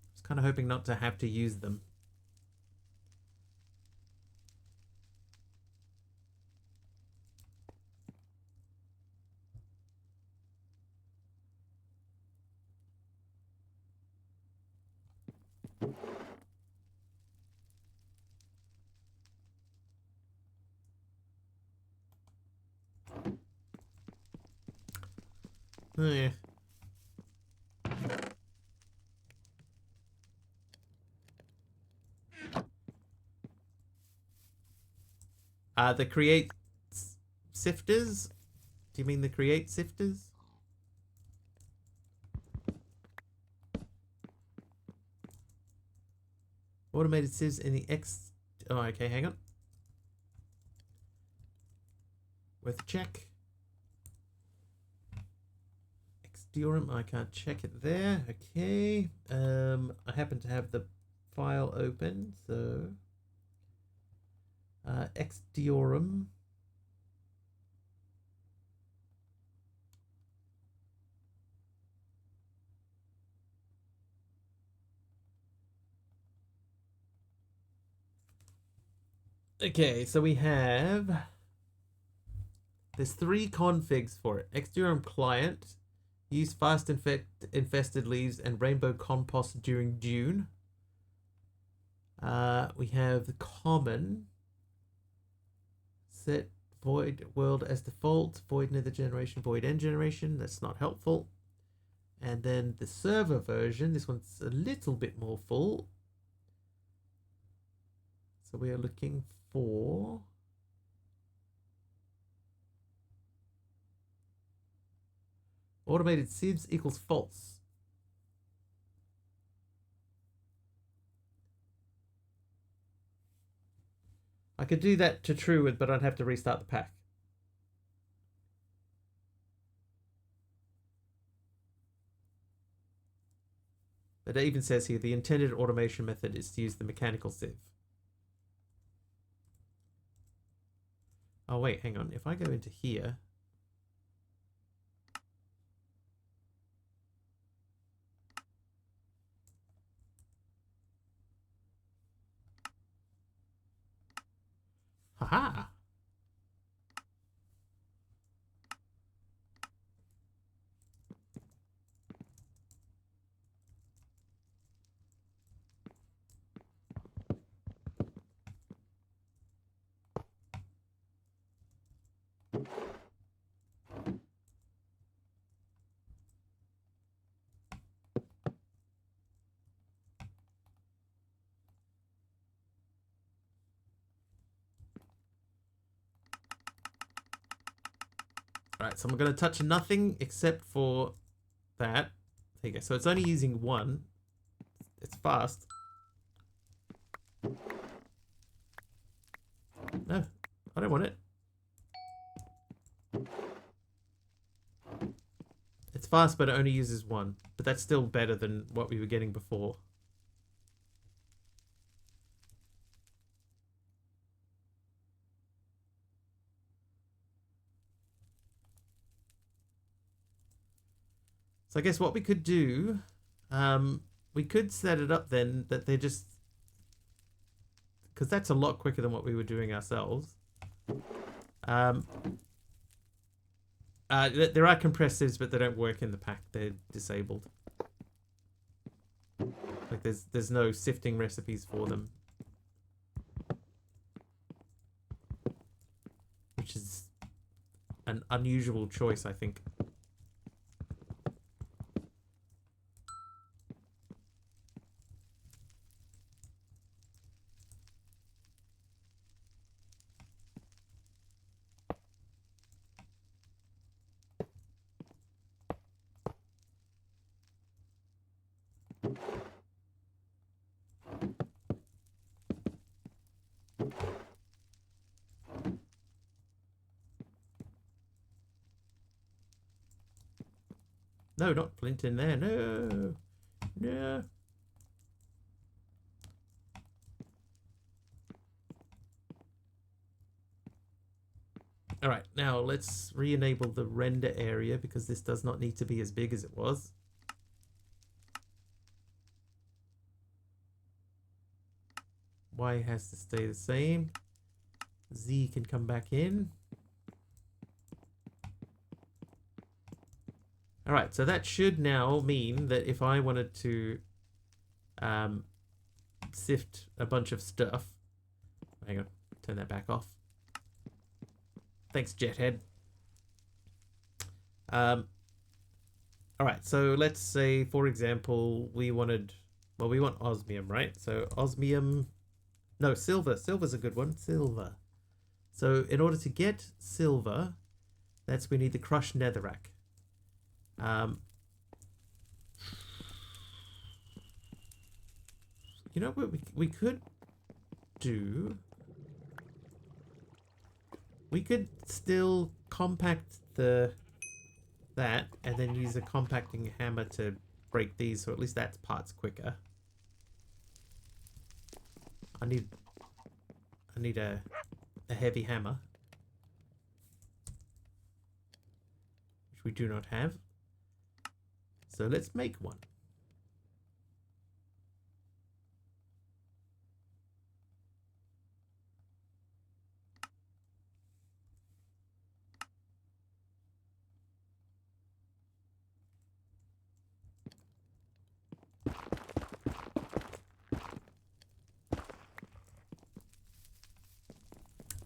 I was kind of hoping not to have to use them. Oh, yeah. The create sifters? Do you mean the create sifters? Automated sieves in the X. Oh, okay, hang on. With check. Xdiorum, I can't check it there. Okay. I happen to have the file open, so Xdiorum. Okay, so we have, there's 3 configs for it. Xdiorum client, use fast infested leaves and rainbow compost during June. We have the common, set void world as default, void nether generation, void end generation. That's not helpful. And then the server version, this one's a little bit more full. So we are looking for automated sieves equals false. I could do that to Truewood, but I'd have to restart the pack. But it even says here, the intended automation method is to use the mechanical sieve. Oh, wait, hang on. If I go into here... Haha! Alright, so I'm going to touch nothing except for that. There you go. So it's only using one. It's fast. No, I don't want it. It's fast, but it only uses one. But that's still better than what we were getting before. So I guess what we could do, we could set it up then that they're just, because that's a lot quicker than what we were doing ourselves. There are compressors, but they don't work in the pack. They're disabled. Like there's no sifting recipes for them, which is an unusual choice, I think. No, not flint in there. No. No. All right, now let's re-enable the render area because this does not need to be as big as it was. Y has to stay the same. Z can come back in. All right, so that should now mean that if I wanted to sift a bunch of stuff, hang on, turn that back off. Thanks, Jethead. All right, so let's say, for example, we wanted, well, we want osmium, right? So osmium, no, silver. Silver's a good one. Silver. So in order to get silver, we need the crushed netherrack. You know what we could do? We could still compact that and then use a compacting hammer to break these, so at least that part's quicker. I need a heavy hammer, which we do not have. So let's make one.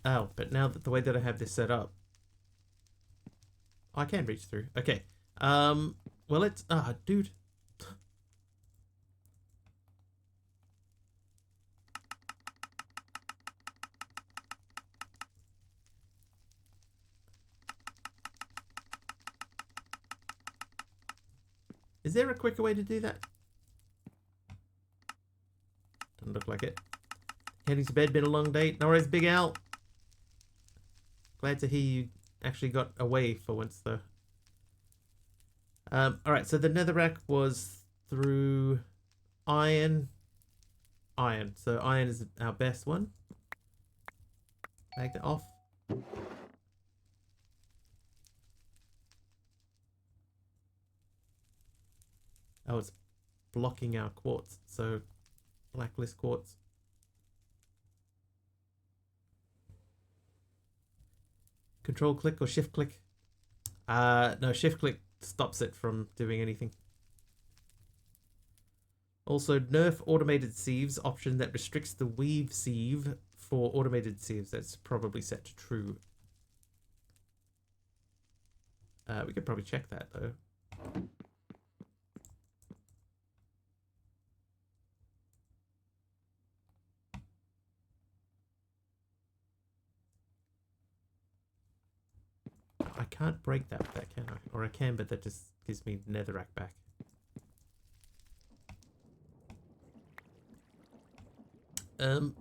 Oh, but now that the way that I have this set up, I can reach through. Okay. Well, let's... Ah, dude. Is there a quicker way to do that? Doesn't look like it. heading to bed. Been a long day. No worries, Big Al. Glad to hear you actually got away for once, though. Alright, so the netherrack was through iron. Iron. So iron is our best one. Take that off. Oh, it's blocking our quartz. So blacklist quartz. Control click or shift click? No, shift click stops it from doing anything. Also, nerf automated sieves option that restricts the weave sieve for automated sieves. That's probably set to true. We could probably check that though. I can't break that with that, can I? Or I can, but that just gives me netherrack back. Mm.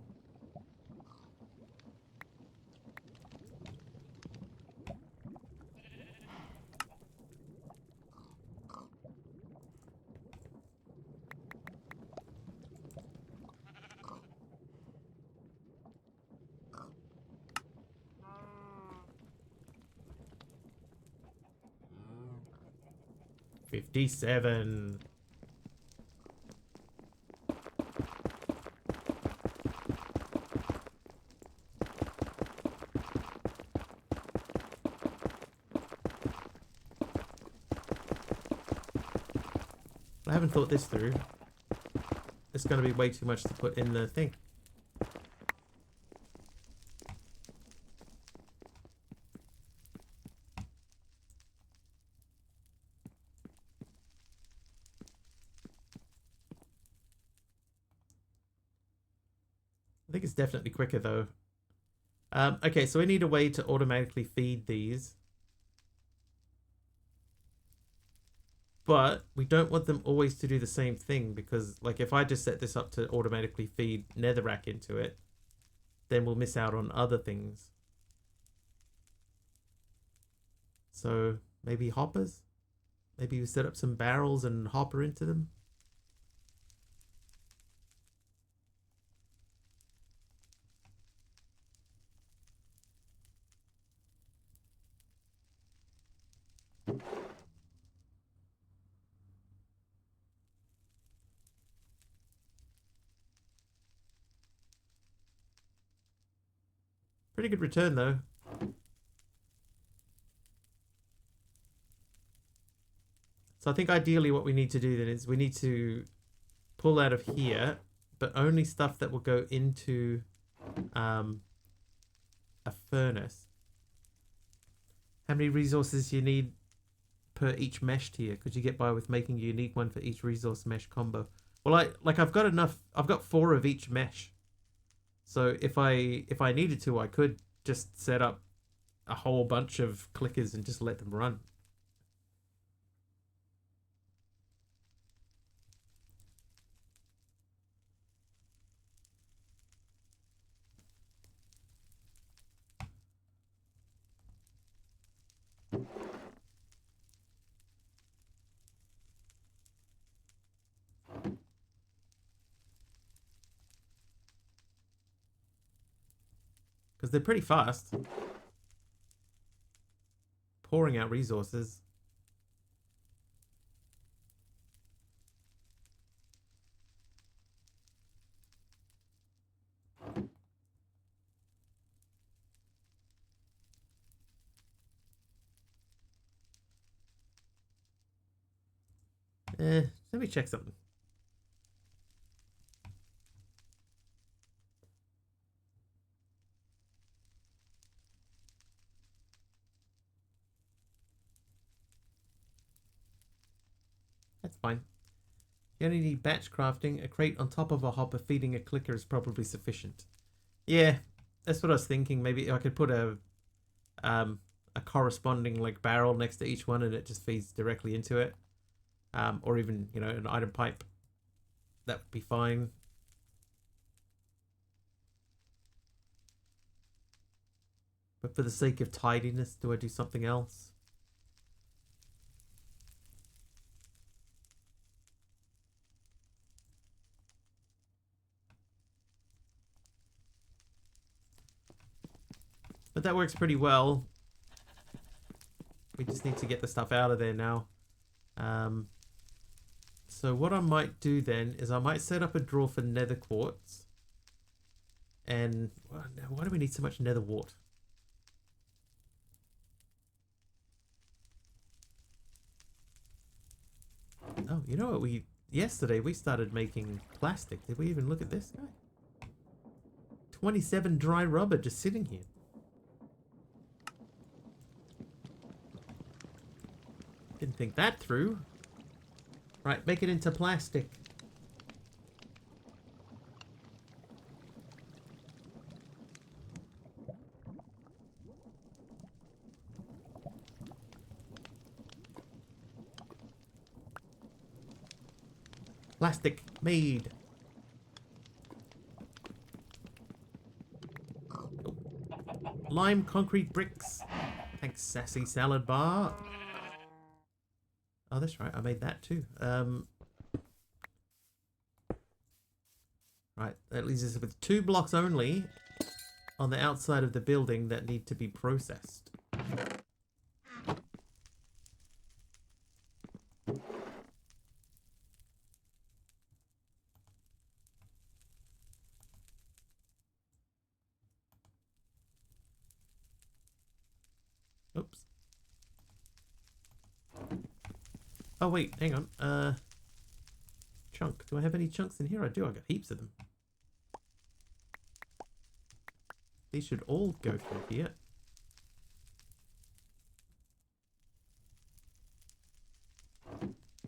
57. I haven't thought this through. It's going to be way too much to put in the thing. I think it's definitely quicker though. Okay, so we need a way to automatically feed these. But we don't want them always to do the same thing, because like if I just set this up to automatically feed netherrack into it, then we'll miss out on other things. So maybe hoppers? Maybe we set up some barrels and hopper into them? Pretty good return though. So I think ideally what we need to do then is we need to pull out of here, but only stuff that will go into a furnace. How many resources do you need per each mesh tier? Could you get by with making a unique one for each resource mesh combo? Well, I've got enough. I've got 4 of each mesh. So if I needed to, I could just set up a whole bunch of clickers and just let them run. Because they're pretty fast. Pouring out resources. Let me check something. That's fine. You only need batch crafting. A crate on top of a hopper feeding a clicker is probably sufficient. Yeah, that's what I was thinking. Maybe I could put a corresponding like barrel next to each one and it just feeds directly into it. Or even, you know, an item pipe. That would be fine. But for the sake of tidiness, do I do something else? But that works pretty well. We just need to get the stuff out of there now. So what I might do then is I might set up a drawer for nether quartz. And why do we need so much nether wart? Oh, you know what? Yesterday we started making plastic. Did we even look at this guy? 27 dry rubber just sitting here. Didn't think that through. Right, make it into plastic. Plastic made. Lime concrete bricks. Thanks, Sassy Salad Bar. Oh, that's right. I made that too. Right, that leaves us with 2 blocks only on the outside of the building that need to be processed. Oops. Oh wait, hang on. Chunk. Do I have any chunks in here? I do. I got heaps of them. These should all go through here.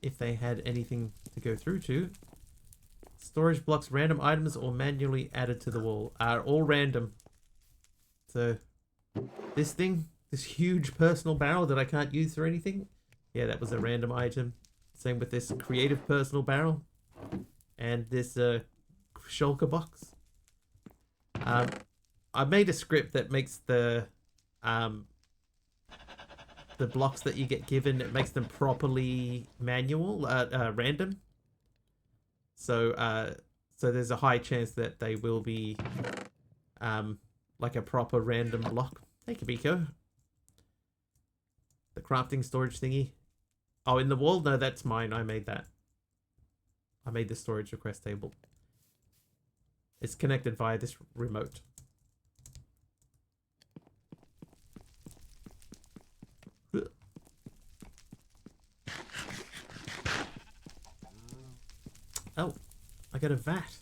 If they had anything to go through to. Storage blocks, random items, or manually added to the wall are all random. So this thing, this huge personal barrel that I can't use for anything, yeah, that was a random item. Same with this creative personal barrel and this shulker box. I made a script that makes the blocks that you get given, it makes them properly manual, random. So so there's a high chance that they will be like a proper random block. Hey, Kabiko. The crafting storage thingy. Oh, in the wall? No, that's mine. I made that. I made the storage request table. It's connected via this remote. Oh, I got a vat.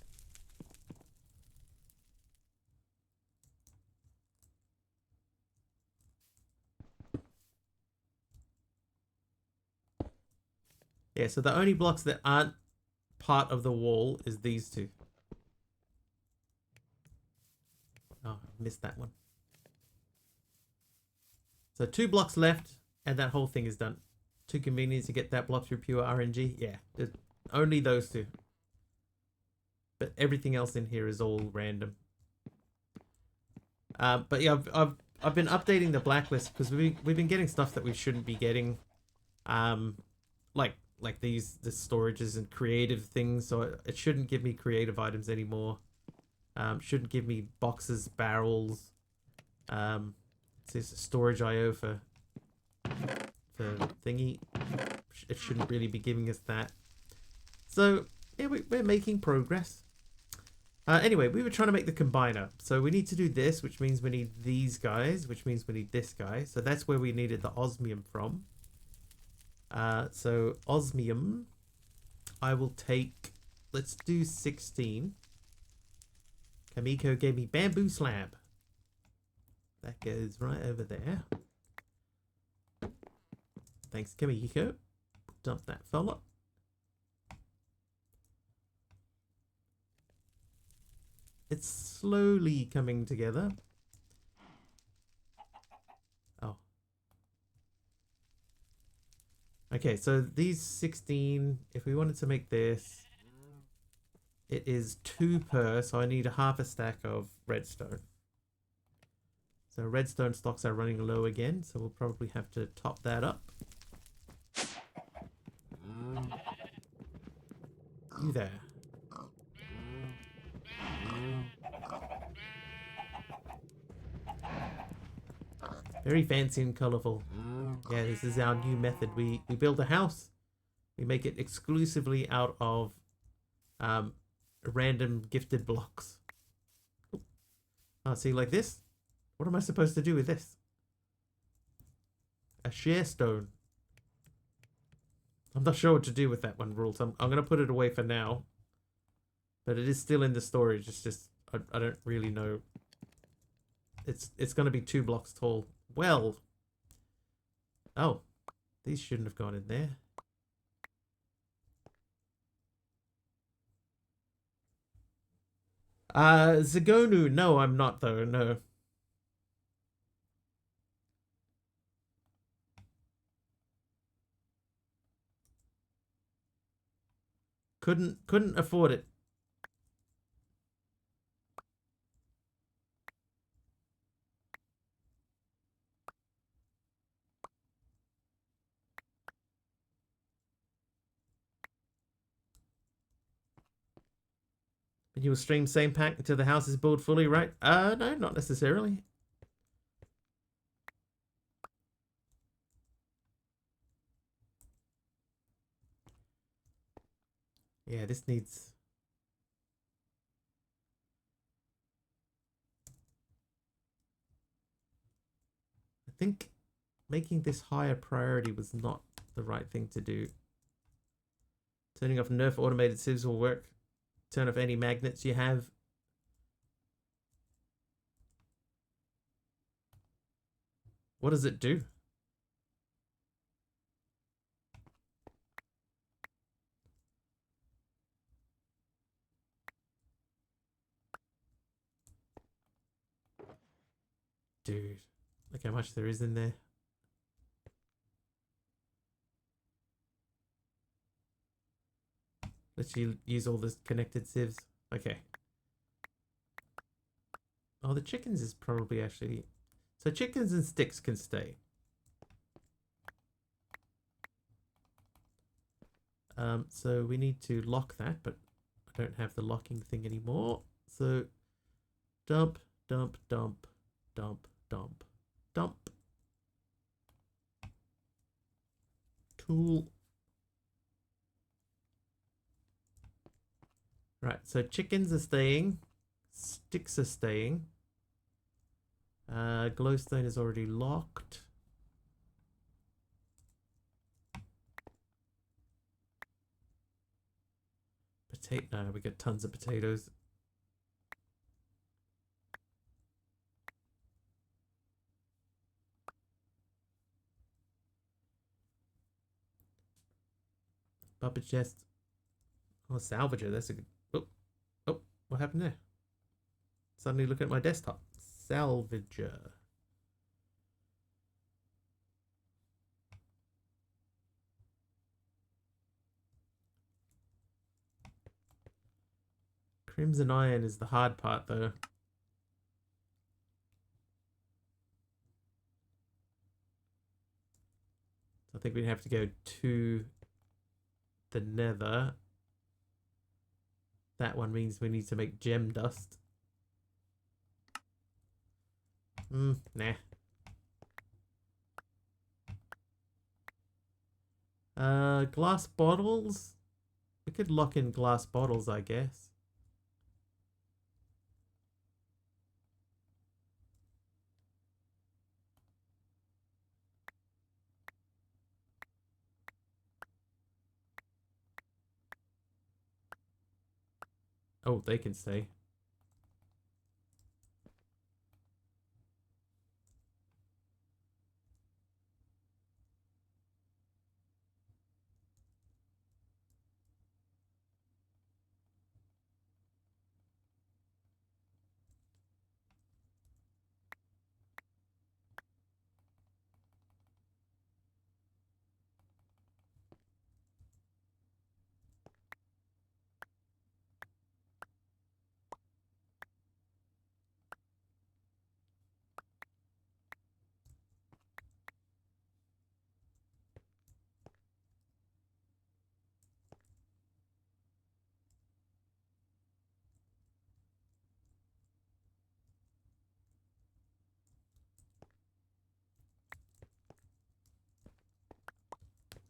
Yeah, so the only blocks that aren't part of the wall is these two. Oh, I missed that one. So 2 blocks left, and that whole thing is done. Too convenient to get that block through pure RNG. Yeah, there's only those 2. But everything else in here is all random. But yeah, I've been updating the blacklist because we've been getting stuff that we shouldn't be getting. Like the storages and creative things, so it shouldn't give me creative items anymore. Shouldn't give me boxes, barrels. It says storage IO for thingy. It shouldn't really be giving us that. So yeah, we're making progress. Anyway, we were trying to make the combiner, so we need to do this, which means we need these guys, which means we need this guy. So that's where we needed the osmium from. So osmium, I will take, let's do 16. Kamiko gave me bamboo slab. That goes right over there. Thanks, Kamiko. Dump that fella. It's slowly coming together. Oh. Okay, so these 16, if we wanted to make this, it is 2 per, so I need a half a stack of redstone. So redstone stocks are running low again, so we'll probably have to top that up. You there. Very fancy and colourful. Yeah, this is our new method. We build a house. We make it exclusively out of random gifted blocks. Oh, see, like this? What am I supposed to do with this? A shear stone. I'm not sure what to do with that one, Rules. I'm going to put it away for now. But it is still in the storage. It's just, I don't really know. It's going to be 2 blocks tall. Well. Oh. These shouldn't have gone in there. Zagonu. No, I'm not, though. No. Couldn't afford it. And you will stream same pack until the house is built fully, right? No, not necessarily. Yeah, this needs... I think making this higher priority was not the right thing to do. Turning off nerf automated sieves will work. Turn off any magnets you have. What does it do? Dude, look how much there is in there. Let's use all this connected sieves. Okay. Oh, the chickens is probably actually... So chickens and sticks can stay. So we need to lock that, but I don't have the locking thing anymore. So dump, dump, dump, dump, dump, dump. Cool. Right, so chickens are staying. Sticks are staying. Glowstone is already locked. Potato. No, we got tons of potatoes. Puppet chest. Oh, salvager. That's a good. Oh, what happened there? Suddenly look at my desktop. Salvager. Crimson iron is the hard part, though. I think we'd have to go to the nether. That one means we need to make gem dust. Nah. Glass bottles? We could lock in glass bottles, I guess. Oh, they can stay.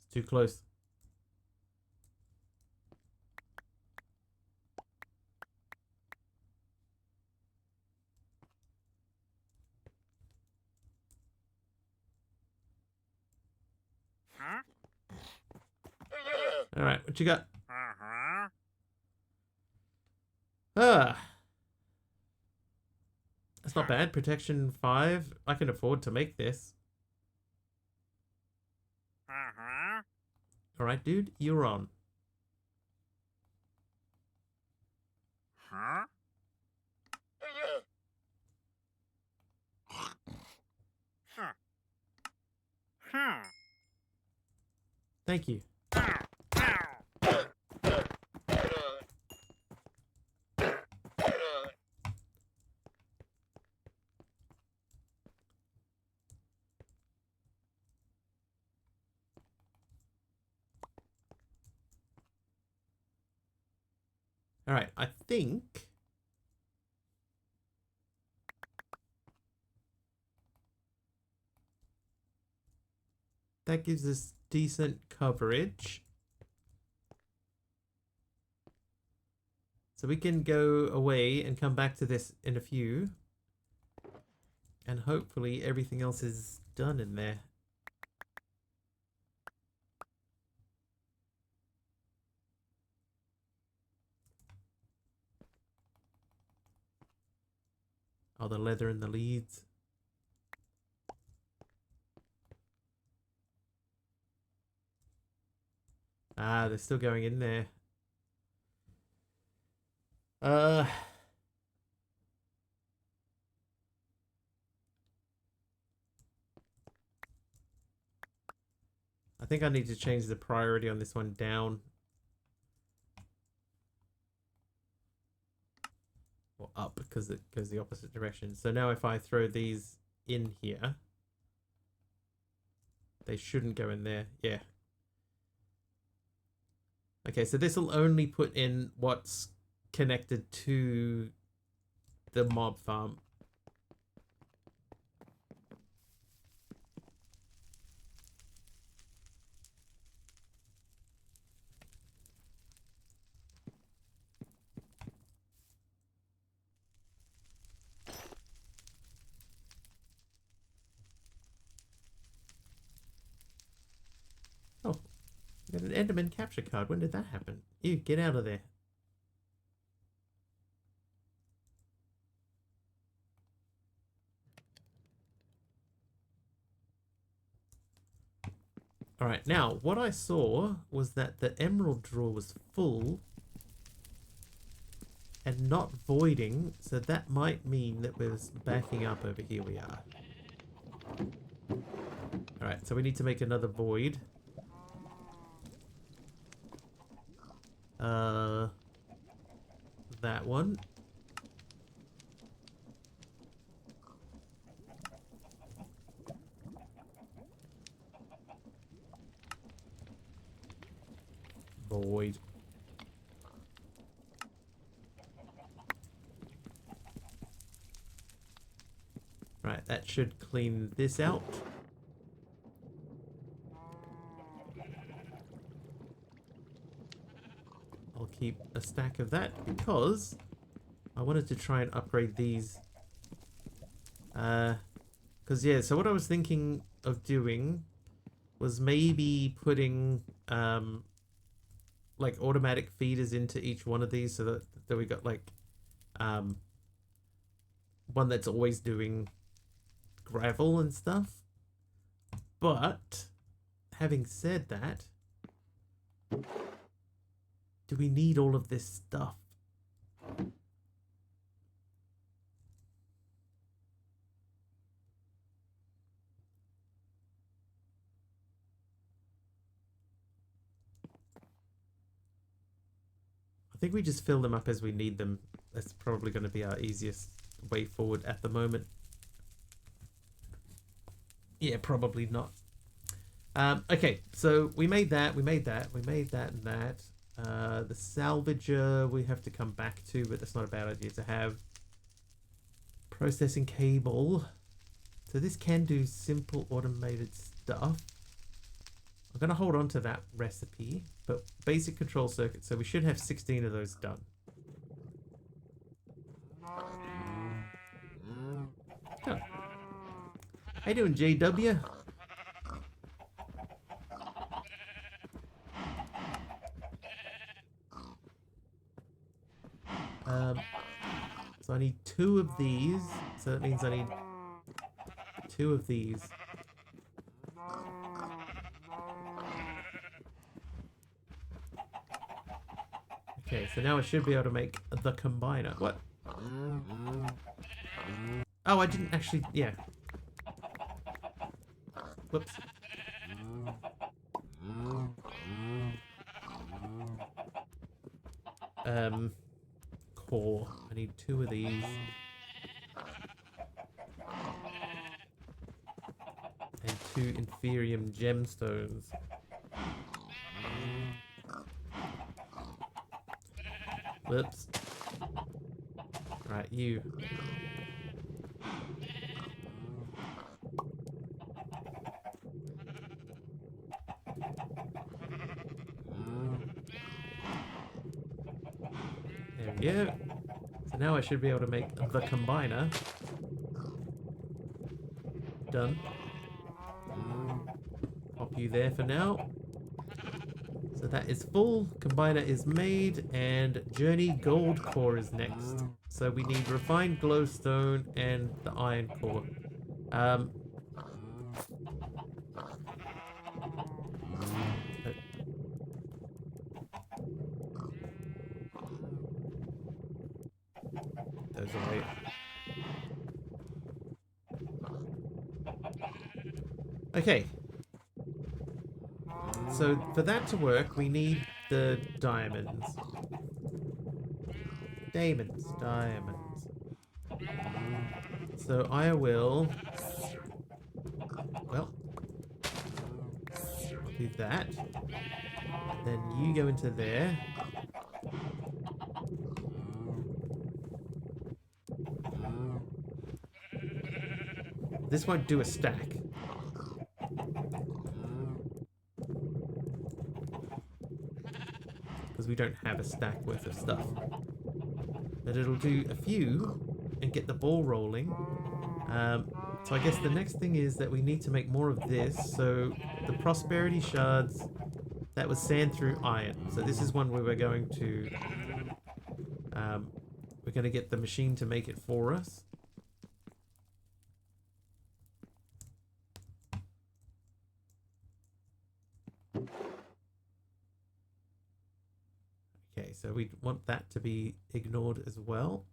It's too close. All right, what you got? Ah, that's not bad. Protection 5. I can afford to make this. All right, dude, you're on. Thank you. All right, I think that gives us decent coverage. So we can go away and come back to this in a few. And hopefully everything else is done in there. Oh, the leather and the leads. Ah, they're still going in there. I think I need to change the priority on this one down. Or up, because it goes the opposite direction. So now if I throw these in here, they shouldn't go in there. Yeah. Okay, so this will only put in what's connected to the mob farm. Oh, I got an Enderman capture card. When did that happen? Ew, get out of there. Alright, now, what I saw was that the emerald drawer was full and not voiding, so that might mean that we're backing up over here. We are. Alright, so we need to make another void. That one. Void. Right, that should clean this out. I'll keep a stack of that because I wanted to try and upgrade these. Because yeah, so what I was thinking of doing was maybe putting like automatic feeders into each one of these, so that we got like one that's always doing gravel and stuff. But having said that, do we need all of this stuff? I think we just fill them up as we need them. That's probably going to be our easiest way forward at the moment. Yeah, probably not. Okay, so we made that, we made that, we made that and that. The salvager we have to come back to, but that's not a bad idea to have. Processing cable. So this can do simple automated stuff. I'm going to hold on to that recipe, but basic control circuit, so we should have 16 of those done. Done. How you doing, JW? So I need 2 of these, so that means I need 2 of these. Okay, so now I should be able to make the combiner. What? Oh, I didn't actually... Yeah. Whoops. Core. I need 2 of these. And 2 Inferium gemstones. Whoops. Right, you. There we go. So now I should be able to make the combiner. Done. Pop you there for now. So that is full, combiner is made, and Journey Gold Core is next. So we need refined glowstone and the iron core. Those away. Okay. So for that to work, we need the diamonds. Diamonds. So I will... Well... do that. Then you go into there. This won't do a stack. Because we don't have a stack worth of stuff. But it'll do a few and get the ball rolling. So I guess the next thing is that we need to make more of this. So the prosperity shards, that was sand through iron. So this is one where we're going to get the machine to make it for us. Okay, so we want that to be ignored as well.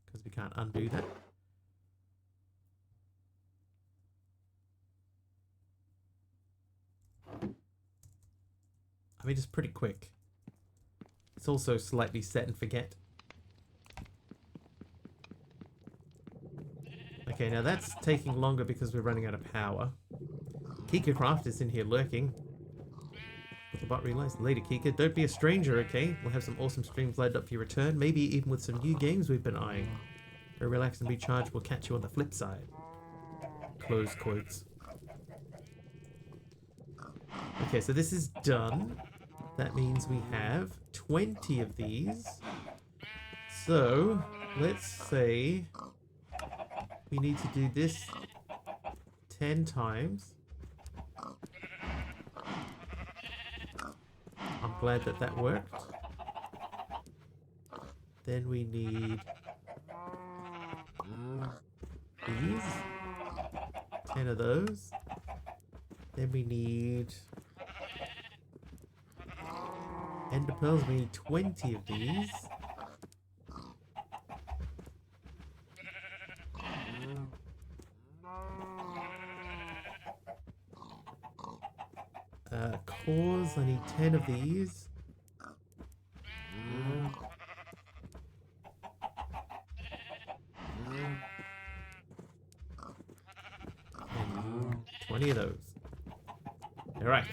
Because we can't undo that. I mean, it's pretty quick. It's also slightly set and forget. Okay, now that's taking longer because we're running out of power. Kika Craft is in here lurking. With the bot realized. Later, Kika. Don't be a stranger, okay? We'll have some awesome streams lined up for your return. Maybe even with some new games we've been eyeing. Very relaxed and recharged. We'll catch you on the flip side. Close quotes. Okay, so this is done. That means we have 20 of these. So, let's say we need to do this 10 times. I'm glad that that worked. Then we need these. 10 of those. Then we need ender pearls. We need 20 of these. Cores, I need 10 of these. And 20 of those. Alright.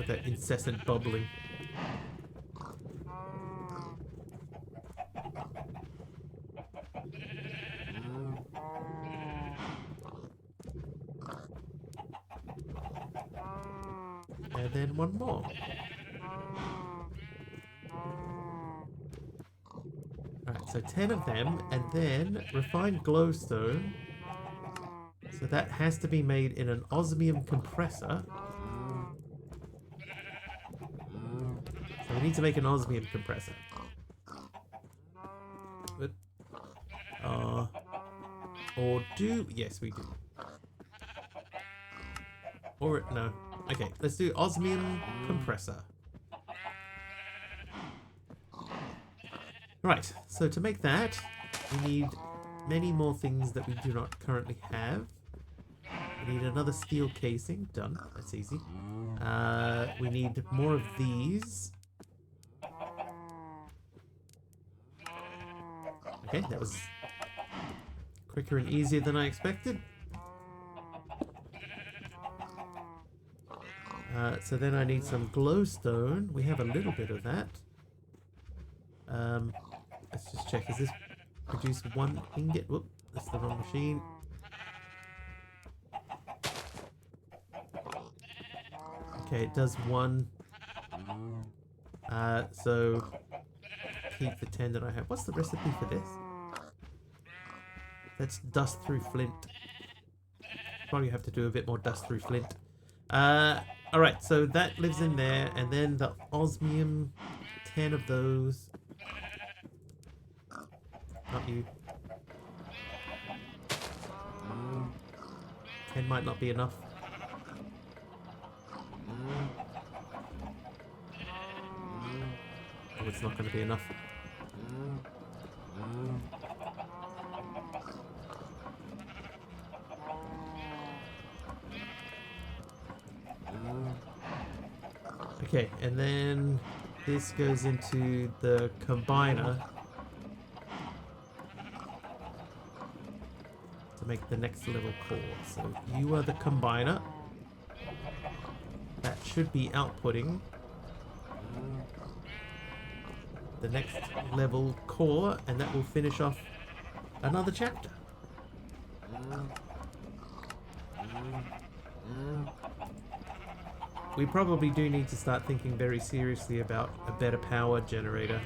that incessant bubbling. And then one more. Alright, so 10 of them, and then refined glowstone. So that has to be made in an osmium compressor. So we need to make an osmium compressor. But, or do... Yes, we do. Or, no. Okay, let's do osmium compressor. Right, so to make that, we need many more things that we do not currently have. We need another steel casing. Done. That's easy. We need more of these. Okay, that was quicker and easier than I expected. So then I need some glowstone. We have a little bit of that. Let's just check. Is this produce one ingot? Whoop, that's the wrong machine. Okay, it does one. So keep the 10 that I have. What's the recipe for this? That's dust through flint. Probably have to do a bit more dust through flint. Alright, so that lives in there, and then the osmium, 10 of those. Not you. 10 might not be enough. Oh, it's not going to be enough. Okay, and then this goes into the combiner to make the next level core. So you are the combiner. That should be outputting the next level core, and that will finish off another chapter. We probably do need to start thinking very seriously about a better power generator.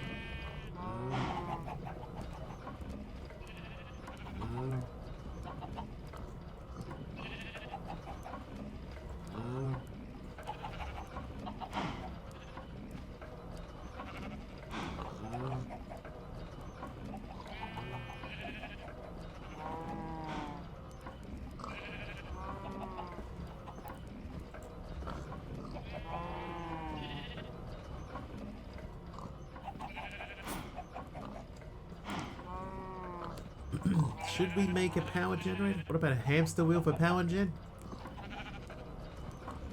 Should we make a power generator? What about a hamster wheel for power gen?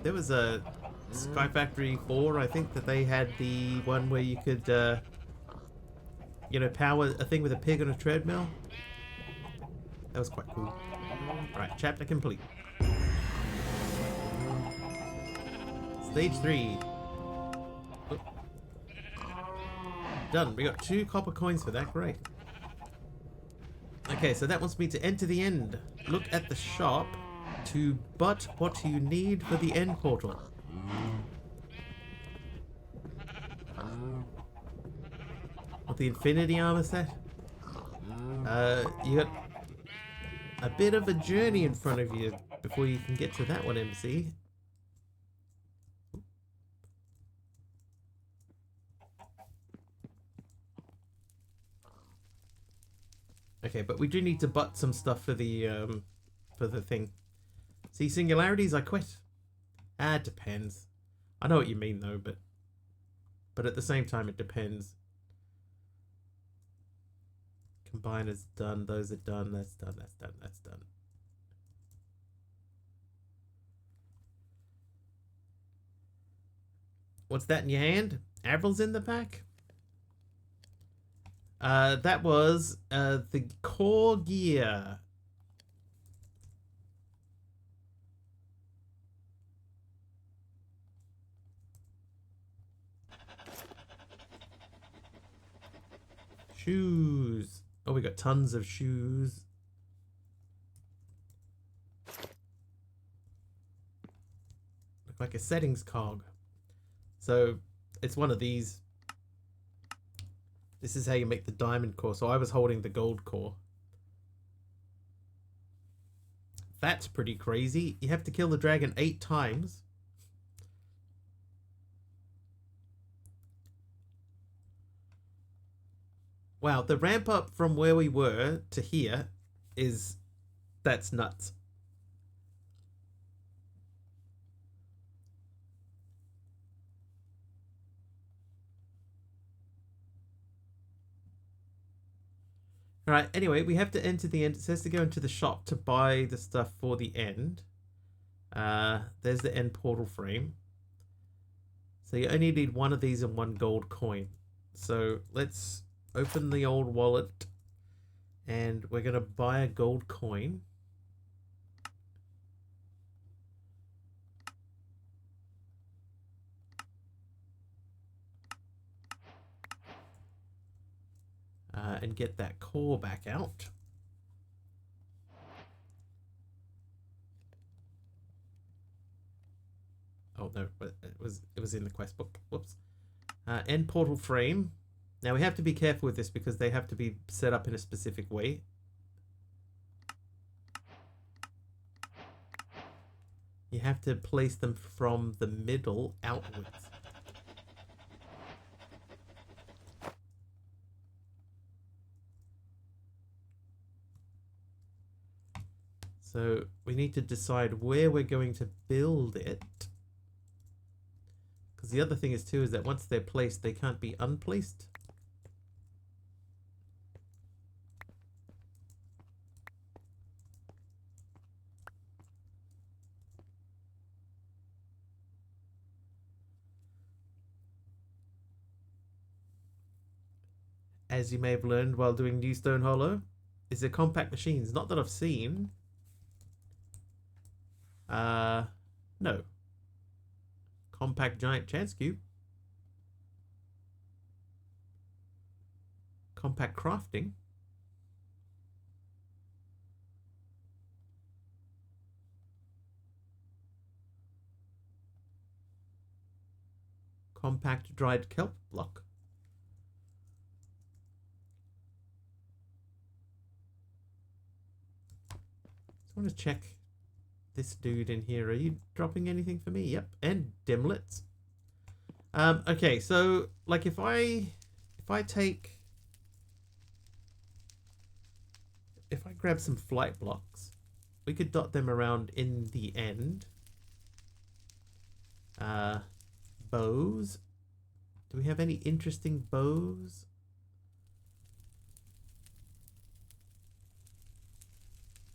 There was a Sky Factory 4, I think, that they had the one where you could, you know, power a thing with a pig on a treadmill. That was quite cool. Alright, chapter complete. Stage 3. Oh. Done. We got 2 copper coins for that. Great. Okay, so that wants me to enter the end. Look at the shop to butt what you need for the end portal. With the Infinity Armor set? You got a bit of a journey in front of you before you can get to that one, MC. Okay, but we do need to butt some stuff for the thing. See, singularities, I quit. It depends. I know what you mean though, but at the same time, it depends. Combiner's done. Those are done. That's done. That's done. That's done. What's that in your hand? Avril's in the pack? That was the core gear. Shoes. Oh, we got tons of shoes. Look like a settings cog. So it's one of these. This is how you make the diamond core. So I was holding the gold core. That's pretty crazy. You have to kill the dragon 8 times. Wow, the ramp up from where we were to here that's nuts. Alright, anyway, we have to enter the end. It says to go into the shop to buy the stuff for the end. There's the end portal frame. So you only need one of these and 1 gold coin. So let's open the old wallet. And we're going to buy a gold coin. And get that core back out. Oh no, it was in the quest book. Whoops. End portal frame. Now we have to be careful with this because they have to be set up in a specific way. You have to place them from the middle outwards. So we need to decide where we're going to build it. Because the other thing is too is that once they're placed, they can't be unplaced. As you may have learned while doing New Stone Hollow, is a compact machines. Not that I've seen. No. Compact giant chance cube. Compact crafting. Compact dried kelp block. Just want to check this dude in here. Are you dropping anything for me? Yep. And dimlets. Okay, so like if I grab some flight blocks, we could dot them around in the end. Bows. Do we have any interesting bows?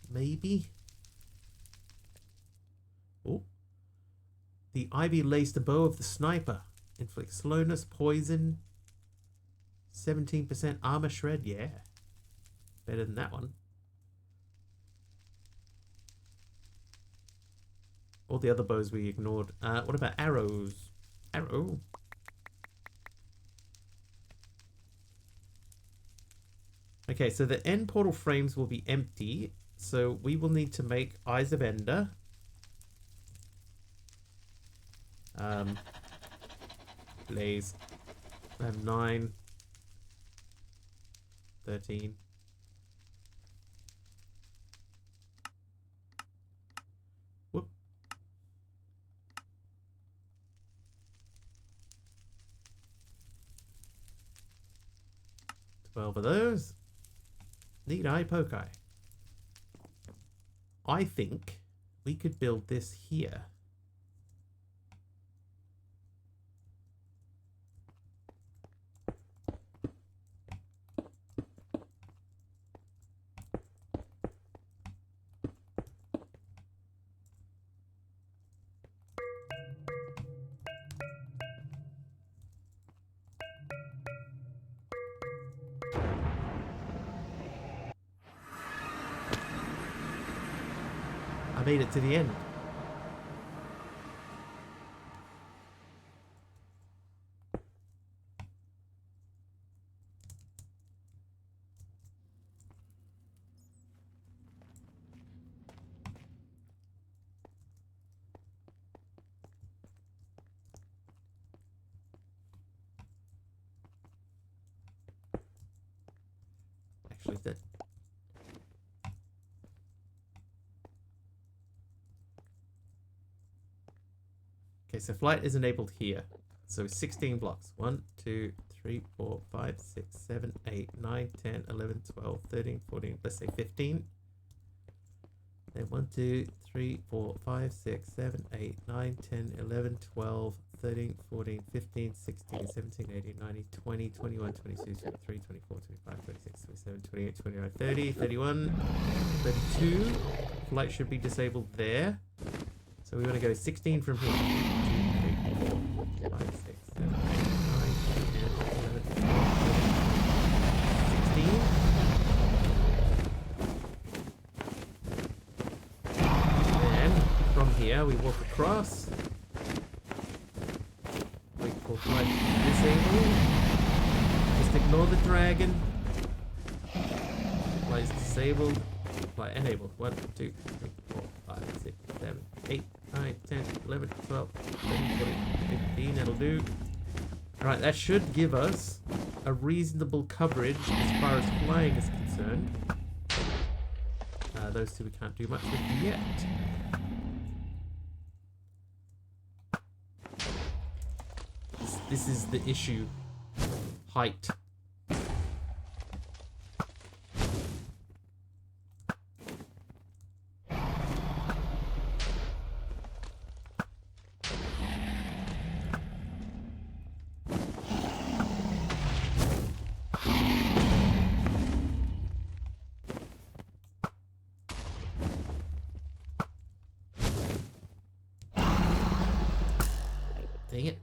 Maybe. Oh. The ivy laced bow of the sniper. Inflicts slowness, poison, 17% armor shred. Yeah. Better than that one. All the other bows we ignored. What about arrows? Arrow. Okay, so the end portal frames will be empty. So we will need to make Eyes of Ender. Blaze. I have 9. 13. Whoop. 12 of those. Need eye, poke eye. I think we could build this here. I made it to the end. actually. That. Okay, so flight is enabled here. So 16 blocks. 1, 2, 3, 4, 5, 6, 7, 8, 9, 10, 11, 12, 13, 14, let's say 15. Then 1, 2, 3, 4, 5, 6, 7, 8, 9, 10, 11, 12, 13, 14, 15, 16, 17, 18, 19, 20, 21, 22, 23, 24, 25, 26, 27, 28, 29, 30, 31, 32. Flight should be disabled there. So we want to go 16 from here. 1, 2, 3, 4, 5, 6, 7, 8, 9, 10, 11, 12, 16. From here, we walk across. Wait for flight to be disabled. Just ignore the dragon. Flight is disabled. Flight enabled. 1, 2, 3, 4, 5, 6, 7, 8, 9, 10, 11, 12, 13, 14, 15. That'll do. Alright, that should give us a reasonable coverage as far as flying is concerned. Those two we can't do much with yet. This is the issue. Height. Dang it.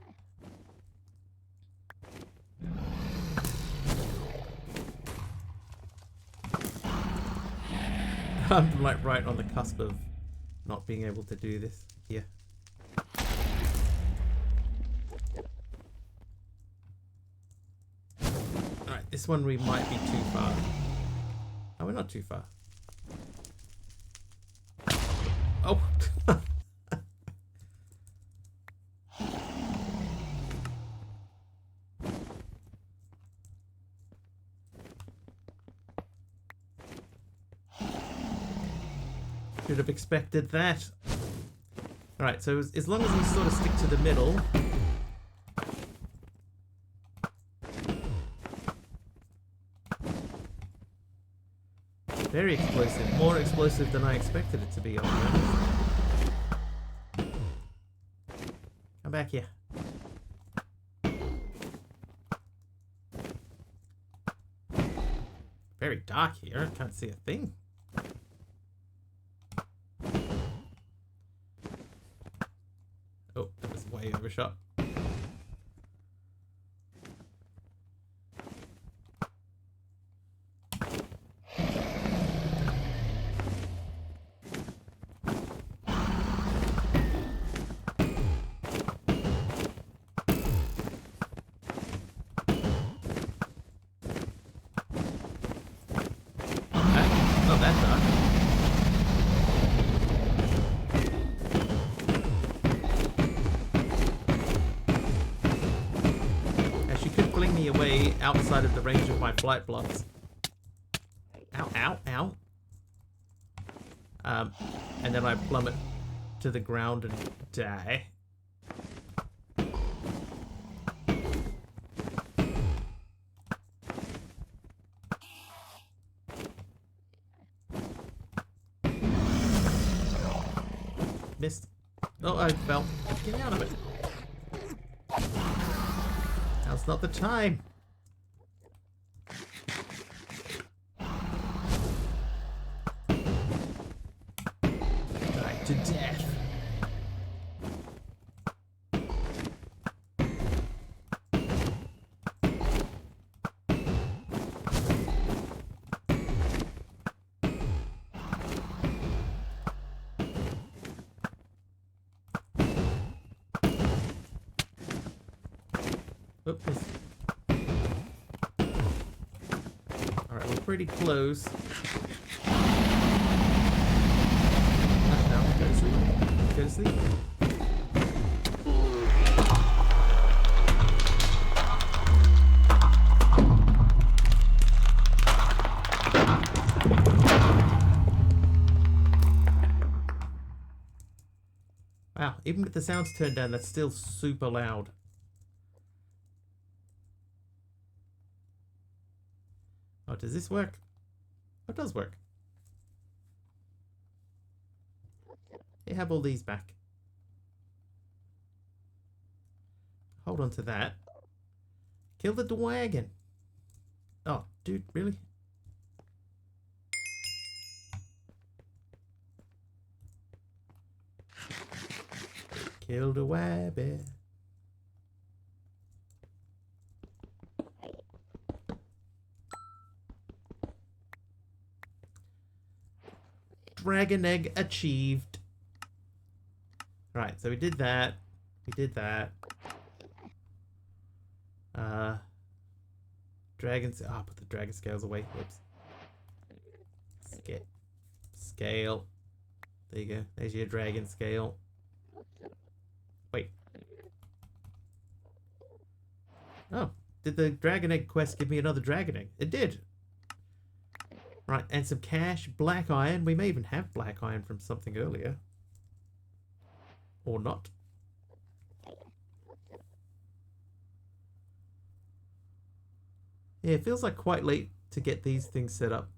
I'm like right on the cusp of not being able to do this here. Alright, this one we might be too far. Oh, we're not too far. Oh! Should have expected that. Alright, so as long as we sort of stick to the middle. Very explosive. More explosive than I expected it to be, I'll be honest. Come back here. Very dark here. I can't see a thing. Oh, that was way overshot. Not that dark. Me away outside of the range of my flight blocks. Ow, ow, ow. And then I plummet to the ground and die. Missed. Oh, I fell. Get out of it. Now's not the time. Die to death. Oops. Alright, we're pretty close. Now, go to sleep. Go to sleep. Wow, even with the sounds turned down, that's still super loud. Oh, does this work? Oh, it does work. You have all these back. Hold on to that. Kill the dragon. Oh, dude, really? Kill the rabbit. Dragon egg achieved. Right, so we did that. We did that. Dragons. Ah, put the dragon scales away. Whoops. Scale. There you go. There's your dragon scale. Wait. Oh, did the dragon egg quest give me another dragon egg? It did. Right, and some cash, black iron. We may even have black iron from something earlier. Or not. Yeah, it feels like quite late to get these things set up.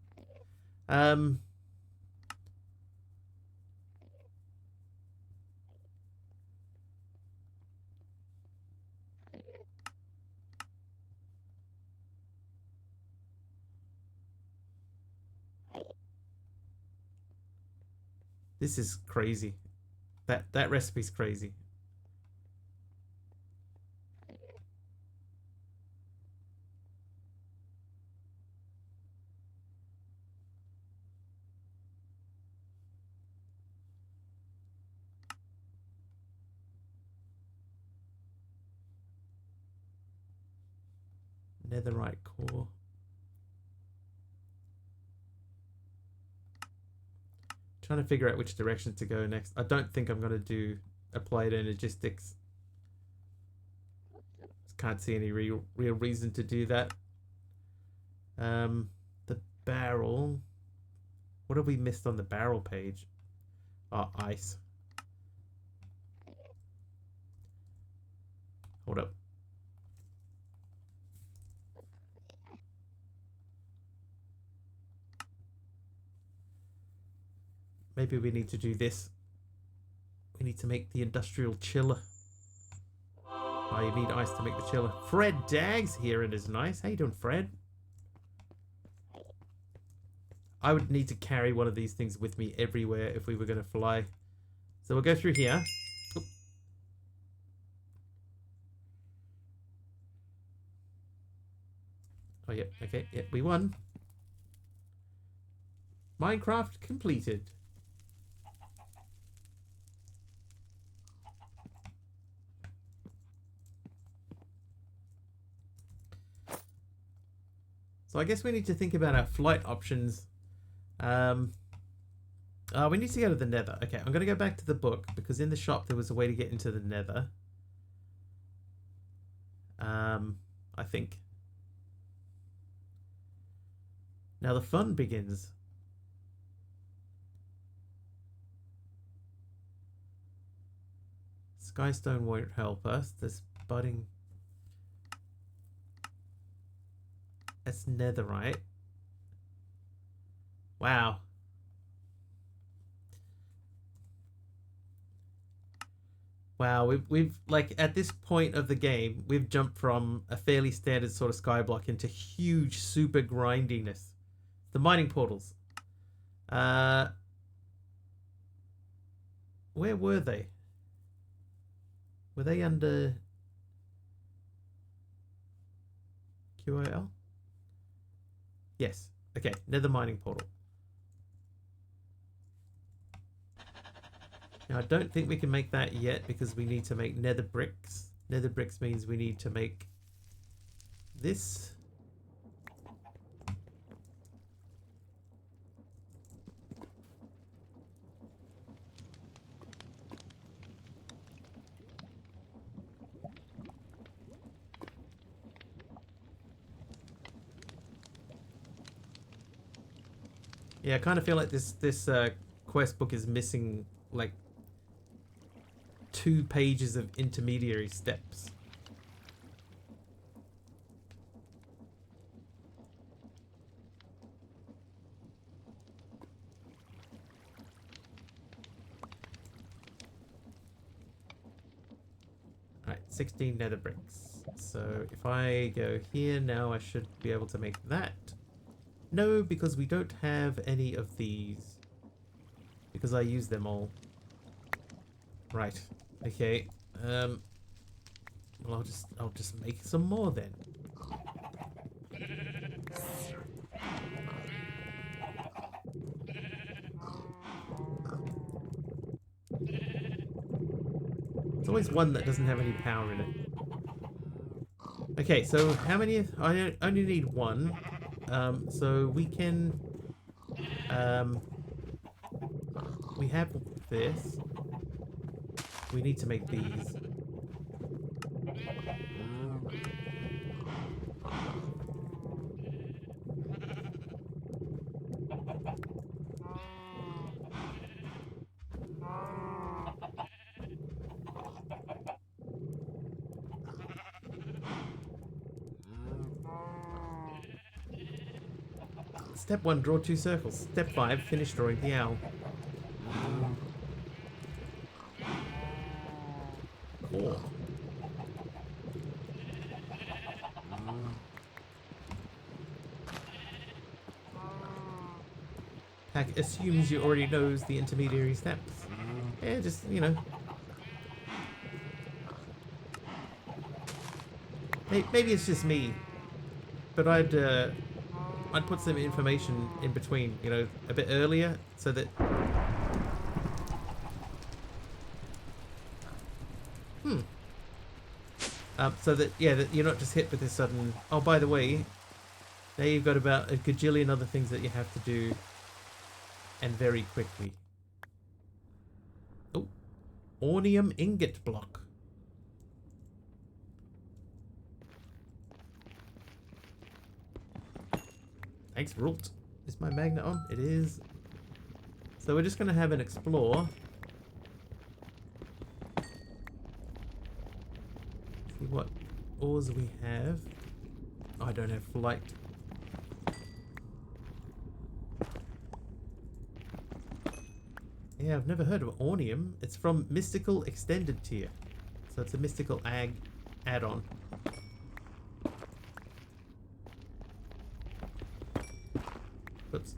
This is crazy. That recipe's crazy. Netherite core. Trying to figure out which direction to go next. I don't think I'm going to do applied energistics. Can't see any real reason to do that. The barrel. What have we missed on the barrel page? Oh, ice. Hold up. Maybe we need to do this. We need to make the industrial chiller. Oh, you need ice to make the chiller. Fred Daggs here and is nice. How you doing, Fred? I would need to carry one of these things with me everywhere if we were going to fly. So we'll go through here. Oop. Oh, yeah. Okay. Yeah, we won. Minecraft completed. So I guess we need to think about our flight options. We need to go to the nether. Okay, I'm going to go back to the book because in the shop there was a way to get into the nether. I think. Now the fun begins. Skystone won't help us. There's budding... That's netherite. Wow. Wow, we've like at this point of the game, we've jumped from a fairly standard sort of skyblock into huge super grindiness. The mining portals. Where were they? Were they under QOL? Yes. Okay, nether mining portal. Now, I don't think we can make that yet because we need to make nether bricks. Nether bricks means we need to make this. Yeah, I kind of feel like this quest book is missing like 2 pages of intermediary steps. Alright, 16 nether bricks. So if I go here now, I should be able to make that. No, because we don't have any of these. Because I use them all. Right. Okay. Well, I'll just make some more then. It's always one that doesn't have any power in it. Okay, so how many? I only need one. So we can. We have this. We need to make these. Step 1, draw 2 circles. Step 5, finish drawing the owl. Cool. Pack assumes you already knows the intermediary steps. Yeah, just, you know. Maybe it's just me, but I'd put some information in between, you know, a bit earlier, so that... so that, yeah, that you're not just hit with this sudden... Oh, by the way, now you've got about a gajillion other things that you have to do, and very quickly. Oh, Ornium ingot block. Thanks, Rult. Is my magnet on? It is. So we're just going to have an explore. See what ores we have. Oh, I don't have flight. Yeah, I've never heard of Ornium. It's from Mystical Extended Tier. So it's a Mystical Ag add-on. Oops.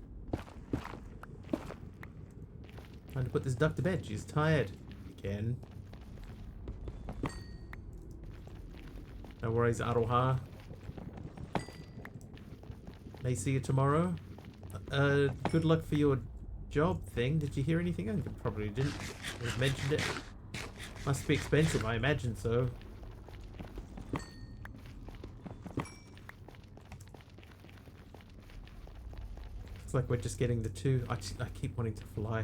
Trying to put this duck to bed. She's tired. Again. No worries, Aroha. May see you tomorrow. Good luck for your job thing. Did you hear anything? I probably didn't. We've mentioned it. Must be expensive, I imagine so. Looks like we're just getting the 2. I keep wanting to fly.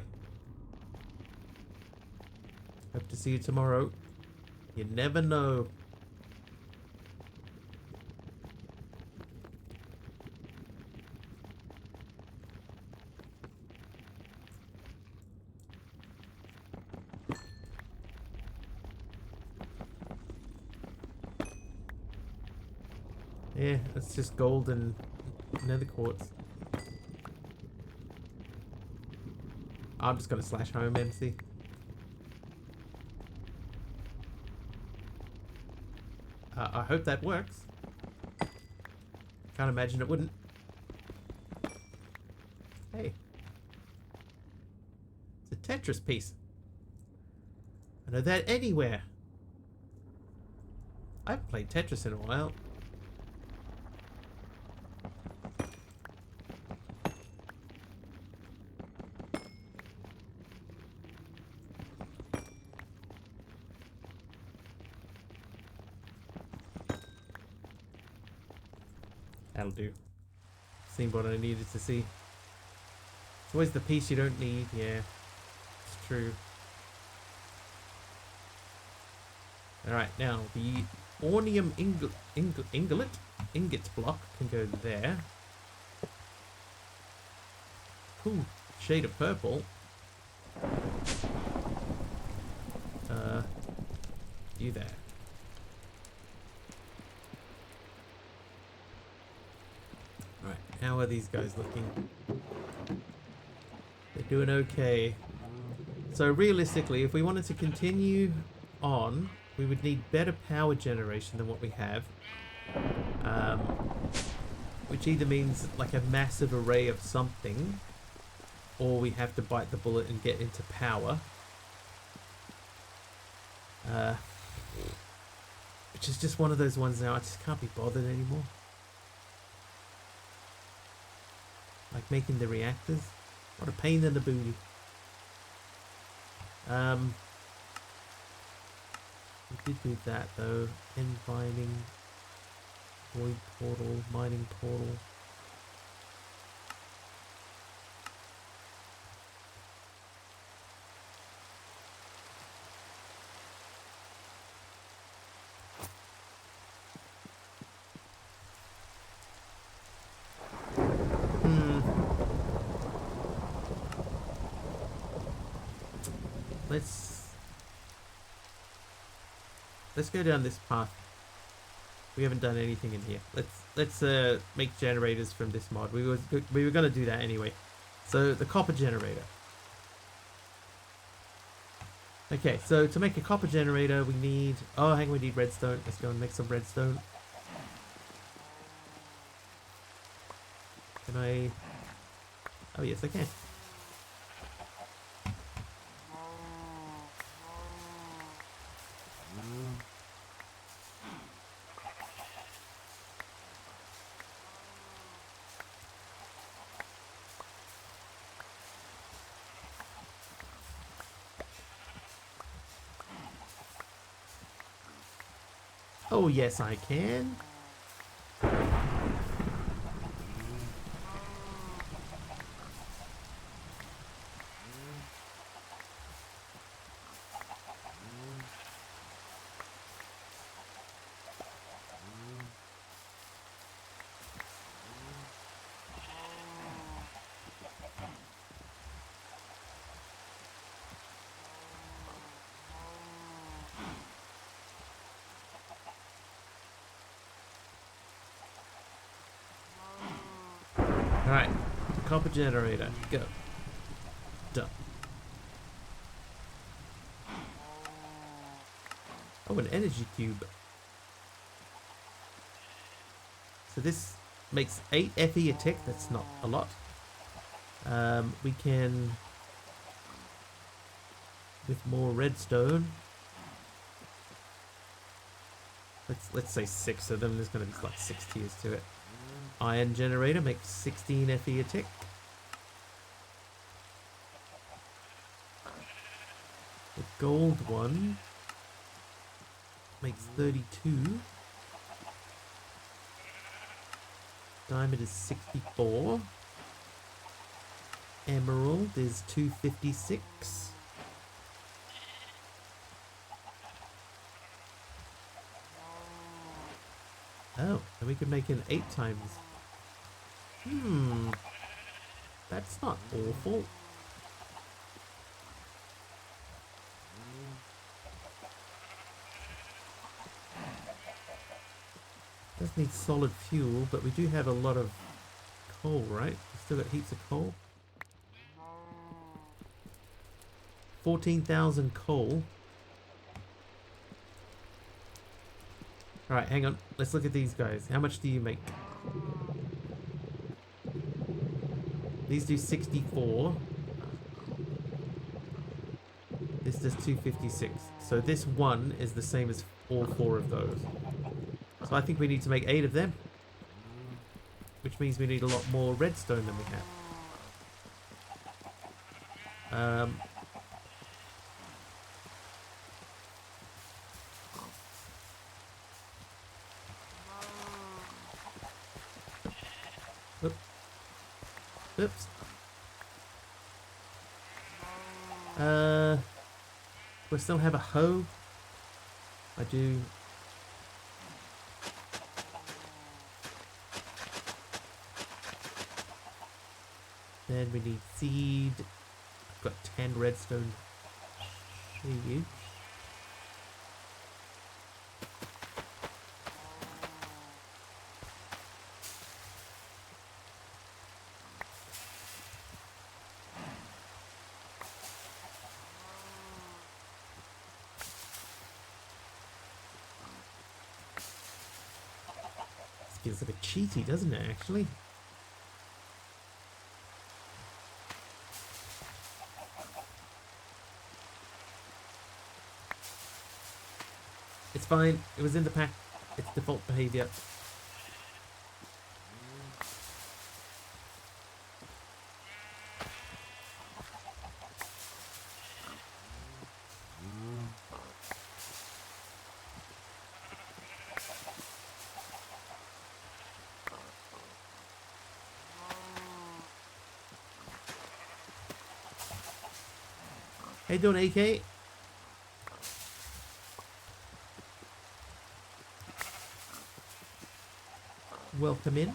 Hope to see you tomorrow. You never know. Yeah, it's just gold and nether quartz. I'm just gonna slash home MC. I hope that works. Can't imagine it wouldn't. Hey. It's a Tetris piece. I know that anywhere. I haven't played Tetris in a while. That'll do. Seen what I needed to see. It's always the piece you don't need. Yeah, it's true. Alright, now the Ornium ingot block can go there. Cool shade of purple. you there. Right, how are these guys looking? They're doing okay. So realistically, if we wanted to continue on, we would need better power generation than what we have. Which either means like a massive array of something, or we have to bite the bullet and get into power. Which is just one of those ones now, I just can't be bothered anymore. Like making the reactors. What a pain in the booty. We did do that though. End mining, void portal, mining portal. Let's go down this path. We haven't done anything in here. Let's make generators from this mod. We were gonna do that anyway. So the copper generator. Okay, so to make a copper generator, we need. Oh, hang on, we need redstone. Let's go and make some redstone. Can I? Oh yes, I can. Oh yes, I can. Alright, copper generator, go. Done. Oh, an energy cube. So this makes 8 FE a tick, that's not a lot. We can, with more redstone, let's say 6 of them, there's going to be like 6 tiers to it. Iron generator makes 16 FE a tick. The gold one makes 32. Diamond is 64. Emerald is 256. Oh, and we can make it 8 times. That's not awful. Does need solid fuel, but we do have a lot of coal, right? We still got heaps of coal. 14,000 coal. Alright, hang on. Let's look at these guys. How much do you make? These do 64. This does 256. So this one is the same as all 4 of those. So I think we need to make 8 of them. Which means we need a lot more redstone than we have. Oops. Do I still have a hoe? I do. Then we need seed. I've got 10 redstone. Feels a bit cheaty, doesn't it, actually? It's fine. It was in the pack. It's default behavior. How you doing, AK? Welcome in.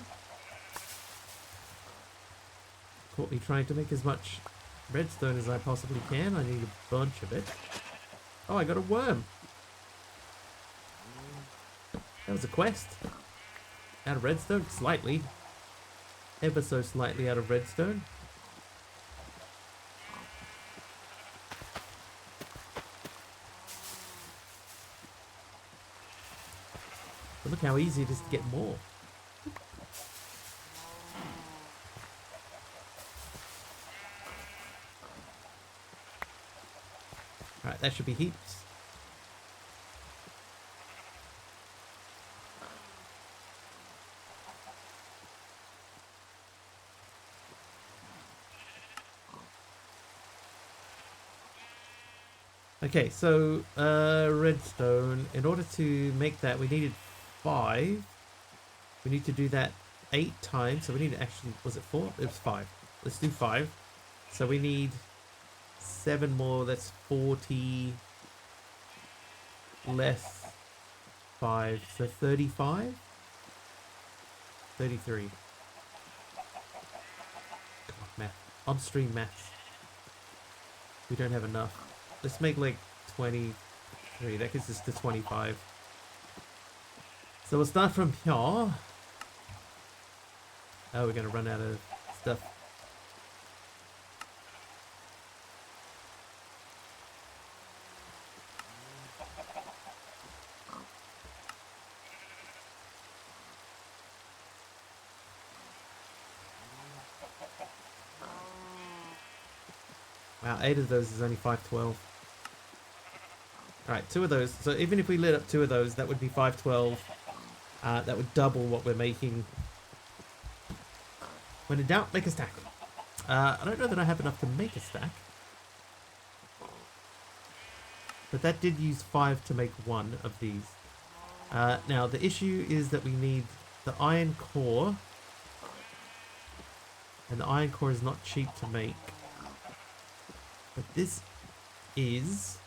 Caught me trying to make as much redstone as I possibly can. I need a bunch of it. Oh, I got a worm. That was a quest. Out of redstone? Slightly. Ever so slightly out of redstone. But look how easy it is to get more. Alright, that should be heaps. Okay, so redstone. In order to make that, we needed 5. We need to do that 8 times. So we need to actually, was it 4? It was 5. Let's do 5. So we need 7 more. That's 40 less 5. So 35? 33. Come on, math. On-stream maths. We don't have enough. Let's make like 23. That gets us to 25. So we'll start from here. Oh, we're going to run out of stuff. Wow, 8 of those is only 512. Alright, 2 of those. So even if we lit up 2 of those, that would be 512. That would double what we're making. When in doubt, make a stack. I don't know that I have enough to make a stack. But that did use 5 to make 1 of these. Now, the issue is that we need the iron core. And the iron core is not cheap to make. But this is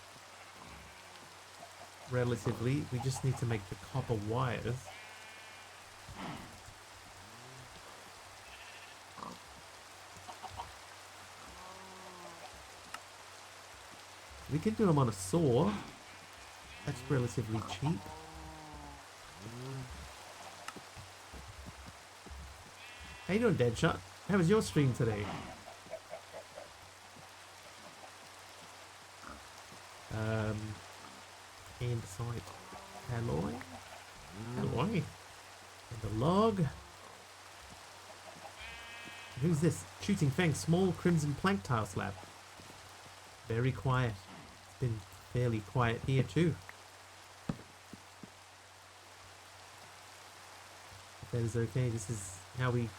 relatively, we just need to make the copper wires. We can do them on a saw. That's relatively cheap. How you doing, Deadshot? How was your stream today? Andesite alloy. Alloy. And the log. Who's this? Shooting Fang, small crimson plank tile slab. Very quiet. It's been fairly quiet here too. If that is okay, this is how we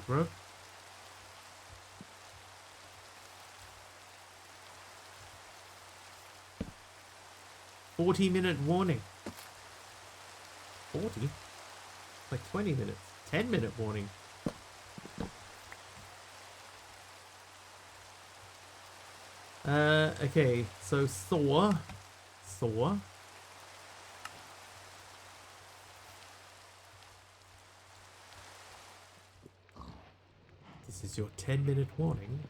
grow. "40-minute warning." 40? Like 20 minutes. 10-minute warning. Okay, so saw. This is your 10-minute warning.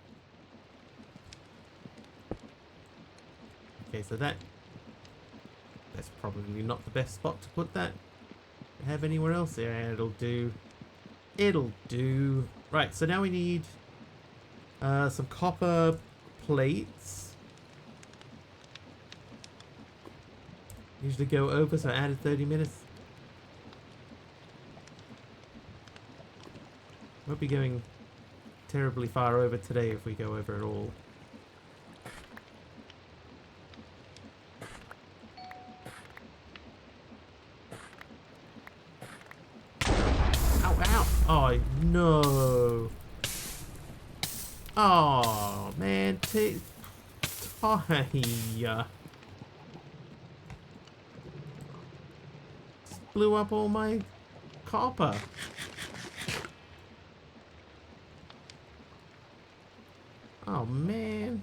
Okay, so that's probably not the best spot to put that. Have anywhere else? Yeah, it'll do. It'll do. Right, so now we need some copper plates. Usually go over, so I added 30 minutes. Won't be going terribly far over today if we go over at all. Ow, ow! Oh, no! Oh, man, blew up all my copper. Oh, man.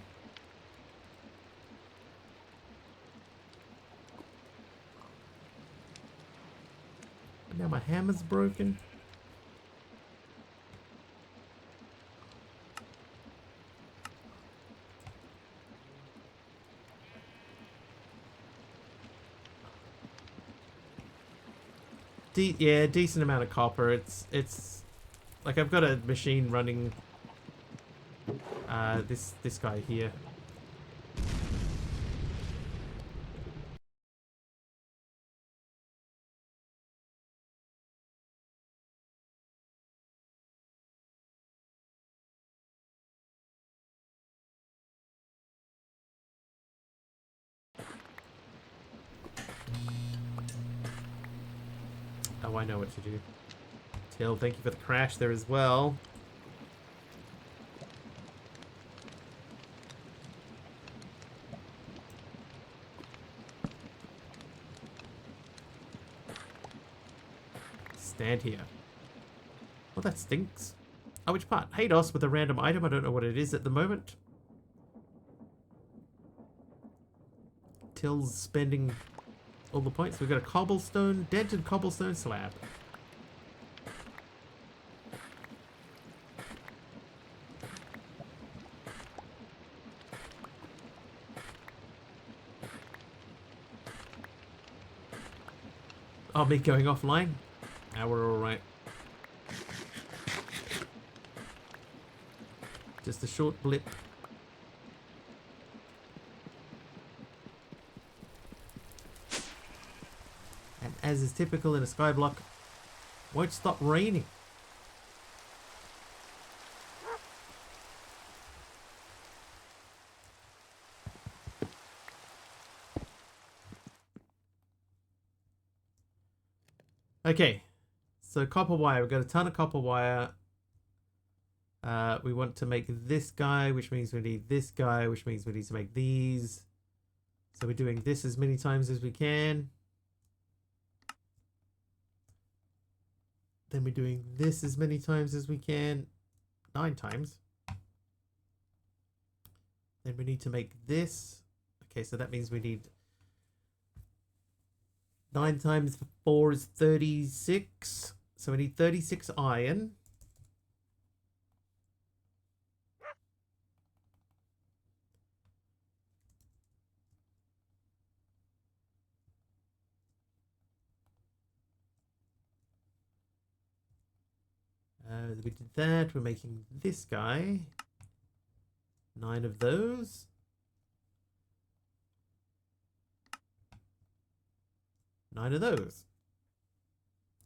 Now my hammer's broken. Yeah, decent amount of copper. It's like I've got a machine running this guy here. Oh, I know what to do. Till, thank you for the crash there as well. Stand here. Well, that stinks. Oh, which part? Haydos with a random item. I don't know what it is at the moment. Till's spending all the points. We've got a cobblestone, dented cobblestone slab. Oh, me going offline? Now we're alright. Just a short blip. And as is typical in a skyblock, won't stop raining. Okay, so copper wire. We've got a ton of copper wire. We want to make this guy, which means we need this guy, which means we need to make these. So we're doing this as many times as we can. Then we're doing this as many times as we can. 9 times. Then we need to make this. Okay, so that means we need 9 times 4 is 36. So we need 36 iron. We did that. We're making this guy. 9 of those. Nine of those.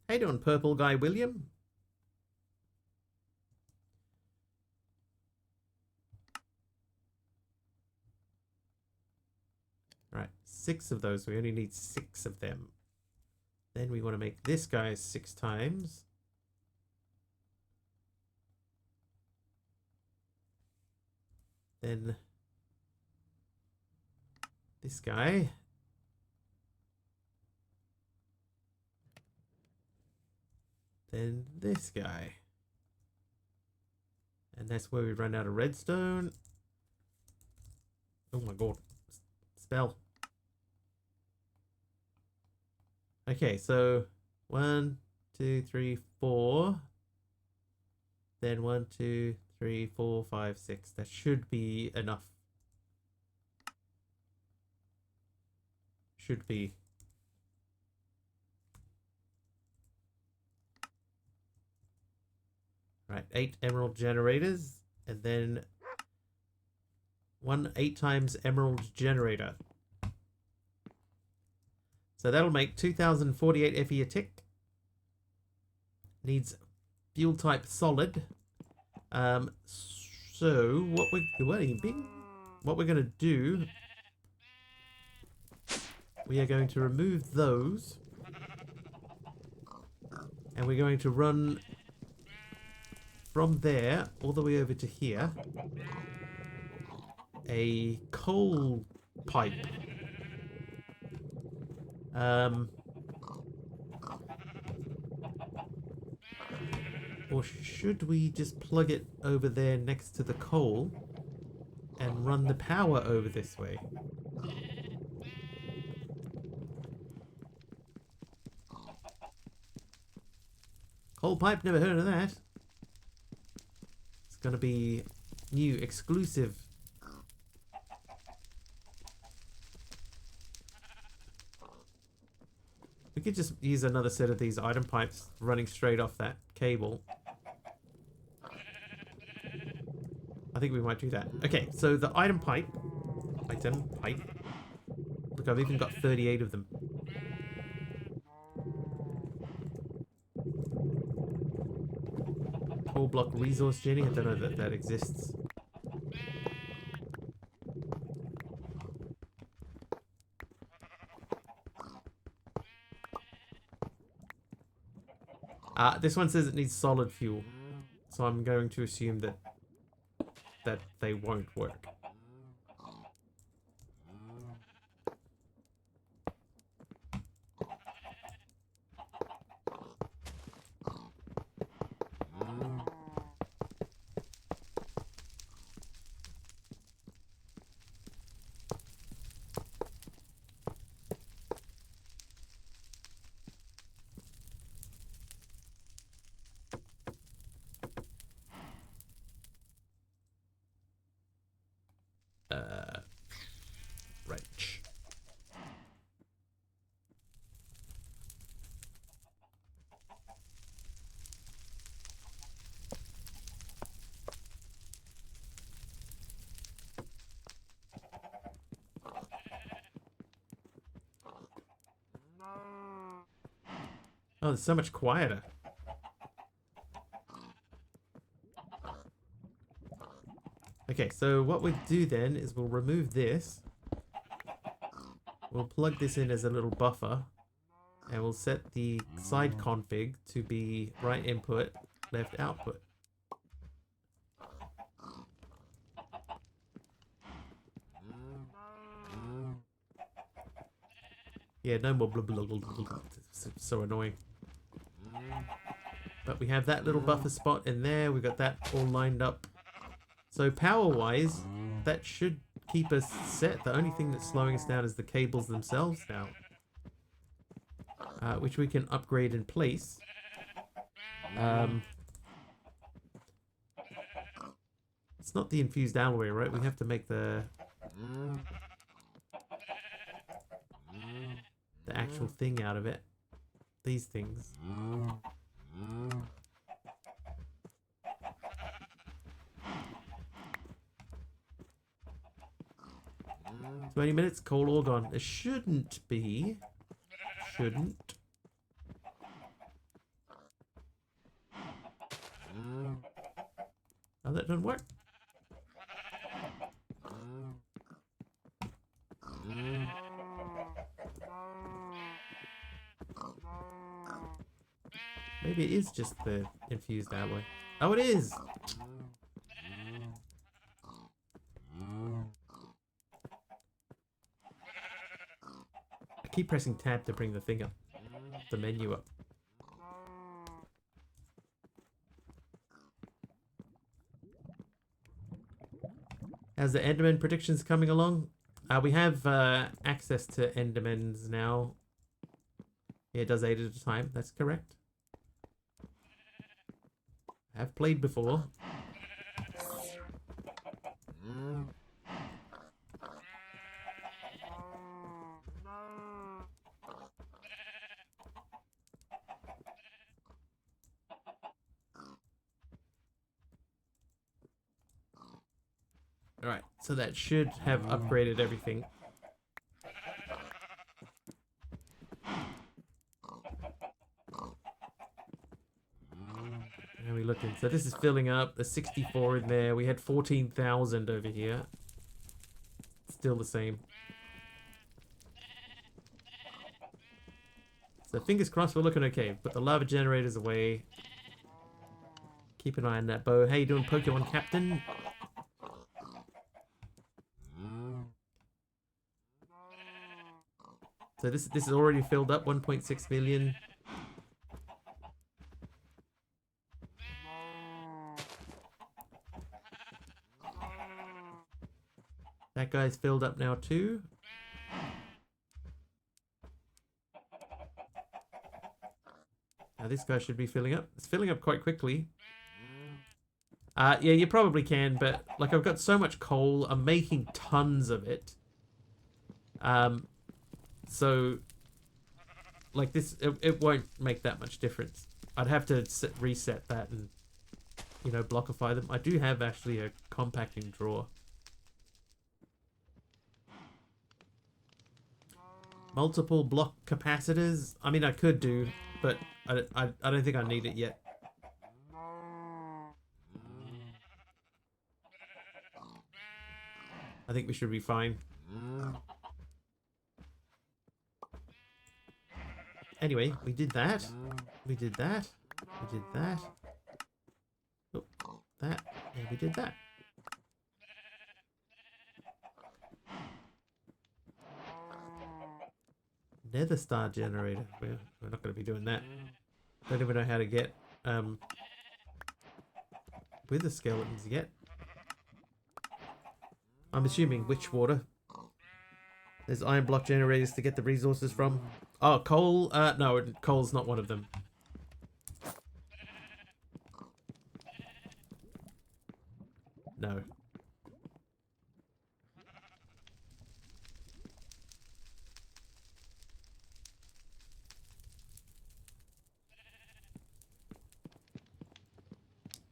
How you doing, purple guy William? Right, 6 of those. We only need 6 of them. Then we want to make this guy 6 times. Then this guy. Then this guy. And that's where we run out of redstone. Oh my god. Spell. Okay, so 1, 2, 3, 4. Then 1, 2, 3, 4, 5, 6. That should be enough. Should be. Right, 8 emerald generators, and then 1 8 times emerald generator. So that'll make 2048 FE a tick. Needs fuel type solid. So what we're gonna do, we are going to remove those, and we're going to run from there all the way over to here a coal pipe. Or should we just plug it over there next to the coal and run the power over this way? Coal pipe, never heard of that. It's gonna be new, exclusive. We could just use another set of these item pipes running straight off that cable. I think we might do that. Okay, so the item pipe. Look, I've even got 38 of them. Coal block resource genny. I don't know that that exists. This one says it needs solid fuel, so I'm going to assume that they won't work. Right. Oh, it's so much quieter. Okay, so what we do then is we'll remove this. We'll plug this in as a little buffer. And we'll set the side config to be right input, left output. Yeah, no more blah blah blah blah blah. It's so annoying. But we have that little buffer spot in there. We've got that all lined up. So power-wise, that should keep us set. The only thing that's slowing us down is the cables themselves now. Which we can upgrade in place. It's not the infused alloy, right? We have to make the actual thing out of it. These things. 20 minutes, coal all gone. It shouldn't be. Shouldn't. Oh, that doesn't work. Maybe it is just the infused alloy. Oh, it is! I keep pressing tab to bring the thing up. The menu up. How's the Enderman predictions coming along? We have access to Endermans now. Yeah, it does 8 at a time. That's correct. I've played before. Alright, so that should have upgraded everything. And So this is filling up. There's 64 in there. We had 14,000 over here. Still the same. So fingers crossed we're looking okay. Put the lava generators away. Keep an eye on that bow. How you doing, Pokemon Captain? So this is already filled up, 1.6 million. That guy's filled up now too. Now this guy should be filling up. It's filling up quite quickly. Yeah, you probably can, but like I've got so much coal, I'm making tons of it. So like this, it won't make that much difference. I'd have to reset that and, you know, blockify them. I do have actually a compacting drawer. Multiple block capacitors. I mean, I could do, but I don't think I need it yet. I think we should be fine. Anyway, we did that. We did that. We did that. Oh, that. And we did that. Nether star generator. We're not going to be doing that. Don't even know how to get wither skeletons yet. I'm assuming witch water. There's iron block generators to get the resources from. Oh, coal. No, coal's not one of them. No.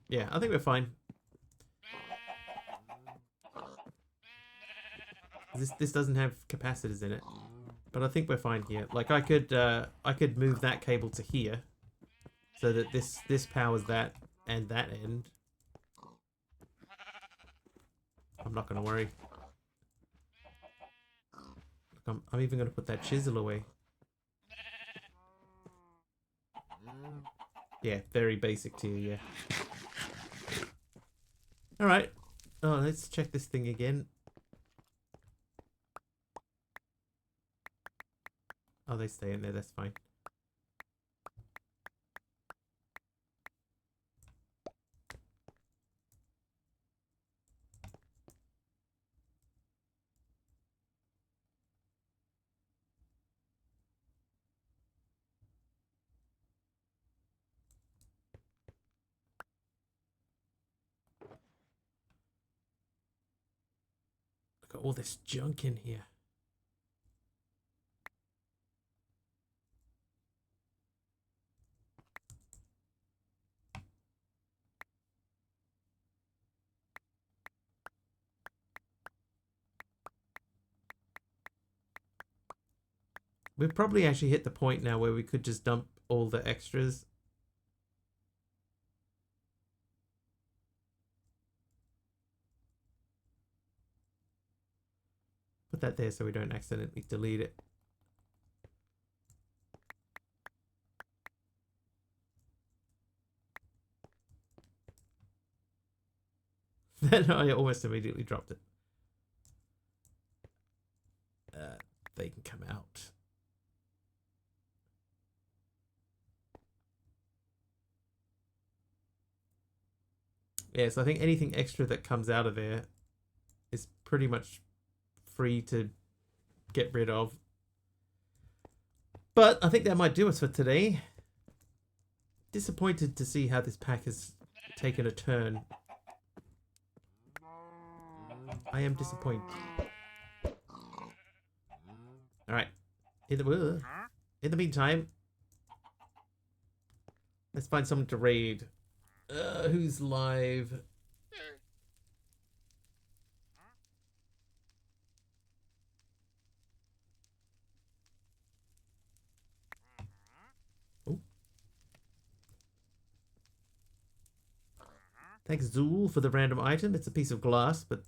Yeah, I think we're fine. This doesn't have capacitors in it, but I think we're fine here. Like I could move that cable to here, so that this powers that and that end. I'm not gonna worry. I'm even gonna put that chisel away. Yeah, very basic tier, yeah. Alright. Oh, let's check this thing again. Oh, they stay in there, that's fine. Look at all this junk in here. We've probably actually hit the point now where we could just dump all the extras. Put that there so we don't accidentally delete it. Then I almost immediately dropped it. They can come out. Yeah, so I think anything extra that comes out of there is pretty much free to get rid of. But I think that might do us for today. Disappointed to see how this pack has taken a turn. I am disappointed. Alright. In the meantime, let's find someone to raid. Who's live? Oh. Thanks, Zool, for the random item. It's a piece of glass, but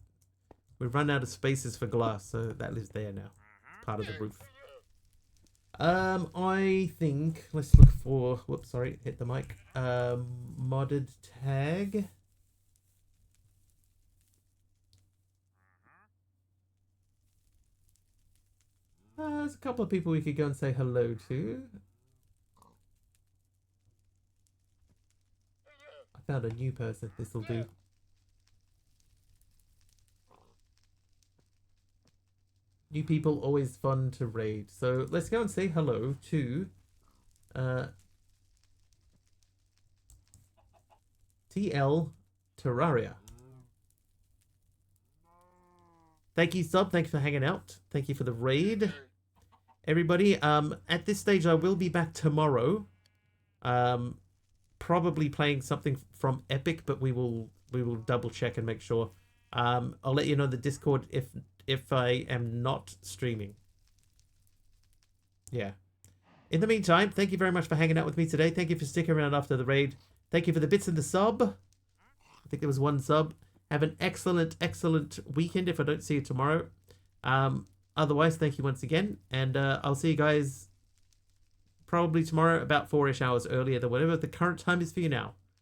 we've run out of spaces for glass, so that lives there now. Part of the roof. I think let's look for. Whoops, sorry, hit the mic. Modded tag. There's a couple of people we could go and say hello to. I found a new person. This will do. New people, always fun to raid. So let's go and say hello to TL Terraria. Thank you, Sub. Thank you for hanging out. Thank you for the raid. Everybody, at this stage, I will be back tomorrow. Probably playing something from Epic, but we will double check and make sure. I'll let you know the Discord if I am not streaming. Yeah. In the meantime, thank you very much for hanging out with me today. Thank you for sticking around after the raid. Thank you for the bits and the sub. I think there was one sub. Have an excellent, excellent weekend if I don't see you tomorrow. Otherwise, thank you once again. And I'll see you guys probably tomorrow about 4-ish hours earlier than whatever the current time is for you now.